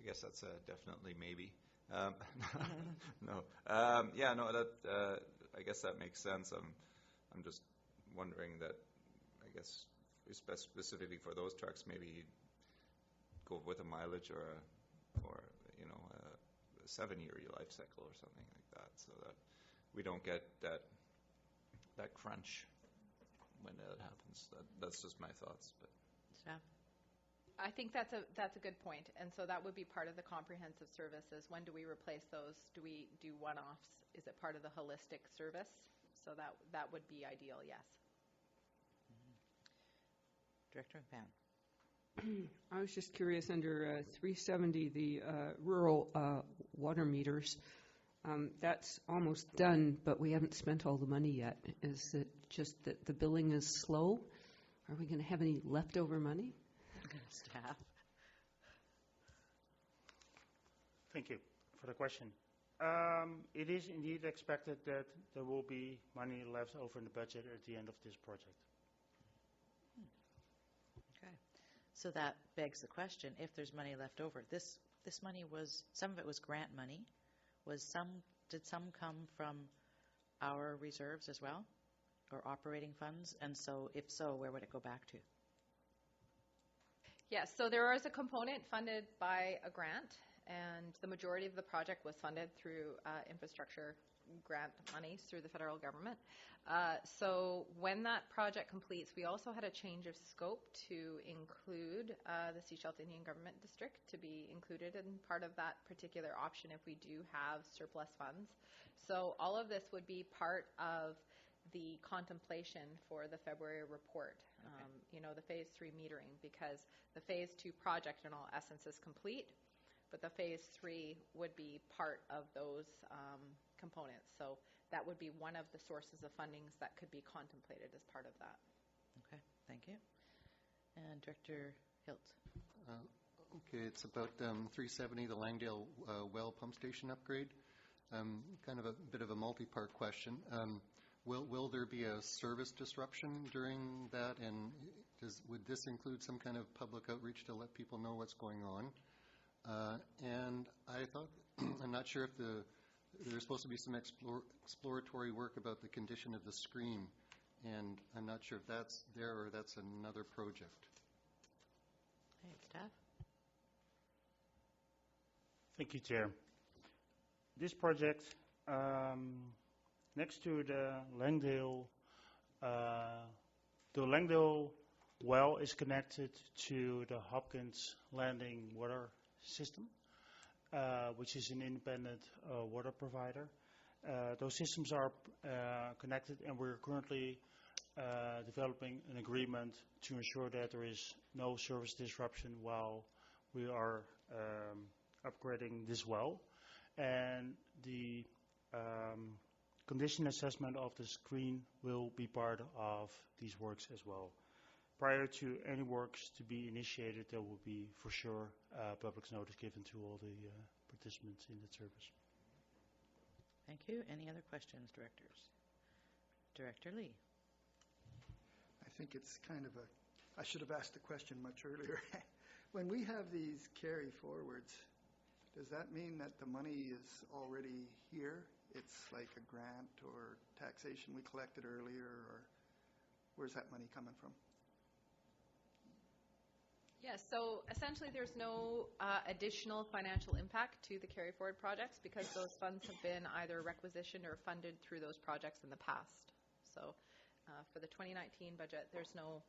I guess that's definitely maybe. No. That I guess that makes sense. I'm just wondering that, I guess, specifically for those trucks, maybe go with a mileage or a 7-year life cycle or something like that, so that we don't get that crunch when that happens. That's just my thoughts. But Staff? I think that's a good point, and so that would be part of the comprehensive services. When do we replace those? Do we do one-offs? Is it part of the holistic service? So that would be ideal, yes. Director McMahon. I was just curious, under 370, the rural water meters, that's almost done, but we haven't spent all the money yet. Is it just that the billing is slow? Are we going to have any leftover money? Staff. Thank you for the question. It is indeed expected that there will be money left over in the budget at the end of this project. Okay. So that begs the question, if there's money left over, this money some of it was grant money. Did some come from our reserves as well, or operating funds? And so, if so, where would it go back to? Yes, so there is a component funded by a grant, and the majority of the project was funded through infrastructure grant monies through the federal government. So when that project completes, we also had a change of scope to include the Sechelt Indian Government District to be included in part of that particular option if we do have surplus funds. So all of this would be part of the contemplation for the February report, the Phase 3 metering, because the Phase 2 project in all essence is complete, but the Phase 3 would be part of those components. So that would be one of the sources of fundings that could be contemplated as part of that. Okay, thank you. And Director Hilt. Okay, it's about 370, the Langdale well pump station upgrade. Kind of a bit of a multi-part question. Will there be a service disruption during that, and would this include some kind of public outreach to let people know what's going on? And I thought, I'm not sure if there's supposed to be some exploratory work about the condition of the screen, and I'm not sure if that's there or that's another project. Hey, staff? Thank you, Chair. This project, next to the Langdale well is connected to the Hopkins Landing water system, which is an independent water provider. Those systems are connected, and we're currently developing an agreement to ensure that there is no service disruption while we are upgrading this well. And the condition assessment of the screen will be part of these works as well. Prior to any works to be initiated, there will be for sure public notice given to all the participants in the service. Thank you. Any other questions, directors? Director Lee. I think it's kind of I should have asked the question much earlier. When we have these carry forwards, does that mean that the money is already here? It's like a grant or taxation we collected earlier, or where's that money coming from? Yes, so essentially there's no additional financial impact to the carry forward projects because those funds have been either requisitioned or funded through those projects in the past. So for the 2019 budget, there's no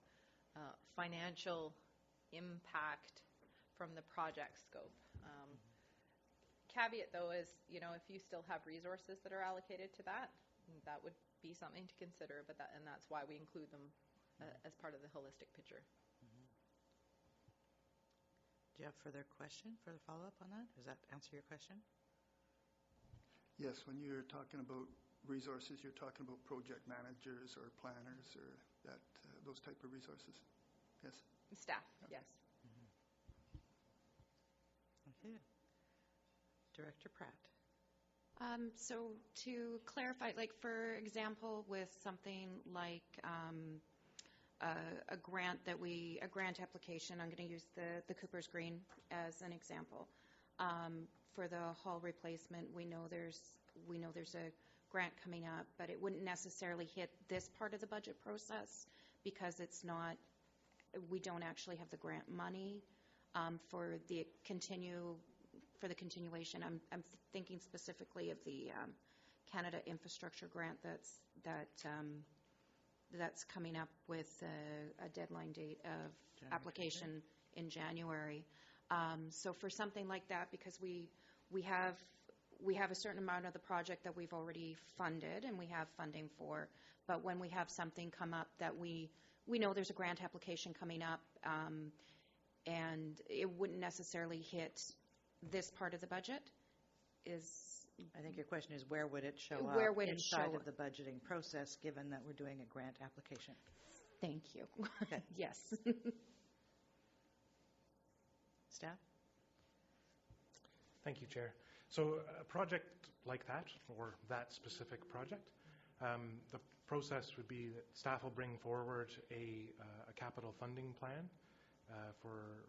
financial impact from the project scope. Caveat, though, is, if you still have resources that are allocated to that, that would be something to consider, and that's why we include them as part of the holistic picture. Do you have further follow-up on that? Does that answer your question? Yes, when you're talking about resources, you're talking about project managers or planners or those type of resources. Yes? Staff, okay. Yes. Okay. Director Pratt. So to clarify, for example, with something like a grant application, I'm going to use the Cooper's Green as an example. For the hall replacement, we know there's a grant coming up, but it wouldn't necessarily hit this part of the budget process because we don't actually have the grant money for the continuation. I'm thinking specifically of the Canada Infrastructure Grant that's coming up with a deadline date of application in January. So for something like that, because we have a certain amount of the project that we've already funded and we have funding for, but when we have something come up that we know there's a grant application coming up, and it wouldn't necessarily hit this part of the budget. I think your question is where would it show up inside of the budgeting process, given that we're doing a grant application? Thank you. Okay. Yes. Staff? Thank you, Chair. So a project like that, or that specific project, the process would be that staff will bring forward a capital funding plan for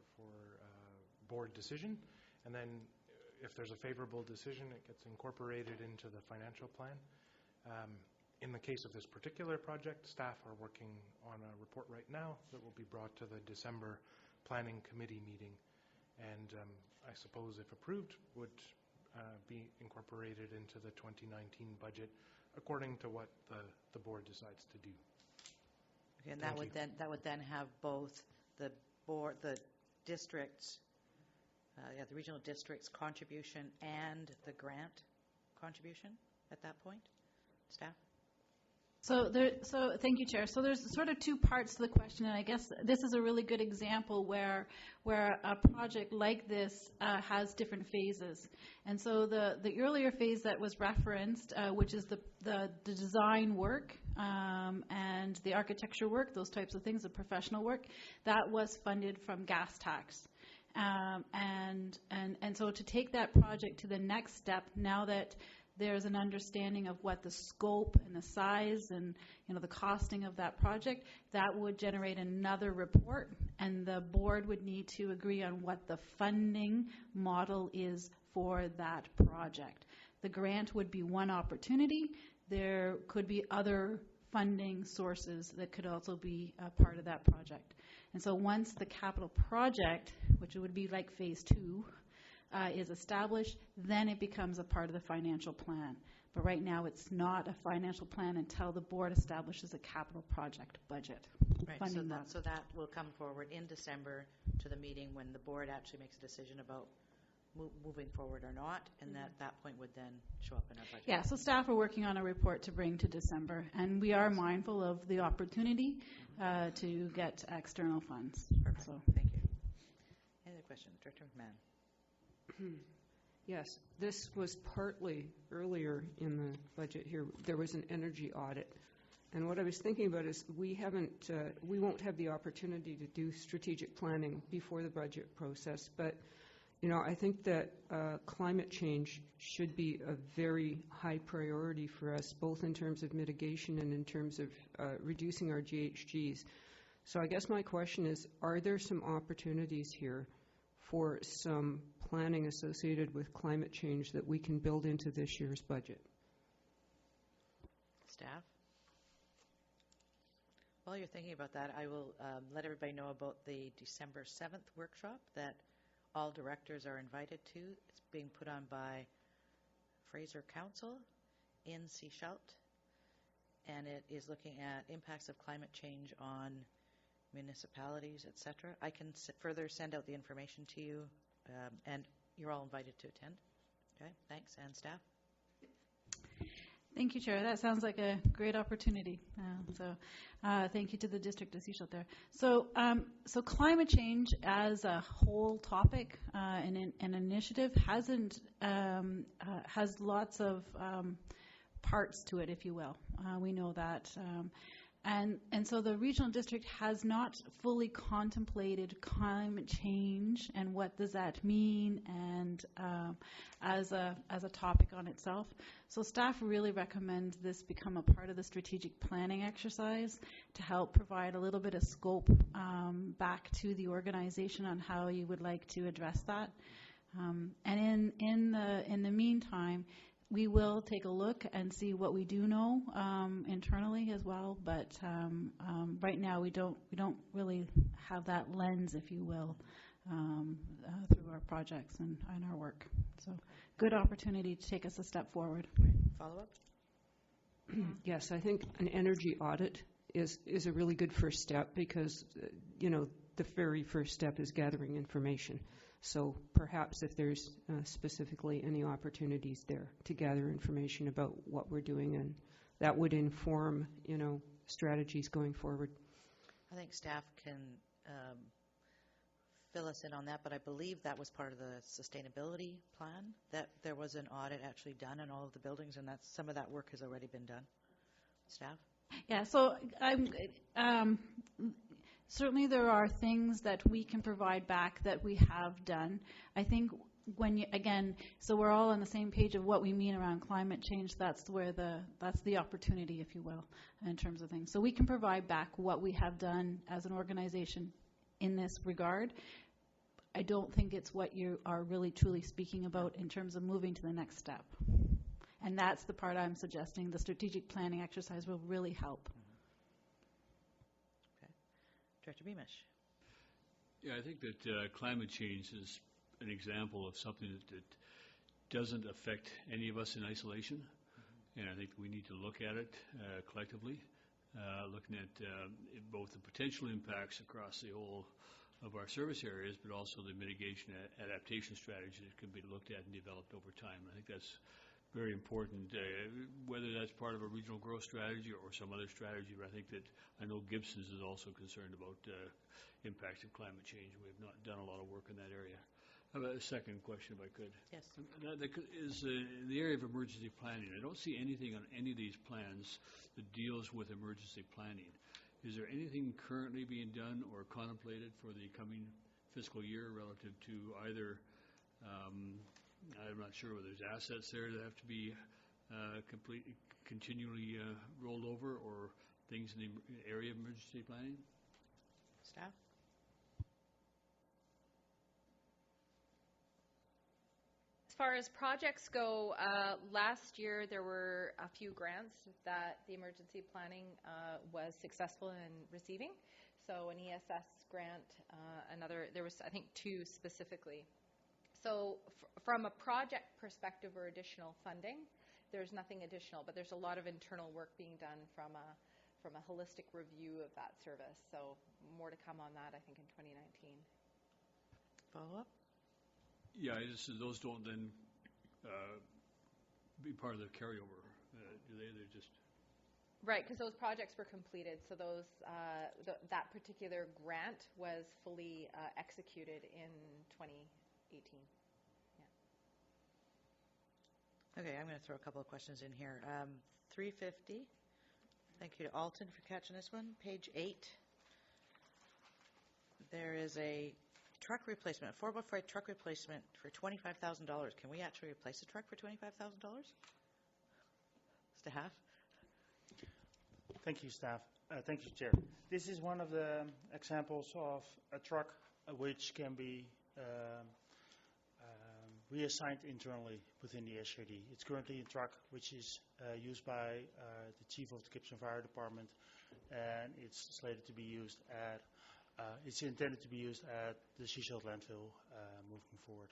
board decision, and then if there's a favorable decision, it gets incorporated into the financial plan. In the case of this particular project, staff are working on a report right now that will be brought to the December Planning Committee meeting, and I suppose if approved would be incorporated into the 2019 budget according to what the board decides to do. Okay, and that would then have both the district's the regional district's contribution and the grant contribution at that point? Staff? So thank you, Chair. So there's sort of two parts to the question, and I guess this is a really good example where a project like this has different phases. And so the earlier phase that was referenced, which is the design work and the architecture work, those types of things, the professional work, that was funded from gas tax. And so to take that project to the next step, now that there's an understanding of what the scope and the size and, the costing of that project, that would generate another report, and the board would need to agree on what the funding model is for that project. The grant would be one opportunity. There could be other funding sources that could also be a part of that project. And so once the capital project, which would be like phase 2, is established, then it becomes a part of the financial plan. But right now it's not a financial plan until the board establishes a capital project budget. Right, so that will come forward in December to the meeting when the board actually makes a decision about moving forward or not, and that point would then show up in our budget. Yeah, so staff are working on a report to bring to December, and we are mindful of the opportunity to get external funds. Perfect. So. Thank you. Any other questions? Director McMahon. Yes, this was partly earlier in the budget here. There was an energy audit. And what I was thinking about is we won't have the opportunity to do strategic planning before the budget process, but I think that climate change should be a very high priority for us, both in terms of mitigation and in terms of reducing our GHGs. So I guess my question is, are there some opportunities here for some planning associated with climate change that we can build into this year's budget? Staff? While you're thinking about that, I will let everybody know about the December 7th workshop that all directors are invited to. It's being put on by Fraser Council in Sechelt, and it is looking at impacts of climate change on municipalities, etc. I can further send out the information to you, and you're all invited to attend. Okay, thanks. And staff? Thank you, Chair. That sounds like a great opportunity. Thank you to the district of Sechelt there. So climate change as a whole topic and an initiative has lots of parts to it, if you will. We know that. And so the regional district has not fully contemplated climate change and what does that mean and as a topic on itself. So staff really recommend this become a part of the strategic planning exercise to help provide a little bit of scope back to the organization on how you would like to address that. And in the meantime, we will take a look and see what we do know internally as well, but right now we don't really have that lens, if you will, through our projects and our work. So good opportunity to take us a step forward. Follow-up? Yes, I think an energy audit is a really good first step because, the very first step is gathering information. So perhaps if there's specifically any opportunities there to gather information about what we're doing, and that would inform, strategies going forward. I think staff can fill us in on that, but I believe that was part of the sustainability plan, that there was an audit actually done on all of the buildings, and some of that work has already been done. Staff? Yeah, so certainly there are things that we can provide back that we have done. I think so we're all on the same page of what we mean around climate change. That's the opportunity, if you will, in terms of things. So we can provide back what we have done as an organization in this regard. I don't think it's what you are really truly speaking about in terms of moving to the next step. And that's the part I'm suggesting. The strategic planning exercise will really help. Director Beamish. Yeah, I think that climate change is an example of something that doesn't affect any of us in isolation, and I think we need to look at it collectively, looking at both the potential impacts across the whole of our service areas, but also the mitigation adaptation strategies that can be looked at and developed over time. I think that's very important, whether that's part of a regional growth strategy or some other strategy. But I know Gibson's is also concerned about impacts of climate change. We have not done a lot of work in that area. I have a second question, if I could. Yes. That is in the area of emergency planning. I don't see anything on any of these plans that deals with emergency planning. Is there anything currently being done or contemplated for the coming fiscal year relative to either I'm not sure whether there's assets there that have to be continually rolled over, or things in the area of emergency planning? Staff? As far as projects go, last year there were a few grants that the emergency planning was successful in receiving. So an ESS grant, there was, I think, 2 specifically. So from a project perspective or additional funding, there's nothing additional, but there's a lot of internal work being done from a holistic review of that service. So more to come on that, I think, in 2019. Follow up? Yeah, those don't then be part of the carryover, do they? They're just... Right, because those projects were completed, so those that particular grant was fully executed in 2018. Yeah. Okay, I'm going to throw a couple of questions in here. 350. Thank you to Alton for catching this one. Page 8. There is a truck replacement, a 4x4 truck replacement for $25,000. Can we actually replace a truck for $25,000? Staff? Thank you, staff. Thank you, Chair. This is one of the examples of a truck which can be reassigned internally within the SRD. It's currently a truck which is used by the Chief of the Gibson Fire Department, and it's slated to be used at it's intended to be used at the Seashell landfill moving forward.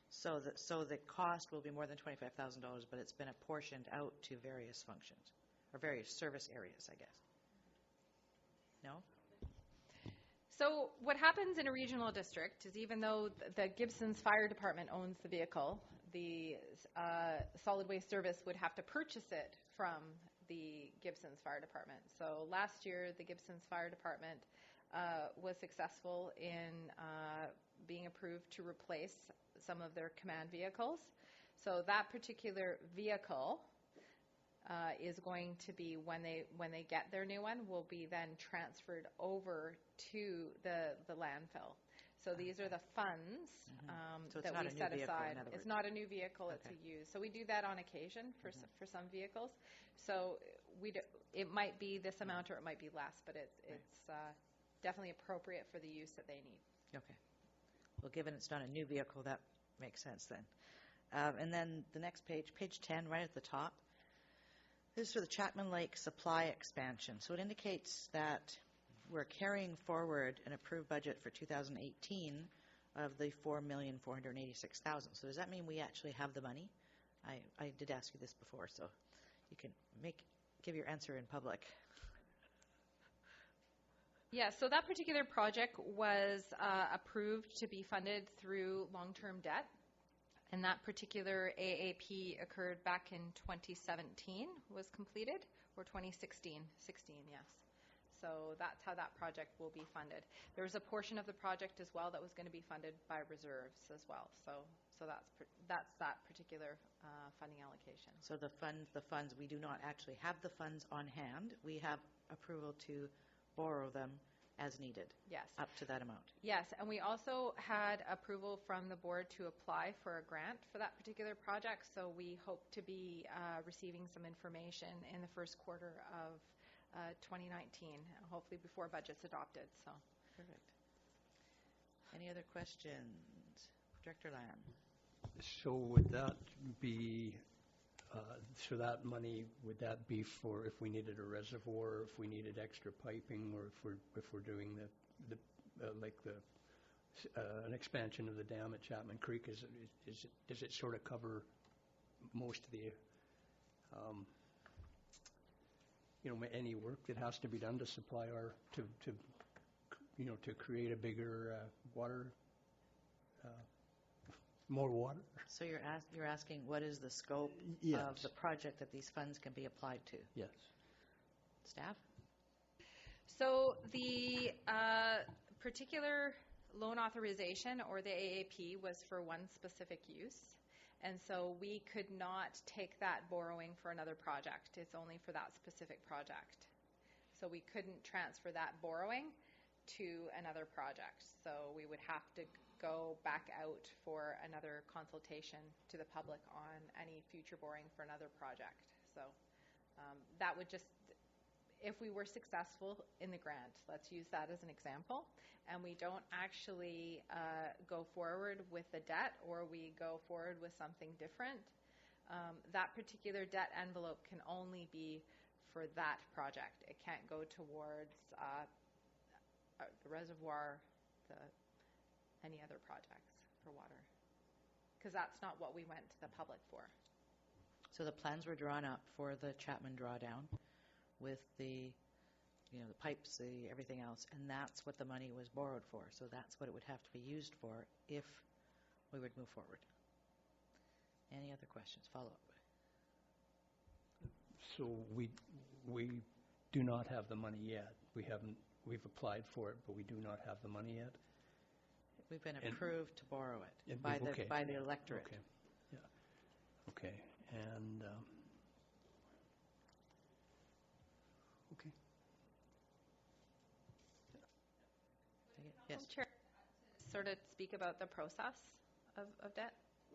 So the cost will be more than $25,000, but it's been apportioned out to various functions, or various service areas, I guess. No? So what happens in a regional district is, even though the Gibson's Fire Department owns the vehicle, the solid waste service would have to purchase it from the Gibson's Fire Department. So last year, the Gibson's Fire Department was successful in being approved to replace some of their command vehicles. So that particular vehicle is going to be, when they get their new one, will be then transferred over to the landfill. So these are the funds So it's that not we a new set vehicle, aside. in other It's words. not a new vehicle, it's Okay. a used. So we do that on occasion for some vehicles. So it might be this amount or it might be less, but it's definitely appropriate for the use that they need. Okay. Well, given it's not a new vehicle, that makes sense then. And then the next page, page 10, right at the top. This is for the Chapman Lake supply expansion. So it indicates that we're carrying forward an approved budget for 2018 of the $4,486,000. So does that mean we actually have the money? I did ask you this before, so you can give your answer in public. Yeah, so that particular project was approved to be funded through long-term debt. And that particular AAP occurred back in 2017, was completed, or 2016? 16, yes. So that's how that project will be funded. There was a portion of the project as well that was going to be funded by reserves as well. So that's that particular funding allocation. So the funds, we do not actually have the funds on hand. We have approval to borrow them as needed. Yes. Up to that amount. Yes, and we also had approval from the board to apply for a grant for that particular project. So we hope to be receiving some information in the first quarter of 2019, hopefully before budget's adopted. So perfect. Any other questions? Director Lamb. So would that be, so that money, would that be for if we needed a reservoir, if we needed extra piping, or if we're doing an expansion of the dam at Chapman Creek? Does it sort of cover most of the any work that has to be done to supply to create a bigger water, more water? So you're asking what is the scope Yes. of the project that these funds can be applied to? Yes. Staff? So the particular loan authorization, or the AAP, was for one specific use. And so we could not take that borrowing for another project. It's only for that specific project. So we couldn't transfer that borrowing to another project. So we would have to go back out for another consultation to the public on any future boring for another project. So that would just, if we were successful in the grant, let's use that as an example, and we don't actually go forward with the debt, or we go forward with something different, that particular debt envelope can only be for that project. It can't go towards the reservoir, any other projects for water, because that's not what we went to the public for. So the plans were drawn up for the Chapman drawdown with the, the pipes, everything else, and that's what the money was borrowed for. So that's what it would have to be used for if we would move forward. Any other questions? Follow up. So we do not have the money yet. We've applied for it, but we do not have the money yet. We've been approved to borrow it by the electorate. Okay. Yeah. Okay. And okay. Yes. Chair, sort of speak about the process of debt,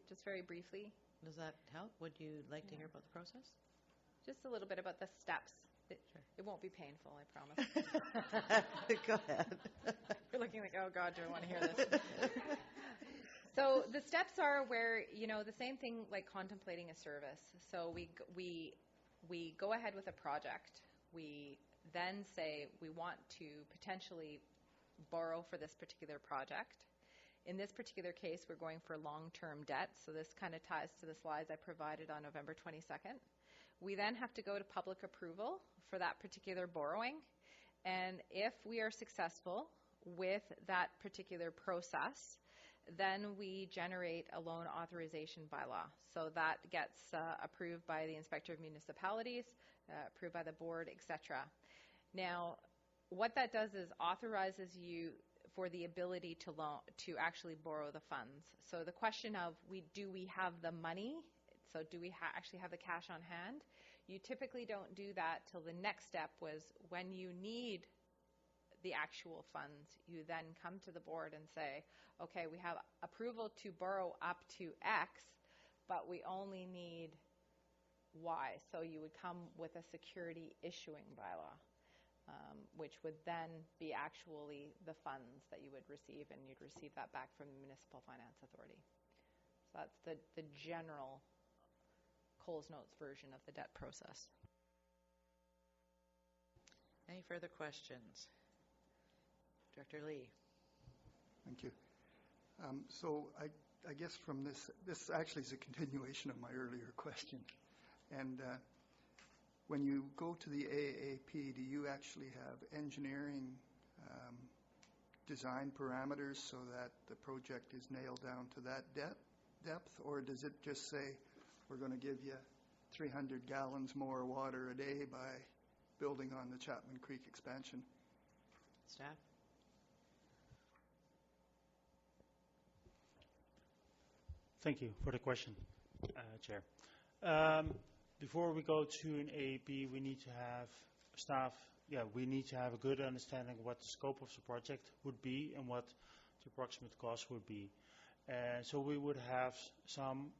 just very briefly. Does that help? Would you like to hear about the process? Just a little bit about the steps. It won't be painful, I promise. Go ahead. You're looking like, oh God, do I want to hear this? So the steps are where, the same thing like contemplating a service. So we go ahead with a project. We then say we want to potentially borrow for this particular project. In this particular case, we're going for long-term debt. So this kind of ties to the slides I provided on November 22nd. We then have to go to public approval for that particular borrowing. And if we are successful with that particular process, then we generate a loan authorization bylaw. So that gets approved by the Inspector of Municipalities, approved by the board, etc. Now, what that does is authorizes you for the ability to actually borrow the funds. So the question of do we have the money? So do we actually have the cash on hand? You typically don't do that till the next step was when you need the actual funds. You then come to the board and say, okay, we have approval to borrow up to X, but we only need Y. So you would come with a security issuing bylaw, which would then be actually the funds that you would receive, and you'd receive that back from the Municipal Finance Authority. So that's the general Coles Notes version of the debt process. Any further questions? Director Lee. Thank you. So I guess from this actually is a continuation of my earlier question. And when you go to the AAP, do you actually have engineering design parameters so that the project is nailed down to that depth? Or does it just say, we're going to give you 300 gallons more water a day by building on the Chapman Creek expansion? Staff? Thank you for the question, Chair. Before we go to an AAP, we need to have staff, we need to have a good understanding of what the scope of the project would be and what the approximate cost would be. So we would have some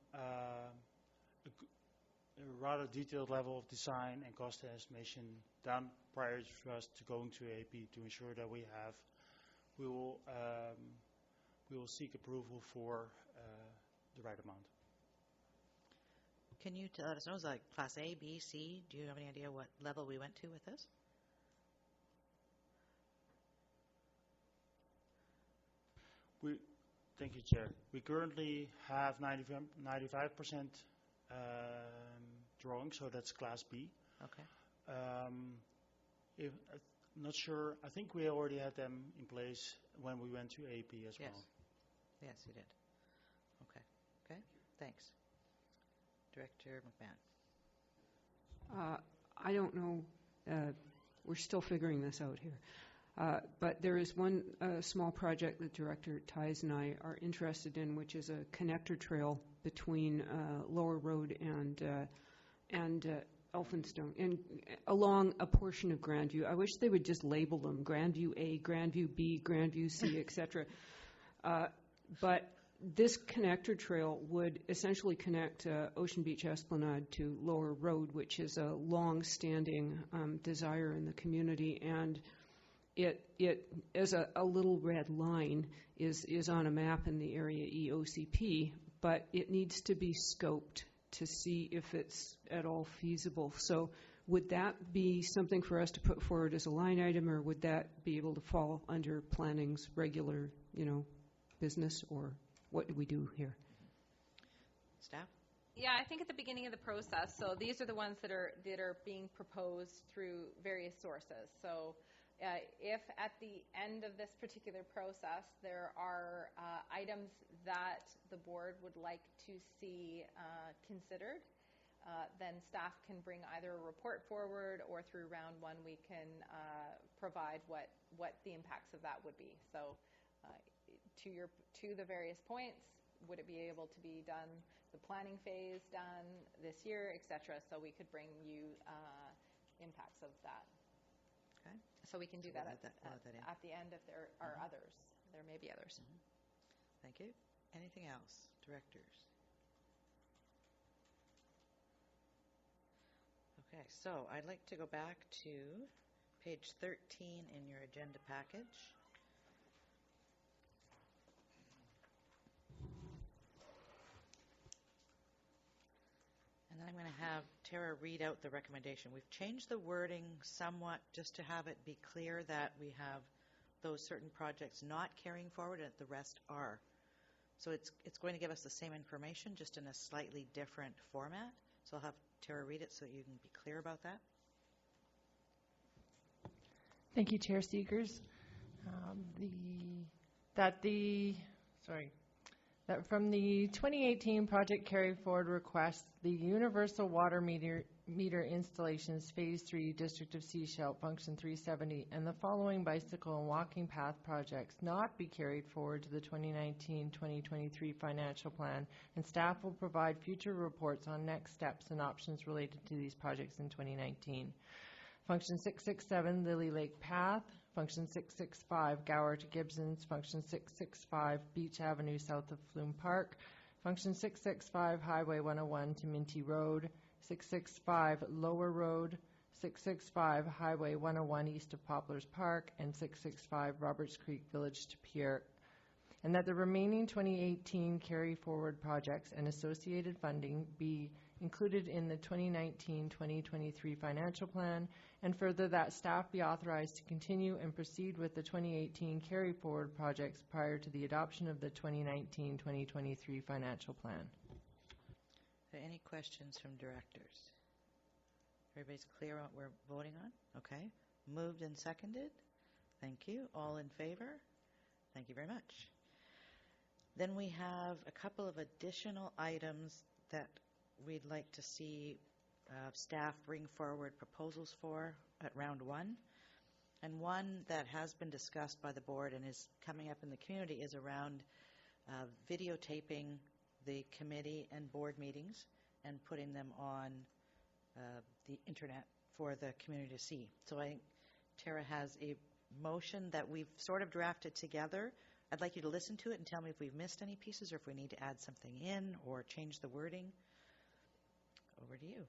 a rather detailed level of design and cost estimation done prior to us to going to AAP to ensure that we will seek approval for the right amount. Can you let us know, is that Class A, B, C? Do you have any idea what level we went to with this? Thank you, Chair. We currently have 95% drawing, so that's Class B. Okay. I'm not sure. I think we already had them in place when we went to AP as well. Yes, you did. Okay. Thanks. Director McMahon. I don't know. We're still figuring this out here. But there is one small project that Director Ties and I are interested in, which is a connector trail between Lower Road and Elphinstone, and along a portion of Grandview. I wish they would just label them Grandview A, Grandview B, Grandview C, etc. But this connector trail would essentially connect Ocean Beach Esplanade to Lower Road, which is a long-standing desire in the community, and it as a little red line is on a map in the area EOCP, but it needs to be scoped to see if it's at all feasible. So would that be something for us to put forward as a line item, or would that be able to fall under planning's regular, business, or what do we do here? Staff? Yeah, I think at the beginning of the process, so these are the ones that are being proposed through various sources. So if at the end of this particular process there are items that the board would like to see considered, then staff can bring either a report forward, or through round one we can provide what the impacts of that would be. So to the various points, would it be able to be done, the planning phase done this year, etc. So we could bring you impacts of that. Okay. So we can do So that we'll at the end if there are Mhm. others. There may be others. Mhm. Thank you. Anything else? Directors? Okay, so I'd like to go back to page 13 in your agenda package. And then I'm going to have Tara read out the recommendation. We've changed the wording somewhat just to have it be clear that we have those certain projects not carrying forward and the rest are. So it's going to give us the same information, just in a slightly different format. So I'll have Tara read it so that you can be clear about that. Thank you, Chair Seegers. That from the 2018 project carry forward request, the universal water meter installations Phase 3 District of Sechelt Function 370 and the following bicycle and walking path projects not be carried forward to the 2019-2023 financial plan, and staff will provide future reports on next steps and options related to these projects in 2019. Function 667 Lily Lake Path, Function 665 Gower to Gibsons, Function 665 Beach Avenue south of Flume Park, Function 665 Highway 101 to Minty Road, 665 Lower Road, 665 Highway 101 east of Poplars Park, and 665 Roberts Creek Village to Pierre. And that the remaining 2018 carry forward projects and associated funding be included in the 2019-2023 financial plan, and further that staff be authorized to continue and proceed with the 2018 carry forward projects prior to the adoption of the 2019-2023 financial plan. Are there any questions from directors? Everybody's clear on what we're voting on? Okay. Moved and seconded. Thank you. All in favor? Thank you very much. Then we have a couple of additional items that we'd like to see staff bring forward proposals for at round one. And one that has been discussed by the board and is coming up in the community is around videotaping the committee and board meetings and putting them on the internet for the community to see. So I think Tara has a motion that we've sort of drafted together. I'd like you to listen to it and tell me if we've missed any pieces or if we need to add something in or change the wording. Over to you.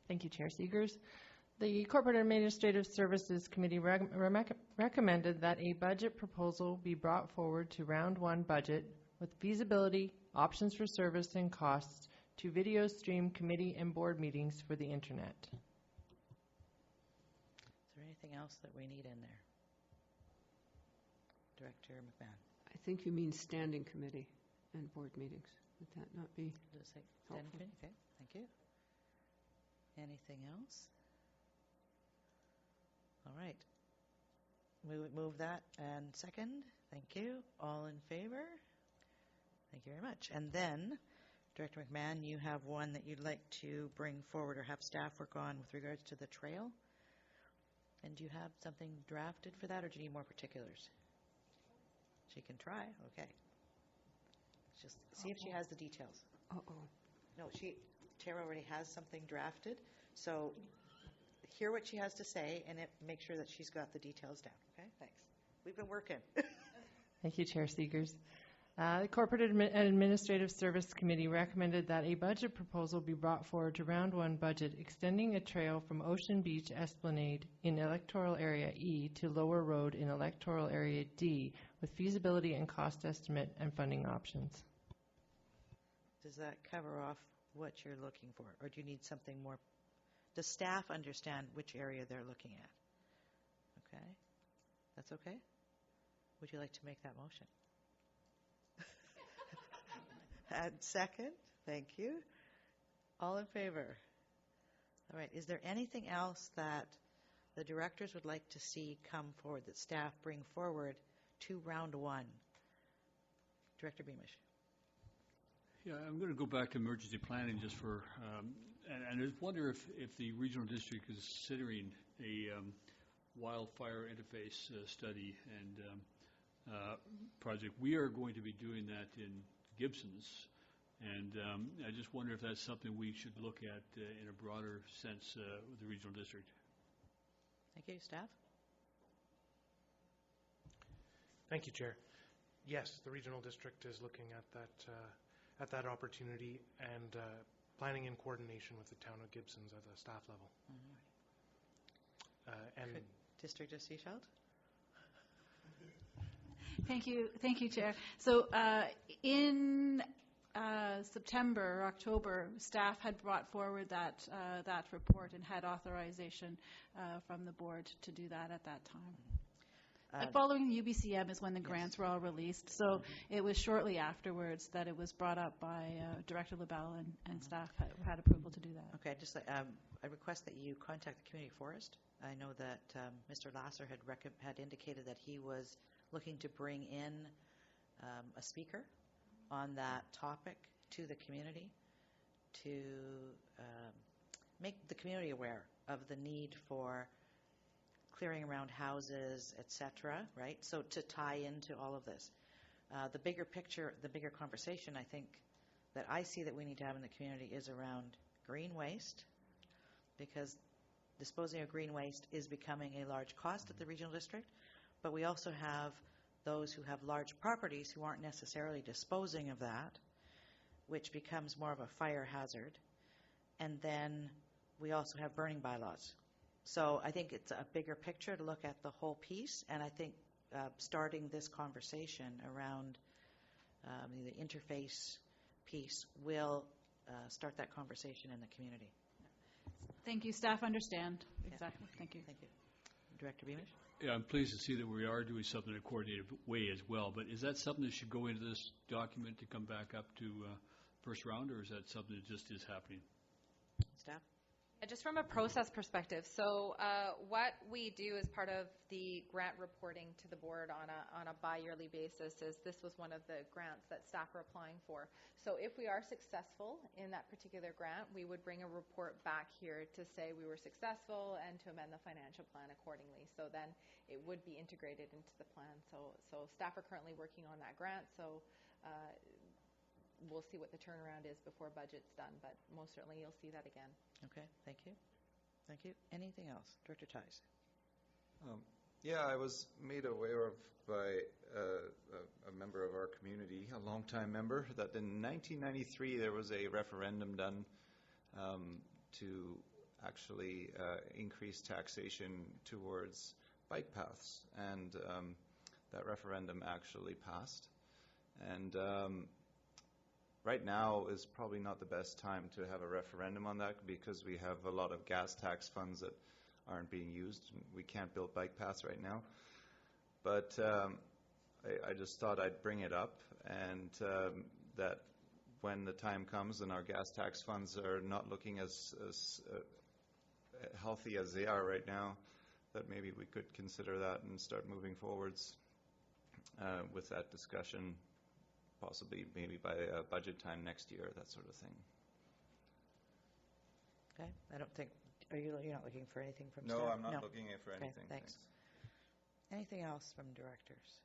Thank you, Chair Seegers. The Corporate Administrative Services Committee recommended that a budget proposal be brought forward to round one budget with feasibility, options for service, and costs to video stream committee and board meetings for the internet. Is there anything else that we need in there? Director McMahon. I think you mean standing committee and board meetings. Would that not be Does it say helpful? standing committee? Okay, thank you. Anything else? All right. We would move that and second. Thank you. All in favor? Thank you very much. And then, Director McMahon, you have one that you'd like to bring forward or have staff work on with regards to the trail. And do you have something drafted for that, or do you need more particulars? She can try. Okay. Just see if she has the details. No, Tara already has something drafted. So hear what she has to say and make sure that she's got the details down. Okay, thanks. We've been working. Thank you, Chair Seegers. The Corporate Administrative Service Committee recommended that a budget proposal be brought forward to Round 1 budget, extending a trail from Ocean Beach Esplanade in Electoral Area E to Lower Road in Electoral Area D, with feasibility and cost estimate and funding options. Does that cover off what you're looking for, or do you need something more? Does staff understand which area they're looking at? Okay, that's okay? Would you like to make that motion? And second, thank you. All in favor? All right, is there anything else that the directors would like to see come forward, that staff bring forward to Round 1? Director Beamish. Yeah, I'm going to go back to emergency planning just for, and I just wonder if the regional district is considering a wildfire interface study and project. We are going to be doing that in Gibson's, and I just wonder if that's something we should look at in a broader sense with the regional district. Thank you. Staff? Thank you, Chair. Yes, the regional district is looking at that opportunity and planning in coordination with the town of Gibson's at the staff level. And District of Sechelt? Thank you, Chair. So in September or October, staff had brought forward that report and had authorization from the board to do that at that time. Following UBCM is when the grants were all released, so it was shortly afterwards that it was brought up by Director LaBelle and staff had approval to do that. Okay, just I request that you contact the community forest. I know that Mr. Lasser had indicated that he was looking to bring in a speaker on that topic to the community to make the community aware of the need for clearing around houses, etc., right? So to tie into all of this. The bigger picture, the bigger conversation, I think, that I see that we need to have in the community is around green waste, because disposing of green waste is becoming a large cost at the regional district, but we also have those who have large properties who aren't necessarily disposing of that, which becomes more of a fire hazard. And then we also have burning bylaws. So I think it's a bigger picture to look at the whole piece, and I think starting this conversation around the interface piece will start that conversation in the community. Thank you. Staff understand. Exactly. Thank you. Thank you. Director Beamish? Yeah, I'm pleased to see that we are doing something in a coordinated way as well, but is that something that should go into this document to come back up to first round, or is that something that just is happening? Staff? Just from a process perspective, so what we do as part of the grant reporting to the board on a bi-yearly basis is this was one of the grants that staff are applying for. So if we are successful in that particular grant, we would bring a report back here to say we were successful and to amend the financial plan accordingly. So then it would be integrated into the plan. So staff are currently working on that grant. So we'll see what the turnaround is before budget's done, but most certainly you'll see that again. Okay, thank you. Thank you. Anything else? Director Tice. Yeah, I was made aware of by a member of our community, a longtime member, that in 1993 there was a referendum done to actually increase taxation towards bike paths, and that referendum actually passed. And right now is probably not the best time to have a referendum on that, because we have a lot of gas tax funds that aren't being used. We can't build bike paths right now. But I just thought I'd bring it up, and that when the time comes and our gas tax funds are not looking as healthy as they are right now, that maybe we could consider that and start moving forwards with that discussion. Possibly maybe by budget time next year, that sort of thing. Okay, I don't think, you're not looking for anything from staff? staff? No, I'm not looking for anything. Okay, thanks. Anything else from directors?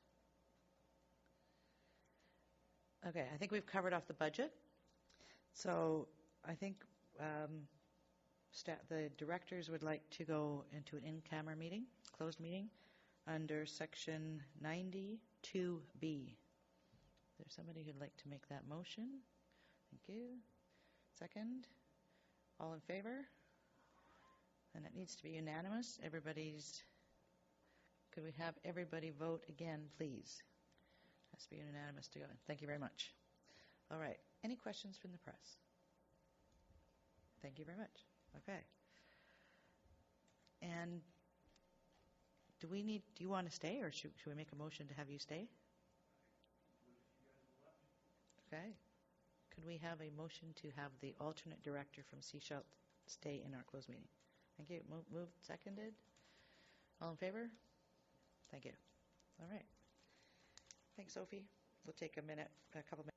Okay, I think we've covered off the budget. So I think the directors would like to go into an in-camera meeting, closed meeting, under Section 90 2B. Is there somebody who'd like to make that motion? Thank you. Second? All in favor? And it needs to be unanimous. Could we have everybody vote again, please? Has to be unanimous to go in. Thank you very much. All right. Any questions from the press? Thank you very much. Okay. And do you want to stay, or should we make a motion to have you stay? Okay. Could we have a motion to have the alternate director from Seashell stay in our closed meeting? Thank you. Moved, seconded. All in favor? Thank you. All right. Thanks, Sophie. We'll take a couple minutes.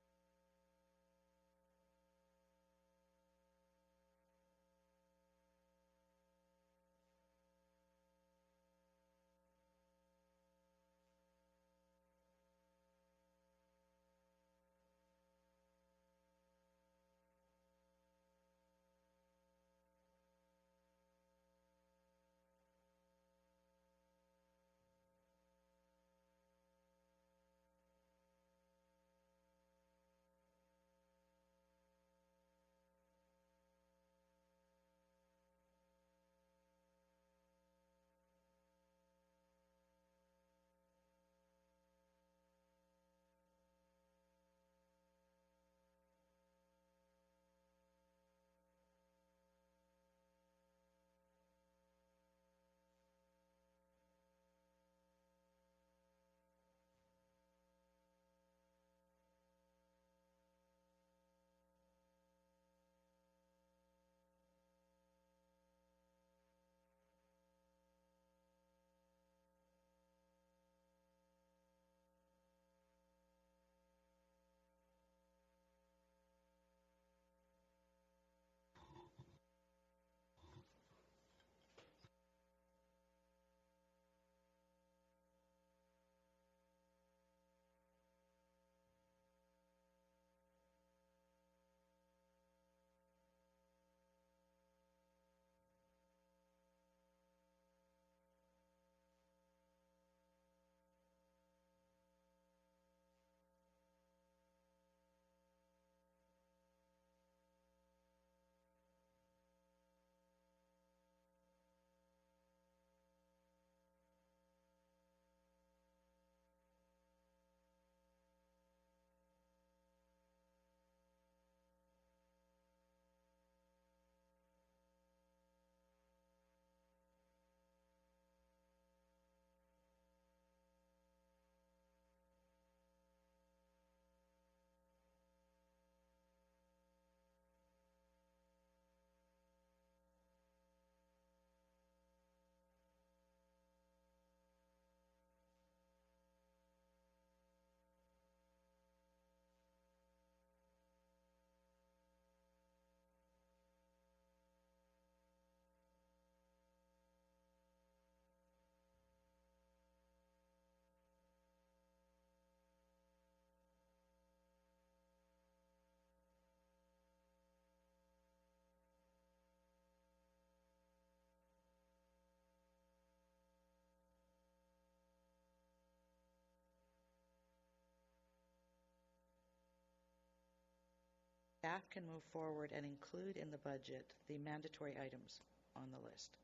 Staff can move forward and include in the budget the mandatory items on the list.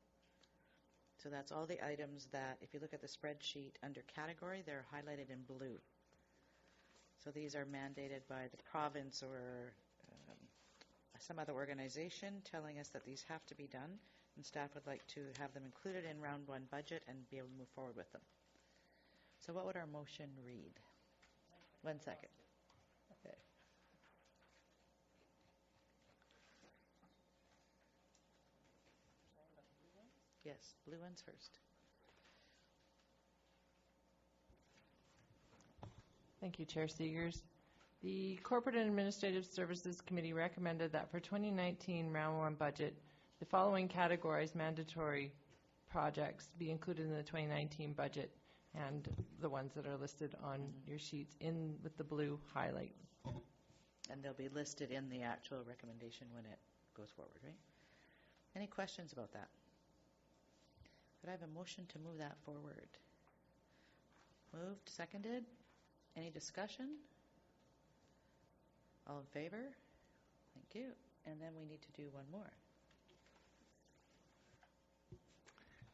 So that's all the items that, if you look at the spreadsheet under category, they're highlighted in blue. So these are mandated by the province or some other organization telling us that these have to be done, and staff would like to have them included in round one budget and be able to move forward with them. So what would our motion read? 1 second. Okay. Yes, blue ones first. Thank you, Chair Seegers. The Corporate and Administrative Services Committee recommended that for 2019 round one budget, the following categories mandatory projects be included in the 2019 budget, and the ones that are listed on your sheets in with the blue highlight. And they'll be listed in the actual recommendation when it goes forward, right? Any questions about that? Could I have a motion to move that forward? Moved, seconded. Any discussion? All in favor? Thank you. And then we need to do one more.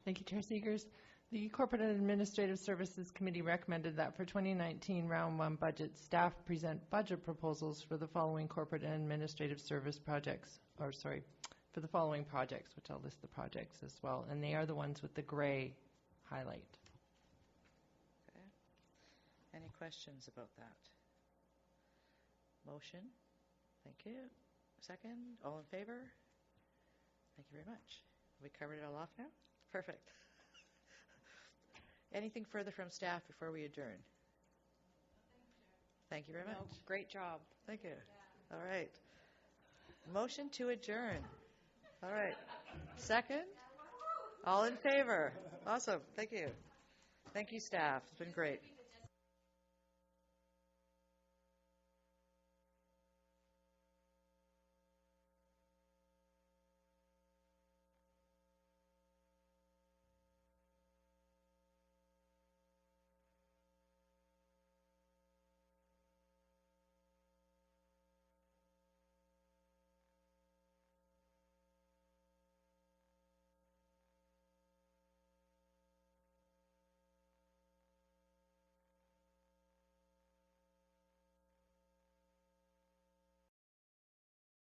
Thank you, Chair Seegers. The Corporate and Administrative Services Committee recommended that for 2019 Round 1 budget, staff present budget proposals for the following corporate and administrative service projects, for the following projects, which I'll list the projects as well, and they are the ones with the gray highlight. Okay. Any questions about that? Motion? Thank you. Second? All in favor? Thank you very much. Have we covered it all off now? Perfect. Anything further from staff before we adjourn? Thank you very much. Great job. Thank you. All right. Motion to adjourn. All right. Second? All in favor? Awesome. Thank you. Thank you, staff. It's been great.